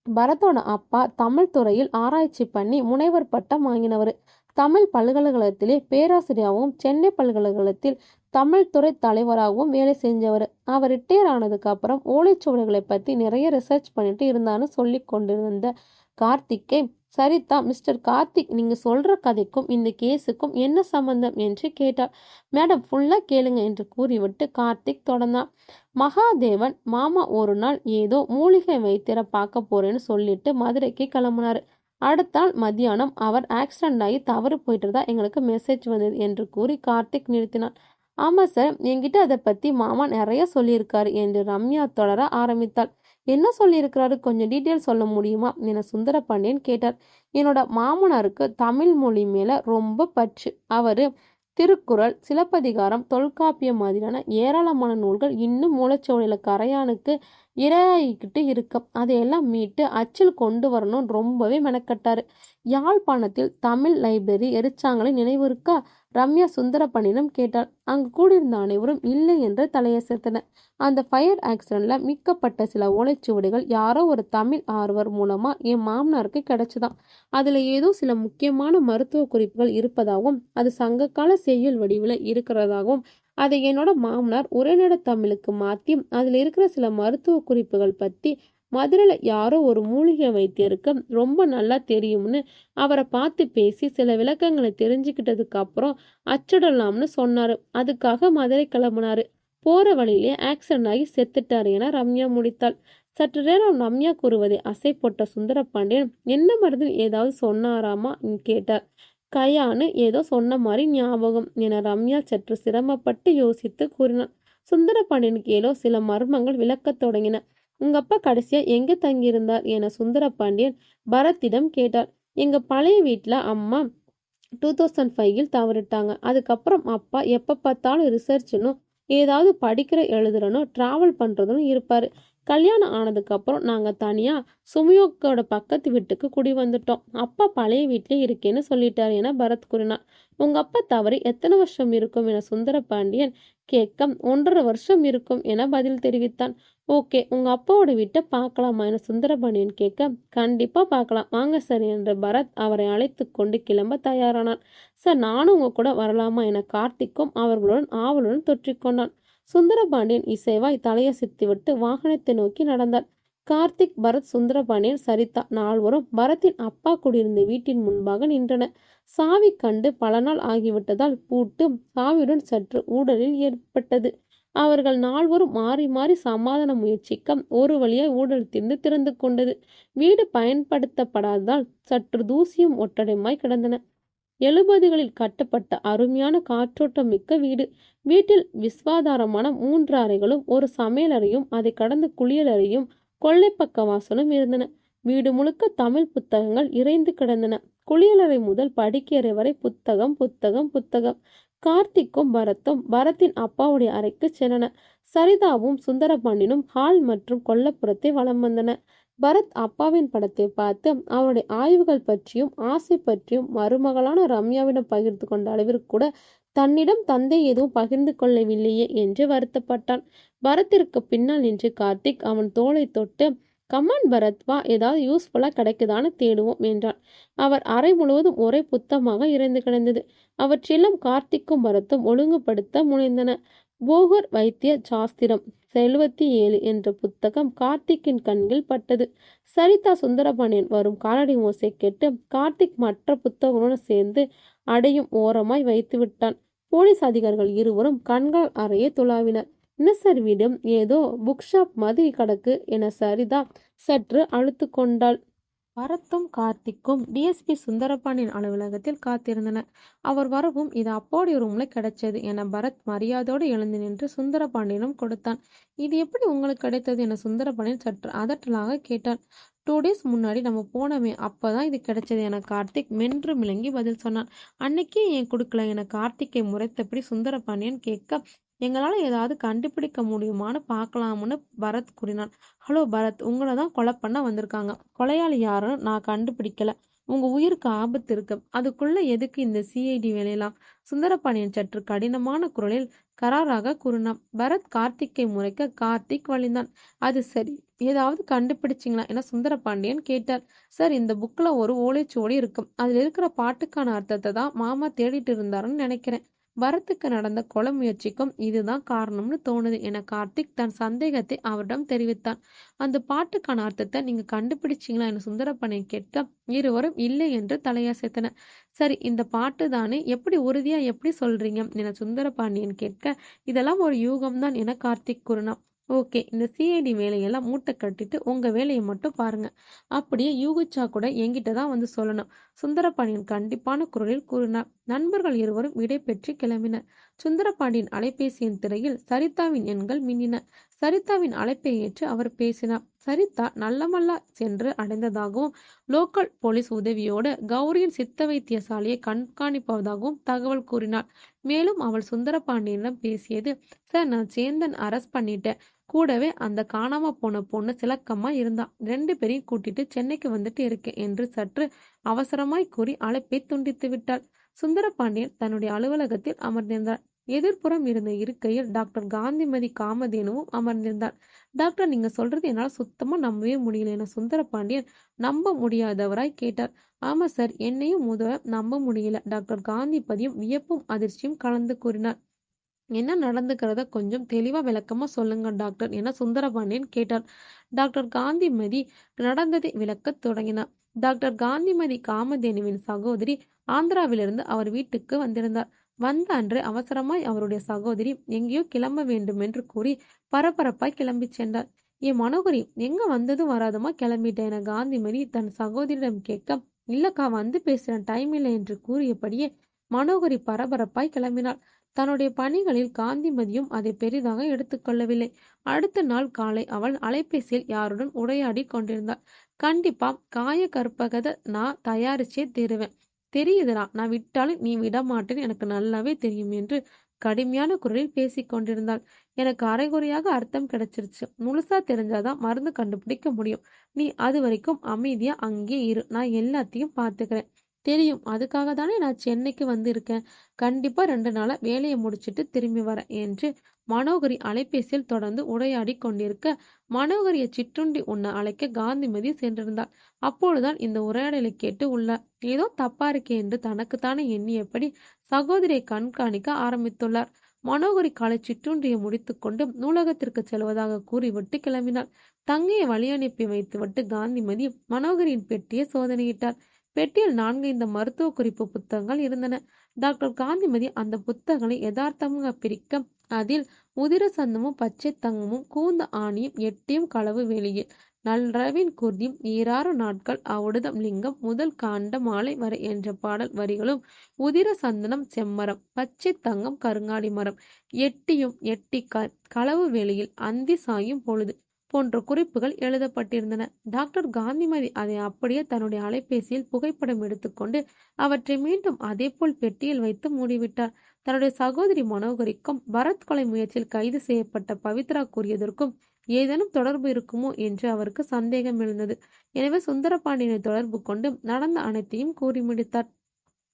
[SPEAKER 1] பரத்தோட அப்பா தமிழ் துறையில் ஆராய்ச்சி பண்ணி முனைவர் பட்டம் வாங்கினவர். தமிழ் பல்கலைக்கழகத்திலே பேராசிரியராகவும் சென்னை பல்கலைக்கழகத்தில் தமிழ் துறை தலைவராகவும் வேலை செஞ்சவர். அவர் ரிட்டையர் ஆனதுக்கு அப்புறம் ஓலைச்சுவடிகளை பத்தி நிறைய ரிசர்ச் பண்ணிட்டு இருந்தான்னு சொல்லி கொண்டிருந்த கார்த்திக்கை சரிதா, மிஸ்டர் கார்த்திக், நீங்க சொல்ற கதைக்கும் இந்த கேஸுக்கும் என்ன சம்பந்தம் என்று கேட்டார். மேடம், ஃபுல்லா கேளுங்க என்று கூறிவிட்டு கார்த்திக் தொடர்ந்தான். மகாதேவன் மாமா ஒரு நாள் ஏதோ மூலிகை வைத்தியரை பார்க்க போறேன்னு சொல்லிட்டு மதுரைக்கு கிளம்புனாரு. அடுத்த நாள் மத்தியானம் அவர் ஆக்சிடென்ட் ஆகி தவறு போயிட்டுதான் எங்களுக்கு மெசேஜ் வந்தது என்று கூறி கார்த்திக் நிறுத்தினார். ஆமா சார், என்கிட்ட அதை பத்தி மாமா நிறைய சொல்லியிருக்காரு என்று ரம்யா தொடர ஆரம்பித்தாள். என்ன சொல்லியிருக்கிறாரு, கொஞ்சம் டீட்டெயில் சொல்ல முடியுமா என சுந்தரபாண்டியன் கேட்டார். என்னோட மாமனாருக்கு தமிழ் மொழி மேல ரொம்ப பற்று. அவரு திருக்குறள், சிலப்பதிகாரம், தொல்காப்பியம் மாதிரியான ஏராளமான நூல்கள் இன்னும் மூலச்சோலையில கரையானுக்கு இரையாகிக்கிட்டு இருக்கு. அதையெல்லாம் மீட்டு அச்சில் கொண்டு வரணும் ரொம்பவே மெனக்கட்டாரு. யாழ்ப்பாணத்தில் தமிழ் லைப்ரரி எரிச்சாங்களே, நினைவு இருக்கா? ரம்யா சுந்தரபாண்டியனும் கேட்டாள். அங்கு கூடியிருந்த அனைவரும் இல்லை என்று தலையசைத்தனர். அந்த ஃபயர் ஆக்சிடென்ட்ல மீட்கப்பட்ட சில ஓலைச்சுவடிகள் யாரோ ஒரு தமிழ் ஆர்வர் மூலமா என் மாமனாருக்கு கிடைச்சுதான். அதுல ஏதோ சில முக்கியமான மருத்துவ குறிப்புகள் இருப்பதாகவும் அது சங்ககால செய்யுள் வடிவில் இருக்கிறதாகவும் அதை என்னோட மாமனார் உரைநடை தமிழுக்கு மாற்றி அதில் இருக்கிற சில மருத்துவ குறிப்புகள் பற்றி மதுரையில் யாரோ ஒரு மூலிகை வைத்தியருக்கு ரொம்ப நல்லா தெரியும்னு அவரை பார்த்து பேசி சில விளக்கங்களை தெரிஞ்சுக்கிட்டதுக்கு அப்புறம் அச்சிடலாம்னு சொன்னாரு. அதுக்காக மதுரை கிளம்புனாரு. போற வழியிலே ஆக்சிடென்ட் ஆகி செத்துட்டாரு என ரம்யா முடித்தாள். சற்று நேரம் ரம்யா கூறுவதை அசை போட்ட சுந்தரபாண்டியன், என்ன மருந்தில் ஏதாவது சொன்னாராமா கேட்டார். கயான்னு ஏதோ சொன்ன மாதிரி ஞாபகம் என ரம்யா சற்று சிரமப்பட்டு யோசித்து கூறினான். சுந்தரபாண்டியனுக்கு ஏதோ சில மர்மங்கள் விளக்கத் தொடங்கின. உங்க அப்பா கடைசியா எங்க தங்கியிருந்தார் என சுந்தரபாண்டியன் பரத்திடம் கேட்டார். எங்க பழைய வீட்டுல அம்மா 2005 தவறிட்டாங்க. அதுக்கப்புறம் அப்பா எப்ப பார்த்தாலும் ரிசர்ச்னும் ஏதாவது படிக்கிற எழுதுறனும் டிராவல் பண்றதும் இருப்பாரு. கல்யாணம் ஆனதுக்கு அப்புறம் நாங்க தனியா சுமியோக்கோட பக்கத்து வீட்டுக்கு குடி வந்துட்டோம். அப்பா பழைய வீட்டிலே இருக்கேன்னு சொல்லிட்டாரு என பரத் கூறினார். உங்க அப்பா தவறி எத்தனை வருஷம் இருக்கும் என சுந்தரபாண்டியன் கேட்க 1.5 வருஷம் இருக்கும் என பதில் தெரிவித்தான். ஓகே, உங்க அப்பாவோட வீட்டை பார்க்கலாமா என சுந்தரபாண்டியன் கேட்க கண்டிப்பா பார்க்கலாம், வாங்க சார் என்ற பரத் அவரை அழைத்து கொண்டு கிளம்ப தயாரானான். சார், நானும் உங்க கூட வரலாமா என கார்த்திக்கும் அவர்களுடன் ஆவலுடன் தொற்றிக்கொண்டான். சுந்தரபாண்டியன் இசைவாய் தலையசைத்துவிட்டு வாகனத்தை நோக்கி நடந்தார். கார்த்திக், பரத், சுந்தரபாண்டியன், சரிதா நால்வரும் பரத்தின் அப்பா குடியிருந்த வீட்டின் முன்பாக நின்றனர். சாவி கண்டு பல நாள் ஆகிவிட்டதால் பூட்டு சாவியுடன் சற்று ஊடலில் ஏற்பட்டது. அவர்கள் நால்வரும் மாறி மாறி சமாதான முயற்சிக்க ஒரு வழியாய் ஊடல் திறந்து கொண்டது. வீடு பயன்படுத்தப்படாததால் சற்று தூசியும் ஒட்டடையுமாய் கிடந்தன. 70களில் கட்டப்பட்ட அருமையான காற்றோட்டம் மிக்க வீடு. வீட்டில் விஸ்வாதாரமான 3 அறைகளும் ஒரு சமையலறையும் அதை கடந்த குளியலறையும் கொள்ளைப்பக்க வாசலும் இருந்தன. வீடு முழுக்க தமிழ் புத்தகங்கள் இறைந்து கிடந்தன. குளியலறை முதல் படுக்கையறை வரை புத்தகம் புத்தகம் புத்தகம். கார்த்திக்கும் பரத்தும் பரத்தின் அப்பாவுடைய அறைக்கு சென்றனர். சரிதாவும் சுந்தரபாண்டியனும் ஹால் மற்றும் கொல்லப்புறத்தை வலம் வந்தனர். பரத் அப்பாவின் படத்தை பார்த்து அவருடைய ஆய்வுகள் பற்றியும் ஆசை பற்றியும் மருமகளான ரம்யாவிடம் பகிர்ந்து கொண்ட அளவிற்கு கூட தன்னிடம் தந்தை எதுவும் பகிர்ந்து கொள்ளவில்லையே என்று வருத்தப்பட்டான். பரத்திற்கு பின்னால் நின்று கார்த்திக் அவன் தோளை தொட்டு, கமான் பரத், வா, ஏதாவது யூஸ்ஃபுல்லா கிடைக்குதான்னு தேடுவோம் என்றான். அவர் அறை முழுவதும் ஒரே புத்தமாக இறைந்து கிடந்தது. அவற்றெல்லாம் கார்த்திக்கும் பரத்தும் ஒழுங்குபடுத்த முனைந்தன. போகர் வைத்திய சாஸ்திரம் 77 என்ற புத்தகம் கார்த்திக்கின் கண்கள் பட்டது. சரிதா சுந்தரபாண்டியன் வரும் காலடி ஓசை கேட்டு கார்த்திக் மற்ற புத்தகங்களுடன் சேர்ந்து அடையும் ஓரமாய் வைத்து விட்டான். போலீஸ் அதிகாரிகள் இருவரும் கண்கள் அறையை துளாவினர். என்ன சார், வீடு ஏதோ புக் ஷாப் மாதிரி கிடக்கு என சரிதா சற்று அழுத்து கொண்டாள். பரத்தும் கார்த்திக்கும் டிஎஸ்பி சுந்தரபாண்டியன் அலுவலகத்தில் காத்திருந்தனர். அவர் வரவும் இது அப்போடைய ரூம்ல கிடைச்சது என பரத் மரியாதையோடு எழுந்து நின்று சுந்தரபாண்டியனும் கொடுத்தான். இது எப்படி உங்களுக்கு கிடைத்தது என சுந்தரபாண்டியன் சற்று அதட்டலாக கேட்டான். 2 டேஸ் முன்னாடி நம்ம போனோமே, அப்பதான் இது கிடைச்சது என கார்த்திக் மென்று மிளங்கி பதில் சொன்னான். அன்னைக்கே ஏன் கொடுக்கல என கார்த்திக்கை முறைத்தபடி சுந்தரபாண்டியன் கேட்க, எங்களால் ஏதாவது கண்டுபிடிக்க முடியுமான்னு பார்க்கலாம்னு பரத் கூறினான். ஹலோ பரத், உங்களை தான் கொலை பண்ண வந்திருக்காங்க. கொலையாளி யாருன்னு நான் கண்டுபிடிக்கல. உங்க உயிருக்கு ஆபத்து இருக்கு. அதுக்குள்ள எதுக்கு இந்த சிஐடி வேலையெல்லாம்? சுந்தரபாண்டியன் சற்று கடினமான குரலில் கராராக கூறினான். பரத் கார்த்திக்கை முறைக்க கார்த்திக் வழிந்தான். அது சரி, ஏதாவது கண்டுபிடிச்சிங்களா என சுந்தரபாண்டியன் கேட்டார். சார், இந்த புக்ல ஒரு ஓலைச்சுவடி இருக்கும். அதுல இருக்கிற பாட்டுக்கான அர்த்தத்தை தான் மாமா தேடிட்டு இருந்தாருன்னு நினைக்கிறேன். பரத்துக்கு நடந்த கொலை முயற்சிக்கும் இதுதான் காரணம்னு தோணுது என கார்த்திக் தன் சந்தேகத்தை அவரிடம் தெரிவித்தான். அந்த பாட்டுக்கான அர்த்தத்தை நீங்க கண்டுபிடிச்சிங்களா என சுந்தரபாண்டியன் கேட்க இருவரும் இல்லை என்று தலையசைத்தனர். சரி, இந்த பாட்டு தானே, எப்படி உறுதியா எப்படி சொல்றீங்க என சுந்தரபாண்டியன் கேட்க, இதெல்லாம் ஒரு யூகம்தான் என கார்த்திக் கூறினான். ஓகே, இந்த சிஐடி வேலையெல்லாம் மூட்டை கட்டிட்டு உங்க வேலையை மட்டும் பாருங்க. அப்படியே யூகிச்சா கூட என்கிட்ட தான் வந்து சொல்லணும், சுந்தரபாண்டியன் கண்டிப்பான குரலில் கூறினார். நண்பர்கள் இருவரும் விடை பெற்று கிளம்பினர். சுந்தரபாண்டியன் அலைபேசியின் திரையில் சரிதாவின் எண்கள் மின்னின. சரிதாவின் அழைப்பை ஏற்று அவர் பேசினார். சரிதா நல்லமல்லா சென்று அடைந்ததாகவும் லோக்கல் போலீஸ் உதவியோடு கௌரியின் சித்த வைத்தியசாலையை கண்காணிப்பதாகவும் தகவல் கூறினார். மேலும் அவள் சுந்தரபாண்டியனிடம் பேசியது, சார், நான் சேந்தன் அரெஸ்ட் பண்ணிட்டேன். கூடவே அந்த காணாம போன பொண்ணு சிலக்கம்மா இருந்தா. 2 பேரையும் கூட்டிட்டு சென்னைக்கு வந்துட்டு இருக்கேன் என்று சற்று அவசரமாய் கூறி அழைப்பை துண்டித்து விட்டாள். சுந்தரபாண்டியன் தன்னுடைய அலுவலகத்தில் அமர்ந்திருந்தார். எதிர்ப்புறம் இருந்த இருக்கையில் டாக்டர் காந்திமதி காமதேனுவும் அமர்ந்திருந்தார். டாக்டர், நீங்க சொல்றது என்னால் சுத்தமா நம்பவே முடியல என சுந்தரபாண்டியன் நம்ப முடியாதவராய் கேட்டார். ஆமா சார், என்னையும் நம்ப முடியல. டாக்டர் காந்திமதியும் வியப்பும் அதிர்ச்சியும் கலந்து கூறினார். என்ன நடந்துக்கிறத கொஞ்சம் தெளிவா விளக்கமா சொல்லுங்க டாக்டர் என சுந்தரபாண்டியன் கேட்டார். டாக்டர் காந்திமதி நடந்ததை விளக்கத் தொடங்கினார். டாக்டர் காந்திமதி காமதேனுவின் சகோதரி ஆந்திராவிலிருந்து அவர் வீட்டுக்கு வந்திருந்தார். வந்த அன்று அவசரமாய் அவருடைய சகோதரி எங்கேயோ கிளம்ப வேண்டும் என்று கூறி பரபரப்பாய் கிளம்பி சென்றார். என் மனோகரி, எங்க வந்ததும் வராதமா கிளம்பிட்டேன் என காந்திமதி தன் சகோதரியிடம் கேட்க, இல்லக்கா, வந்து பேசுறேன், டைம் இல்லை என்று கூறியபடியே மனோகரி பரபரப்பாய் கிளம்பினாள். தன்னுடைய பணிகளில் காந்திமதியும் அதை பெரிதாக எடுத்துக்கொள்ளவில்லை. அடுத்த நாள் காலை அவள் அலைபேசியில் யாருடன் உரையாடி கொண்டிருந்தாள். கண்டிப்பா காய கற்பகத்தை நான் தயாரிச்சே தருவேன். தெரியுதுடா, நான் விட்டாலும் நீ விட மாட்டேன்னு எனக்கு நல்லாவே தெரியும் என்று கடுமையான குரலில் பேசிக் கொண்டிருந்தாள். எனக்கு அரைகுறையாக அர்த்தம் கிடைச்சிருச்சு. முழுசா தெரிஞ்சாதான் மருந்து கண்டுபிடிக்க முடியும். நீ அது வரைக்கும் அமைதியா அங்கே இரு. நான் எல்லாத்தையும் பார்த்துக்கிறேன். தெரியும். அதுக்காக தானே நான் சென்னைக்கு வந்து இருக்கேன். கண்டிப்பா 2 நாளா வேலையை முடிச்சிட்டு திரும்பி வரேன் என்று மனோகரி அலைபேசியில் தொடர்ந்து உரையாடி கொண்டிருக்க, மனோகரியை சிற்றுண்டி உண்ண அழைக்க காந்திமதி சென்றிருந்தாள். அப்பொழுதுதான் இந்த உரையாடலை கேட்டு உள்ளார். ஏதோ தப்பா இருக்கே என்று தனக்குத்தானே எண்ணியபடி சகோதரியை கண்காணிக்க ஆரம்பித்துள்ளார். மனோகரி காலை சிற்றுண்டியை முடித்துக்கொண்டு நூலகத்திற்கு செல்வதாக கூறிவிட்டு கிளம்பினாள். தங்கையை வழி அனுப்பி வைத்துவிட்டு காந்திமதி மனோகரியின் பெட்டியை சோதனையிட்டார். பெட்டியில் 4-5 மருத்துவ குறிப்பு புத்தகங்கள் இருந்தன. டாக்டர் காந்திமதி அந்த புத்தகங்களை யதார்த்தமாக பிரிக்க, அதில் உதிர சந்தமும் பச்சை தங்கமும் கூந்த ஆணியும் எட்டியும் களவு வெளியில் நல்ரவின் குர்தியும் ஈராறு நாட்கள் அவுடுதம் லிங்கம் முதல் காண்ட மாலை வரை என்ற பாடல் வரிகளும், உதிர சந்தனம் செம்மரம், பச்சை தங்கம் கருங்காலி மரம், எட்டியும் எட்டிக்காய் களவு வெளியில் அந்தி சாயும் பொழுது போன்ற குறிப்புகள் எழுதப்பட்டிருந்தன. டாக்டர் காந்திமதி அதை அப்படியே தன்னுடைய அலைபேசியில் புகைப்படம் எடுத்துக்கொண்டு அவற்றை மீண்டும் அதேபோல் பெட்டியில் வைத்து மூடிவிட்டார். தன்னுடைய சகோதரி மனோகரிக்கும் பரத் கொலை முயற்சியில் கைது செய்யப்பட்ட பவித்ரா கூறியதற்கும் ஏதேனும் தொடர்பு இருக்குமோ என்று அவருக்கு சந்தேகம் எழுந்தது. எனவே சுந்தரபாண்டியனை தொடர்பு கொண்டு நடந்த அனைத்தையும் கூறி முடித்தார்.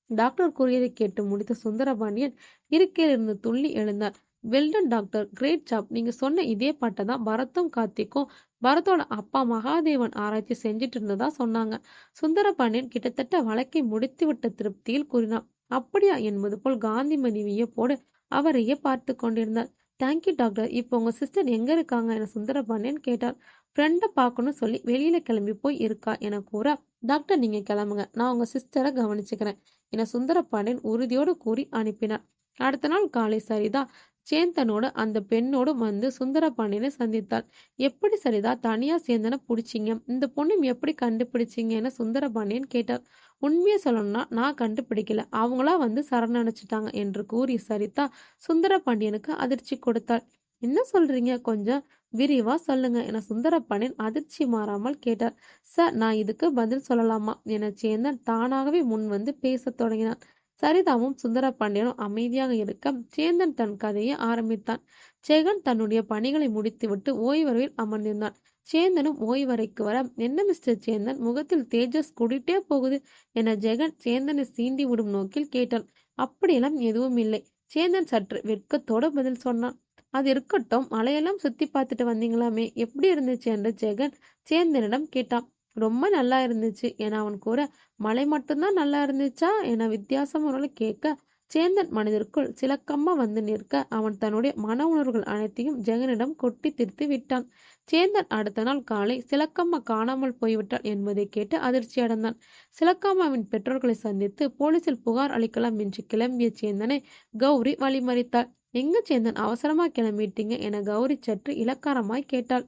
[SPEAKER 1] டாக்டர் கூறியதை கேட்டு முடித்த சுந்தரபாண்டியன் இருக்கையிலிருந்து துள்ளி எழுந்தார். Well done doctor, great job. நீங்க சொன்ன இதே பாட்டை தான் பரத்தும் கார்த்திக்கும் பரத்தோட அப்பா மகாதேவன் ஆராய்ச்சி செஞ்சுட்டு இருந்ததா சொன்னாங்க. சுந்தரபாண்டியன் கிட்டத்தட்ட வழக்கை முடித்துவிட்ட திருப்தியில் கூறினார். அப்படியா என்பது போல் காந்திமதி வியப்போடு அவரையே பார்த்து கொண்டிருந்தார். Thank you doctor. இப்போ உங்க சிஸ்டர் எங்க இருக்காங்க என சுந்தரபாண்டியன் கேட்டார். ஃப்ரெண்டை பார்க்கணும்னு சொல்லி வெளியில கிளம்பி போய் இருக்கா என கூற, டாக்டர் நீங்க கிளம்புங்க, நான் உங்க சிஸ்டரை கவனிச்சுக்கிறேன் என சுந்தரபாண்டியன் உறுதியோடு கூறி அனுப்பினார். அடுத்த நாள் காலை சரிதா சேந்தனோடு அந்த பெண்ணோடும் வந்து சுந்தரபாண்டியனை சந்தித்தாள். எப்படி சரிதா தனியா சேந்தனை பிடிச்சிங்க? இந்த பொண்ணும் எப்படி கண்டுபிடிச்சிங்க என சுந்தரபாண்டியன் கேட்டார். உண்மையை சொல்லணும்னா நான் கண்டுபிடிக்கல, அவங்களா வந்து சரணடைச்சிட்டாங்க என்று கூறி சரிதா சுந்தரபாண்டியனுக்கு அதிர்ச்சி கொடுத்தாள். என்ன சொல்றீங்க? கொஞ்சம் விரிவா சொல்லுங்க என சுந்தரபாண்டியன் அதிர்ச்சி மாறாமல் கேட்டார். சார், நான் இதுக்கு பதில் சொல்லலாமா என சேந்தன் தானாகவே முன் வந்து பேசத் தொடங்கினான். சரிதாவும் சுந்தரபாண்டியனும் அமைதியாக இருக்க சேந்தன் தன் கதையை ஆரம்பித்தான். ஜெகன் தன்னுடைய பணிகளை முடித்துவிட்டு ஓய்வறையில் அமர்ந்திருந்தான். சேந்தனும் ஓய்வறைக்கு வர, என்ன மிஸ்டர் சேந்தன், முகத்தில் தேஜஸ் கூடிட்டே போகுது என ஜெகன் சேந்தனை சீண்டி விடும் நோக்கில் கேட்டான். அப்படியெல்லாம் எதுவும் இல்லை. சேந்தன் சற்று வெட்கத்தோடு பதில் சொன்னான். அது இருக்கட்டும், மலையெல்லாம் சுத்தி பார்த்துட்டு வந்தீங்களாமே, எப்படி இருந்துச்சு என்று ஜெகன் சேந்தனிடம் கேட்டான். ரொம்ப நல்லா இருந்துச்சு என அவன் கூற, மலை மட்டும்தான் நல்லா இருந்துச்சா என வித்தியாசமான கேட்க, சேந்தன் மனதிற்குள் சிலக்கம்மா வந்து நிற்க அவன் தன்னுடைய மன உணர்வுகள் அனைத்தையும் ஜெகனிடம் கொட்டி தீர்த்து விட்டான். சேந்தன் அடுத்த நாள் காலை சிலக்கம்மா காணாமல் போய்விட்டாள் என்பதை கேட்டு அதிர்ச்சி அடைந்தான். சிலக்கம்மாவின் பெற்றோர்களை சந்தித்து போலீசில் புகார் அளிக்கலாம் என்று கிளம்பிய சேந்தனை கௌரி வழிமறித்தாள். எங்க சேந்தன், அவசரமா கிளம்பிட்டீங்க என கௌரி சற்று இலக்காரமாய் கேட்டாள்.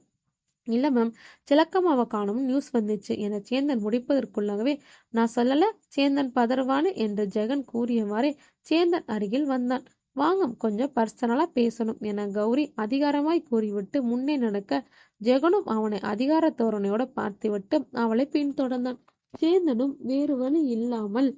[SPEAKER 1] இல்ல மேம், சிலக்கம்மாவை காணும் நியூஸ் வந்துச்சு என சேந்தன் முடிப்பதற்குள்ளாகவே, நான் சொல்லல சேந்தன் பதறுவானு என்று ஜெகன் கூறியவாறே சேந்தன் அருகில் வந்தான். வாங்க, கொஞ்சம் பர்சனலா பேசணும் என கௌரி அதிகாரமாய் கூறிவிட்டு முன்னே நடக்க, ஜெகனும் அவனை அதிகார தோரணையோட பார்த்துவிட்டு அவளை பின்தொடர்ந்தான். சேந்தனும் வேறு வழி இல்லாமல்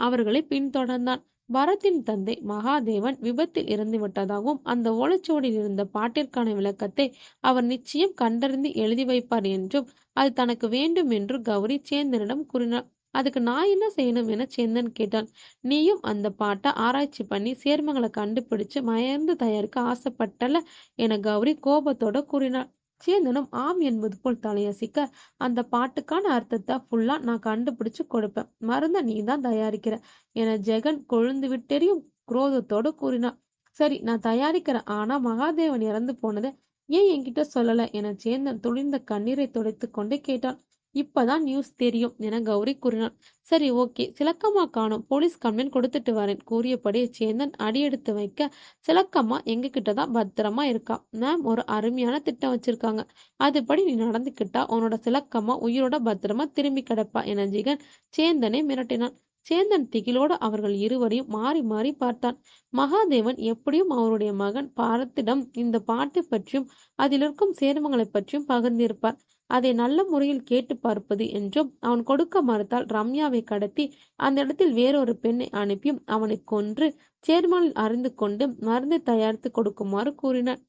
[SPEAKER 1] அவர்களை பின்தொடர்ந்தான். பரத்தின் தந்தை மகாதேவன் விபத்தில் இறந்துவிட்டதாகவும் அந்த ஓலைச்சுவடியில் இருந்த பாட்டிற்கான விளக்கத்தை அவர் நிச்சயம் கண்டறிந்து எழுதி வைப்பார் என்றும் அது தனக்கு வேண்டும் என்று கௌரி சேந்தனிடம் கூறினார். அதுக்கு நான் என்ன செய்யணும் என சேந்தன் கேட்டான். நீயும் அந்த பாட்டை ஆராய்ச்சி பண்ணி சேர்மங்களை கண்டுபிடிச்சு மயர்ந்து தயாரிக்க ஆசைப்பட்டல என கௌரி கோபத்தோட கூறினார். சேந்தனும் ஆம் என்பது போல் தலையசிக்க, அந்த பாட்டுக்கான அர்த்தத்தை ஃபுல்லா நான் கண்டுபிடிச்சு கொடுப்பேன், மருந்த நீ தான் தயாரிக்கிற என ஜெகன் கொழுந்து விட்டெறியும் குரோதத்தோடு கூறினான். சரி, நான் தயாரிக்கிறேன், ஆனா மகாதேவன் இறந்து போனதை ஏன் என்கிட்ட சொல்லல என சேந்தன் துளிர்ந்த கண்ணீரை துடைத்து கொண்டு கேட்டான். இப்பதான் நியூஸ் தெரியும் என கௌரி கூறினான். சரி, ஓகே, சிலக்கம்மா காணும், போலீஸ் கம்ப்ளைண்ட் கொடுத்துட்டு வரேன் கூறியபடி சேந்தன் அடியெடுத்து வைக்க, சிலக்கம்மா எங்க கிட்டதான் பத்திரமா இருக்கா. மேம், ஒரு அருமையான திட்டம் வச்சிருக்காங்க, அதுபடி நீ நடந்துக்கிட்டா உன்னோட சிலக்கம்மா உயிரோட பத்திரமா திரும்பி கிடப்பா என ஜெகன் சேந்தனை மிரட்டினான். சேந்தன் திகிலோடு அவர்கள் இருவரையும் மாறி மாறி பார்த்தான். மகாதேவன் எப்படியும் அவருடைய மகன் பாரத்திடம் இந்த பாட்டை பற்றியும் அதில் இருக்கும் சேர்மங்களை பற்றியும் பகிர்ந்திருப்பார். அதை நல்ல முறையில் கேட்டு பார்ப்பது என்றும் அவன் கொடுக்க மறுத்தால் ரம்யாவை கடத்தி அந்த இடத்தில் வேறொரு பெண்ணை அனுப்பியும் அவனை கொன்று சேர்மனில் அறிந்து கொண்டு மருந்தை தயாரித்து கொடுக்குமாறு கூறினார்.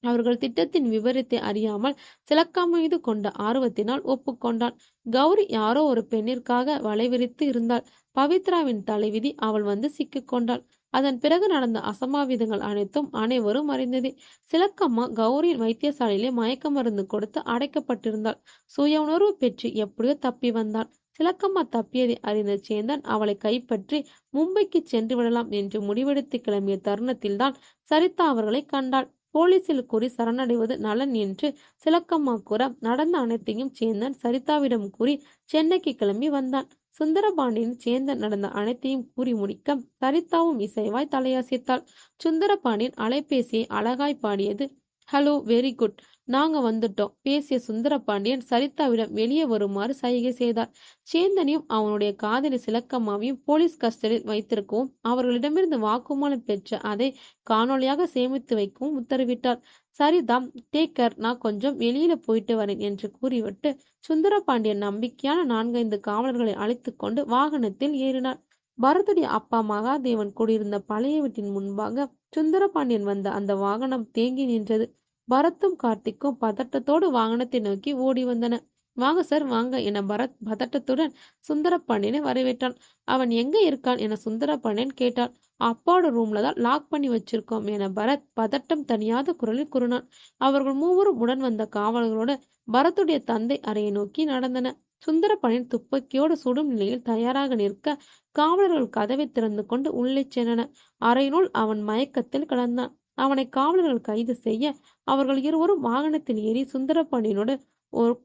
[SPEAKER 1] அவர்கள் திட்டத்தின் விவரத்தை அறியாமல் சிலக்கா மீது கொண்ட ஆர்வத்தினால் ஒப்புக்கொண்டான். கௌரி யாரோ ஒரு பெண்ணிற்காக வலைவிரித்து இருந்தாள். பவித்ராவின் தலைவிதி அவள் வந்து சிக்கிக்கொண்டாள். அதன் பிறகு நடந்த அசம்பாவிதங்கள் அனைத்தும் அனைவரும் அறிந்ததே. சிலக்கம்மா கௌரியின் வைத்தியசாலையிலே மயக்க மருந்து கொடுத்து அடைக்கப்பட்டிருந்தாள். சுய உணர்வு பெற்று எப்படியோ தப்பி வந்தாள். சிலக்கம்மா தப்பியதை அறிந்த சேந்தன் அவளை கைப்பற்றி மும்பைக்கு சென்று விடலாம் என்று முடிவெடுத்து கிளம்பிய தருணத்தில்தான் சரிதா அவர்களை கண்டாள். போலீசில் கூறி சரணடைவது நலன் என்று சிலக்கம்மா கூற நடந்த அனைத்தையும் சேந்தன் சரிதாவிடம் கூறி சென்னைக்கு கிளம்பி வந்தான். சுந்தரபாண்டியன் சேந்தன் நடந்த அனைத்தையும் கூறி முடிக்க சரிதாவும் இசைவாய் தலையசைத்தாள். சுந்தரபாண்டியன் அலைபேசியை அழகாய் பாடியது. ஹலோ, வெரி குட், நாங்க வந்துட்டோம் பேசிய சுந்தரபாண்டியன் சரிதாவிடம் வெளியே வருமாறு சைகை செய்தார். சேந்தனையும் அவனுடைய காதலி சிலக்கம்மாவையும் போலீஸ் கஸ்டடியில் வைத்திருக்கவும் அவர்களிடமிருந்து வாக்குமூலம் பெற்ற அதை காணொலியாக சேமித்து வைக்கவும் உத்தரவிட்டார். சரிதாம், டேக் கேர், நான் கொஞ்சம் வெளியில போயிட்டு வரேன் என்று கூறிவிட்டு சுந்தரபாண்டியன் நம்பிக்கையான 4-5 காவலர்களை அழைத்து கொண்டு வாகனத்தில் ஏறினார். பரத்துடைய அப்பா மகாதேவன் குடியிருந்த பழைய வீட்டின் முன்பாக சுந்தரபாண்டியன் வந்த அந்த வாகனம் தேங்கி நின்றது. பரத்தும் கார்த்திக்கும் பதட்டத்தோடு வாகனத்தை நோக்கி ஓடி வந்தன. வாங்க சார், வாங்க என பரத் பதட்டத்துடன் சுந்தரபாண்டியனை வரவேற்றான். அவன் எங்க இருக்கான் என சுந்தரபாண்டியன் கேட்டான். அப்பாவோட ரூம்ல தான் லாக் பண்ணி வச்சிருக்கோம் என பரத் பதட்டம் தனியாத குரலில் கூறினான். அவர்கள் மூவரும் உடன் வந்த காவலர்களோடு பரத்துடைய தந்தை அறையை நோக்கி நடந்தன. சுந்தரபாண்டியன் துப்பாக்கியோடு சுடும் நிலையில் தயாராக நிற்க காவலர்கள் கதவை திறந்து கொண்டு உள்ளே சென்றனர். அறையினுள் அவன் மயக்கத்தில் கிடந்தான். அவனை காவலர்கள் கைது செய்ய அவர்கள் இருவரும் வாகனத்தில் ஏறி சுந்தரபாண்டியனோடு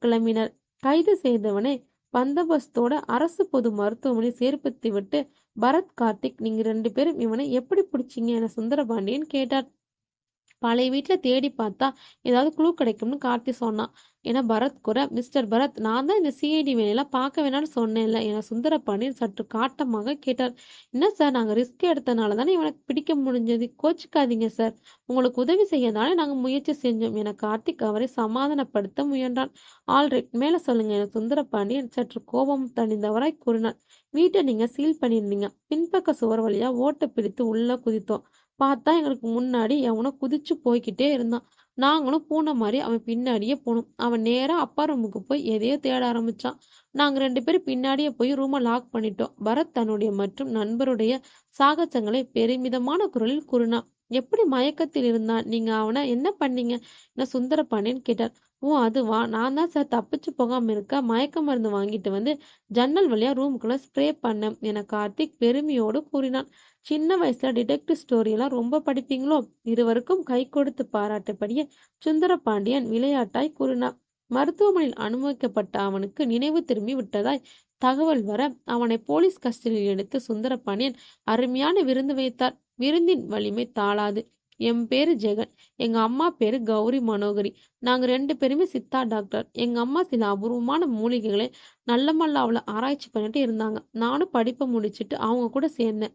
[SPEAKER 1] கிளம்பினர். கைது செய்தவனை பந்தோபஸ்தோட அரசு பொது மருத்துவமனை சேர்ப்பித்து விட்டு பரத், கார்த்திக், நீங்க 2 பேரும் இவனை எப்படி பிடிச்சிங்க என சுந்தரபாண்டியன் கேட்டார். பழைய வீட்டுல தேடி பார்த்தா ஏதாவது குழு கிடைக்கும்னு கார்த்தி சொன்னான் என பரத் கூற, மிஸ்டர் பரத், நான் தான் இந்த சிஐடி வேலையெல்லாம் பார்க்க வேணாம்னு சொன்னேன்ல என சுந்தரபாண்டியன் சற்று காட்டமாக கேட்டார். என்ன சார், நாங்க ரிஸ்க் எடுத்தனால தானே இவனுக்கு பிடிக்க முடிஞ்சது, கோச்சிக்காதீங்க சார், உங்களுக்கு உதவி செய்யதானே நாங்க முயற்சி செஞ்சோம் என கார்த்திக் அவரை சமாதானப்படுத்த முயன்றான். ஆல்ரைட், மேல சொல்லுங்க என சுந்தரபாண்டியன் சற்று கோபம் தணிந்தவராய் கூறினார். வீட்டை நீங்க சீல் பண்ணியிருந்தீங்க, பின்பக்க சுவர் வழியா ஓட்டை பிடித்து உள்ள குதித்தோம். பார்த்தா எங்களுக்கு முன்னாடி எவனோ குதிச்சு போய்கிட்டே இருந்தான். நாங்களும் பூனை மாதிரி அவன் பின்னாடியே போனோம். அவன் நேரா அப்பா ரூமுக்கு போய் எதையோ தேட ஆரம்பிச்சான். நாங்க 2 பேரும் பின்னாடியே போய் ரூமை லாக் பண்ணிட்டோம். பரத் தன்னுடைய மற்றும் நண்பருடைய சாகசங்களை பெருமிதமான குரலில் கூறினான். எப்படி மயக்கத்தில் இருந்தான், நீங்க அவனை என்ன பண்ணீங்க என சுந்தரபாண்டியன் கேட்டார். ஓ, அதுவா, நான் தான் சார் தப்பிச்சு போகாம இருக்க மயக்க மருந்து வாங்கிட்டு வந்து ஜன்னல் வழியா ரூமுக்குள்ள ஸ்ப்ரே பண்ணேன் என கார்த்திக் பெருமையோடு கூறினான். சின்ன வயசுல டிடெக்டிவ் ஸ்டோரி எல்லாம் ரொம்ப படிப்பீங்களோ? இருவருக்கும் கை கொடுத்து பாராட்டபடியே சுந்தரபாண்டியன் விளையாட்டாய் கூறினார். மருத்துவமனையில் அனுமதிக்கப்பட்ட அவனுக்கு நினைவு திரும்பி விட்டதாய் தகவல் வர அவனை போலீஸ் கஸ்டடியில் எடுத்து சுந்தரபாண்டியன் அருமையான விருந்து வைத்தார். விருந்தின் வலிமை தாளாது. என் பேரு ஜெகன், எங்க அம்மா பேரு கௌரி மனோகரி, நாங்க 2 பேருமே சித்தா டாக்டர். எங்க அம்மா சில அபூர்வமான மூலிகைகளை நல்ல மல்லாவில் ஆராய்ச்சி பண்ணிட்டு இருந்தாங்க. நானும் படிப்பை முடிச்சுட்டு அவங்க கூட சேர்ந்தேன்.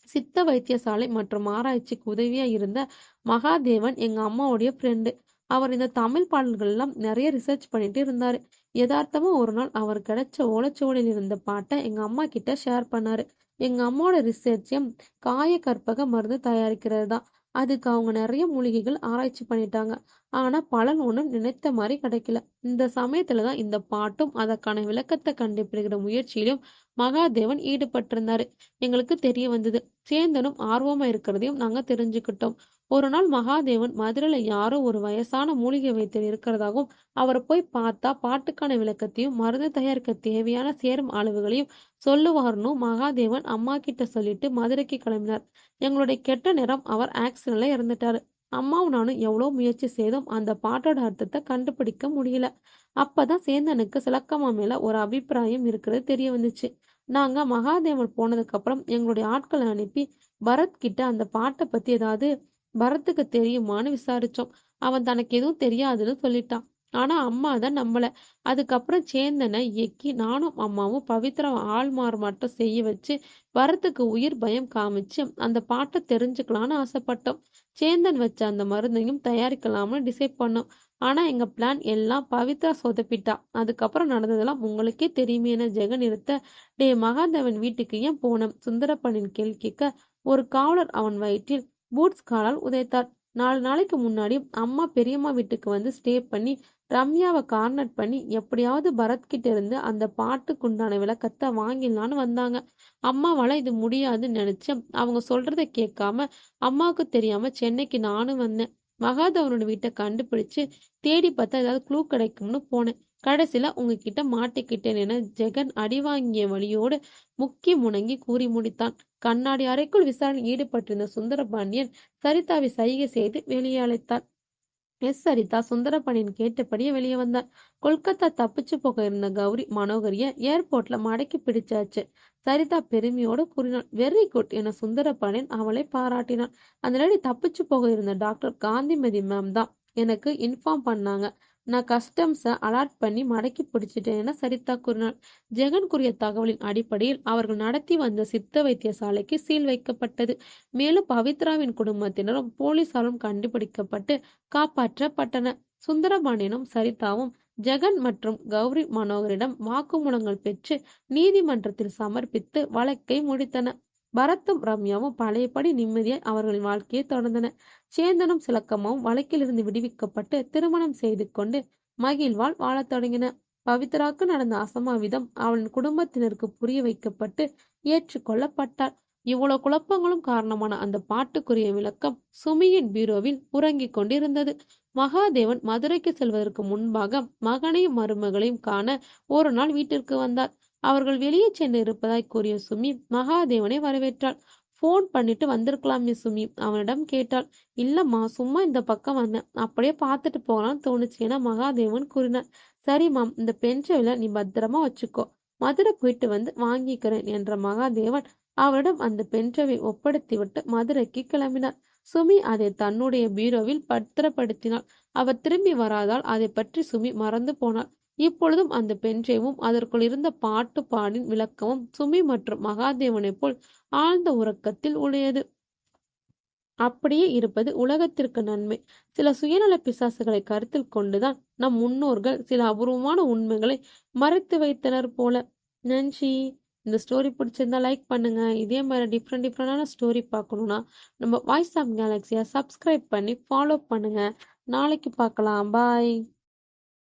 [SPEAKER 1] சித்த வைத்தியசாலை மற்றும் ஆராய்ச்சிக்கு உதவியா இருந்த மகாதேவன் எங்க அம்மாவுடைய ஃப்ரெண்டு. அவர் இந்த தமிழ் பாடல்கள் எல்லாம் நிறைய ரிசர்ச் பண்ணிட்டு இருந்தாரு. யதார்த்தமா ஒரு நாள் அவர் கிடைச்ச ஓலைச்சுவடியில் இருந்த பாட்டை எங்க அம்மா கிட்ட ஷேர் பண்ணாரு. எங்க அம்மாவோட ரிசர்ச்சையும் காய கற்பக மருந்து தயாரிக்கிறது தான். அதுக்கு அவங்க நிறைய மூலிகைகள் ஆராய்ச்சி பண்ணிட்டாங்க. ஆனா பலன் ஒன்றும் நினைத்த மாதிரி கிடைக்கல. இந்த சமயத்துலதான் இந்த பாட்டும் அதற்கான விளக்கத்தை கண்டுபிடிக்கிற முயற்சியிலும் மகாதேவன் ஈடுபட்டிருந்தாரு. எங்களுக்கு தெரிய வந்தது. சேந்தனும் ஆர்வமா இருக்கிறதையும் நாங்க தெரிஞ்சுக்கிட்டோம். ஒரு நாள் மகாதேவன் மதுரையில யாரோ ஒரு வயசான மூலிகை வைத்தியர் இருக்கிறதாகவும் அவரை போய் பார்த்தா பாட்டுக்கான விளக்கத்தையும் மருந்து தயாரிக்க தேவையான சேரும் அளவுகளையும் சொல்லுவார்னு மகாதேவன் அம்மா கிட்ட சொல்லிட்டு மதுரைக்கு கிளம்பினார். எங்களுடைய கெட்ட நேரம் அவர் ஆக்சிடென்ட்ல இறந்துட்டாரு. அம்மாவும் நானும் எவ்வளோ முயற்சி செய்தோம், அந்த பாட்டோட அர்த்தத்தை கண்டுபிடிக்க முடியல. அப்பதான் சேந்தனுக்கு சிலக்கம்மா மேல ஒரு அபிப்பிராயம் இருக்கிறது தெரிய வந்துச்சு. நாங்க மகாதேவன் போனதுக்கு அப்புறம் எங்களுடைய ஆட்களை அனுப்பி பரத் கிட்ட அந்த பாட்டை பத்தி ஏதாவது பரத்துக்கு தெரியுமான்னு விசாரிச்சோம். அவன் தனக்கு எதுவும் தெரியாதுன்னு சொல்லிட்டான். ஆனா அம்மா தான் நம்பல. அதுக்கப்புறம் சேந்தனை இயக்கி நானும் அம்மாவும் பவித்ராவ ஆள் மாறாட்டம் செய்ய வச்சு, வரத்துக்கு உயிர் பயம் காமிச்சு, அந்த பாட்ட தெரிஞ்சுக்கலான்னு ஆசைப்பட்டோம். சேந்தன் வச்ச அந்த மருந்தையும் தயாரிக்கலாம்னு டிசைட் பண்ணோம். ஆனா எங்க பிளான் எல்லாம் பவித்ரா சொதப்பிட்டா. அதுக்கப்புறம் நடந்ததெல்லாம் உங்களுக்கே தெரியுமேன்னு ஜெகன் நிறுத்த, டேய் மகாதேவன் வீட்டுக்கு ஏன் போன? சுந்தரப்பனின் கேள்வி கேட்க, ஒரு காவலர் அவன் வயிற்றில் பூட்ஸ் காலால் உதைத்தார். 4 நாளைக்கு முன்னாடி அம்மா பெரியம்மா வீட்டுக்கு வந்து ஸ்டே பண்ணி ரம்யாவை கார்னர் பண்ணி எப்படியாவது பரத் கிட்ட இருந்து அந்த பாட்டுக்குண்டான விளக்கத்தை வாங்கிடலான்னு வந்தாங்க. அம்மாவால இது முடியாதுன்னு நினைச்சேன். அவங்க சொல்றத கேட்காம அம்மாவுக்கு தெரியாம சென்னைக்கு நானும் வந்தேன். மகாதேவனோட வீட்டை கண்டுபிடிச்சு தேடி பார்த்தா ஏதாவது க்ளூ கிடைக்கும்னு போனேன். கடைசியில உங்ககிட்ட மாட்டிக்கிட்டேன் என ஜெகன் அடிவாங்கிய வழியோடு முக்கி முணங்கி கூறி முடித்தான். கண்ணாடி அறைக்குள் விசாரணையில் ஈடுபட்டிருந்த சுந்தரபாண்டியன் சரிதாவை சைகை செய்து வெளியே அழைத்தார். சரிதா சுந்தரபாண்டியன் கேட்டபடியே வெளியே வந்தார். கொல்கத்தா தப்பிச்சு போக இருந்த கௌரி மனோகரிய ஏர்போர்ட்ல மடக்கி பிடிச்சாச்சு. சரிதா பெருமையோடு கூறினாள். வெரி குட் என சுந்தரபாண்டியன் அவளை பாராட்டினான். அந்த லேடி தப்பிச்சு போக இருந்த டாக்டர் காந்திமதி மேம் தான் எனக்கு இன்ஃபார்ம் பண்ணாங்க. நான் கஸ்டம்ஸை அலர்ட் பண்ணி மடக்கி பிடிச்சிட்டேன் என சரிதா கூறினாள். ஜெகன் கூறிய தகவலின் அடிப்படையில் அவர்கள் நடத்தி வந்த சித்த வைத்தியசாலைக்கு சீல் வைக்கப்பட்டது. மேலும் பவித்ராவின் குடும்பத்தினரும் போலீசாரும் கண்டுபிடிக்கப்பட்டு காப்பாற்றப்பட்டனர். சுந்தரபாண்டியனும் சரிதாவும் ஜெகன் மற்றும் கௌரி மனோகரிடம் வாக்குமூலங்கள் பெற்று நீதிமன்றத்தில் சமர்ப்பித்து வழக்கை முடித்தனர். பரத்தும் ரம்யாவும் பழையபடி நிம்மதியாய் அவர்களின் வாழ்க்கையை தொடர்ந்தனர். சேந்தனும் சிலக்கமாவும் வழக்கிலிருந்து விடுவிக்கப்பட்டு திருமணம் செய்து கொண்டு மகிழ்வால் வாழத் தொடங்கின. பவித்ராக்கு நடந்த அசம்பாவிதம் அவளின் குடும்பத்தினருக்கு புரிய வைக்கப்பட்டு ஏற்றுக்கொள்ளப்பட்டார். இவ்வளவு குழப்பங்களும் காரணமான அந்த பாட்டுக்குரிய விளக்கம் சுமியின் பீரோவில் உறங்கிக் கொண்டிருந்தது. மகாதேவன் மதுரைக்கு செல்வதற்கு முன்பாக மகனையும் மருமகளையும் காண ஒரு நாள் வீட்டிற்கு வந்தார். அவர்கள் வெளியே சென்று இருப்பதாய் கூறிய சுமி மகாதேவனை வரவேற்றாள். போன் பண்ணிட்டு வந்திருக்கலாமே சுமி அவனிடம் கேட்டாள். இல்லம்மா சும்மா இந்த பக்கம் வந்தேன், அப்படியே பார்த்துட்டு போகலான்னு தோணுச்சு என மகாதேவன் கூறினார். சரிம்மா இந்த பென்ட்ரைவ்ல நீ பத்திரமா வச்சுக்கோ, மதுரை போயிட்டு வந்து வாங்கிக்கிறேன் என்ற மகாதேவன் அவரிடம் அந்த பென்ட்ரைவை ஒப்படைத்துவிட்டு மதுரைக்கு கிளம்பினார். சுமி அதை தன்னுடைய பீரோவில் பத்திரப்படுத்தினாள். அவர் திரும்பி வராதால் அதை பற்றி சுமி மறந்து போனாள். இப்பொழுதும் அந்த பென்ட்ரைவும் அதற்குள் இருந்த பாட்டு பாடின் விளக்கமும் சுமி மற்றும் மகாதேவனைப் போல் ஆழ்ந்த உறக்கத்தில் உடையது. அப்படியே இருப்பது உலகத்திற்கு நன்மை. சில சுயநல பிசாசுகளை கருத்தில் கொண்டுதான் நம் முன்னோர்கள் சில அபூர்வமான உண்மைகளை மறைத்து வைத்தனர் போல. நன்றி. இந்த ஸ்டோரி பிடிச்சிருந்தா லைக் பண்ணுங்க. இதே மாதிரி டிஃப்ரெண்டான ஸ்டோரி பார்க்கணும்னா நம்ம வாய்ஸ் ஆஃப் கேலக்ஸியை சப்ஸ்கிரைப் பண்ணி ஃபாலோ பண்ணுங்க. நாளைக்கு பார்க்கலாம். பாய்.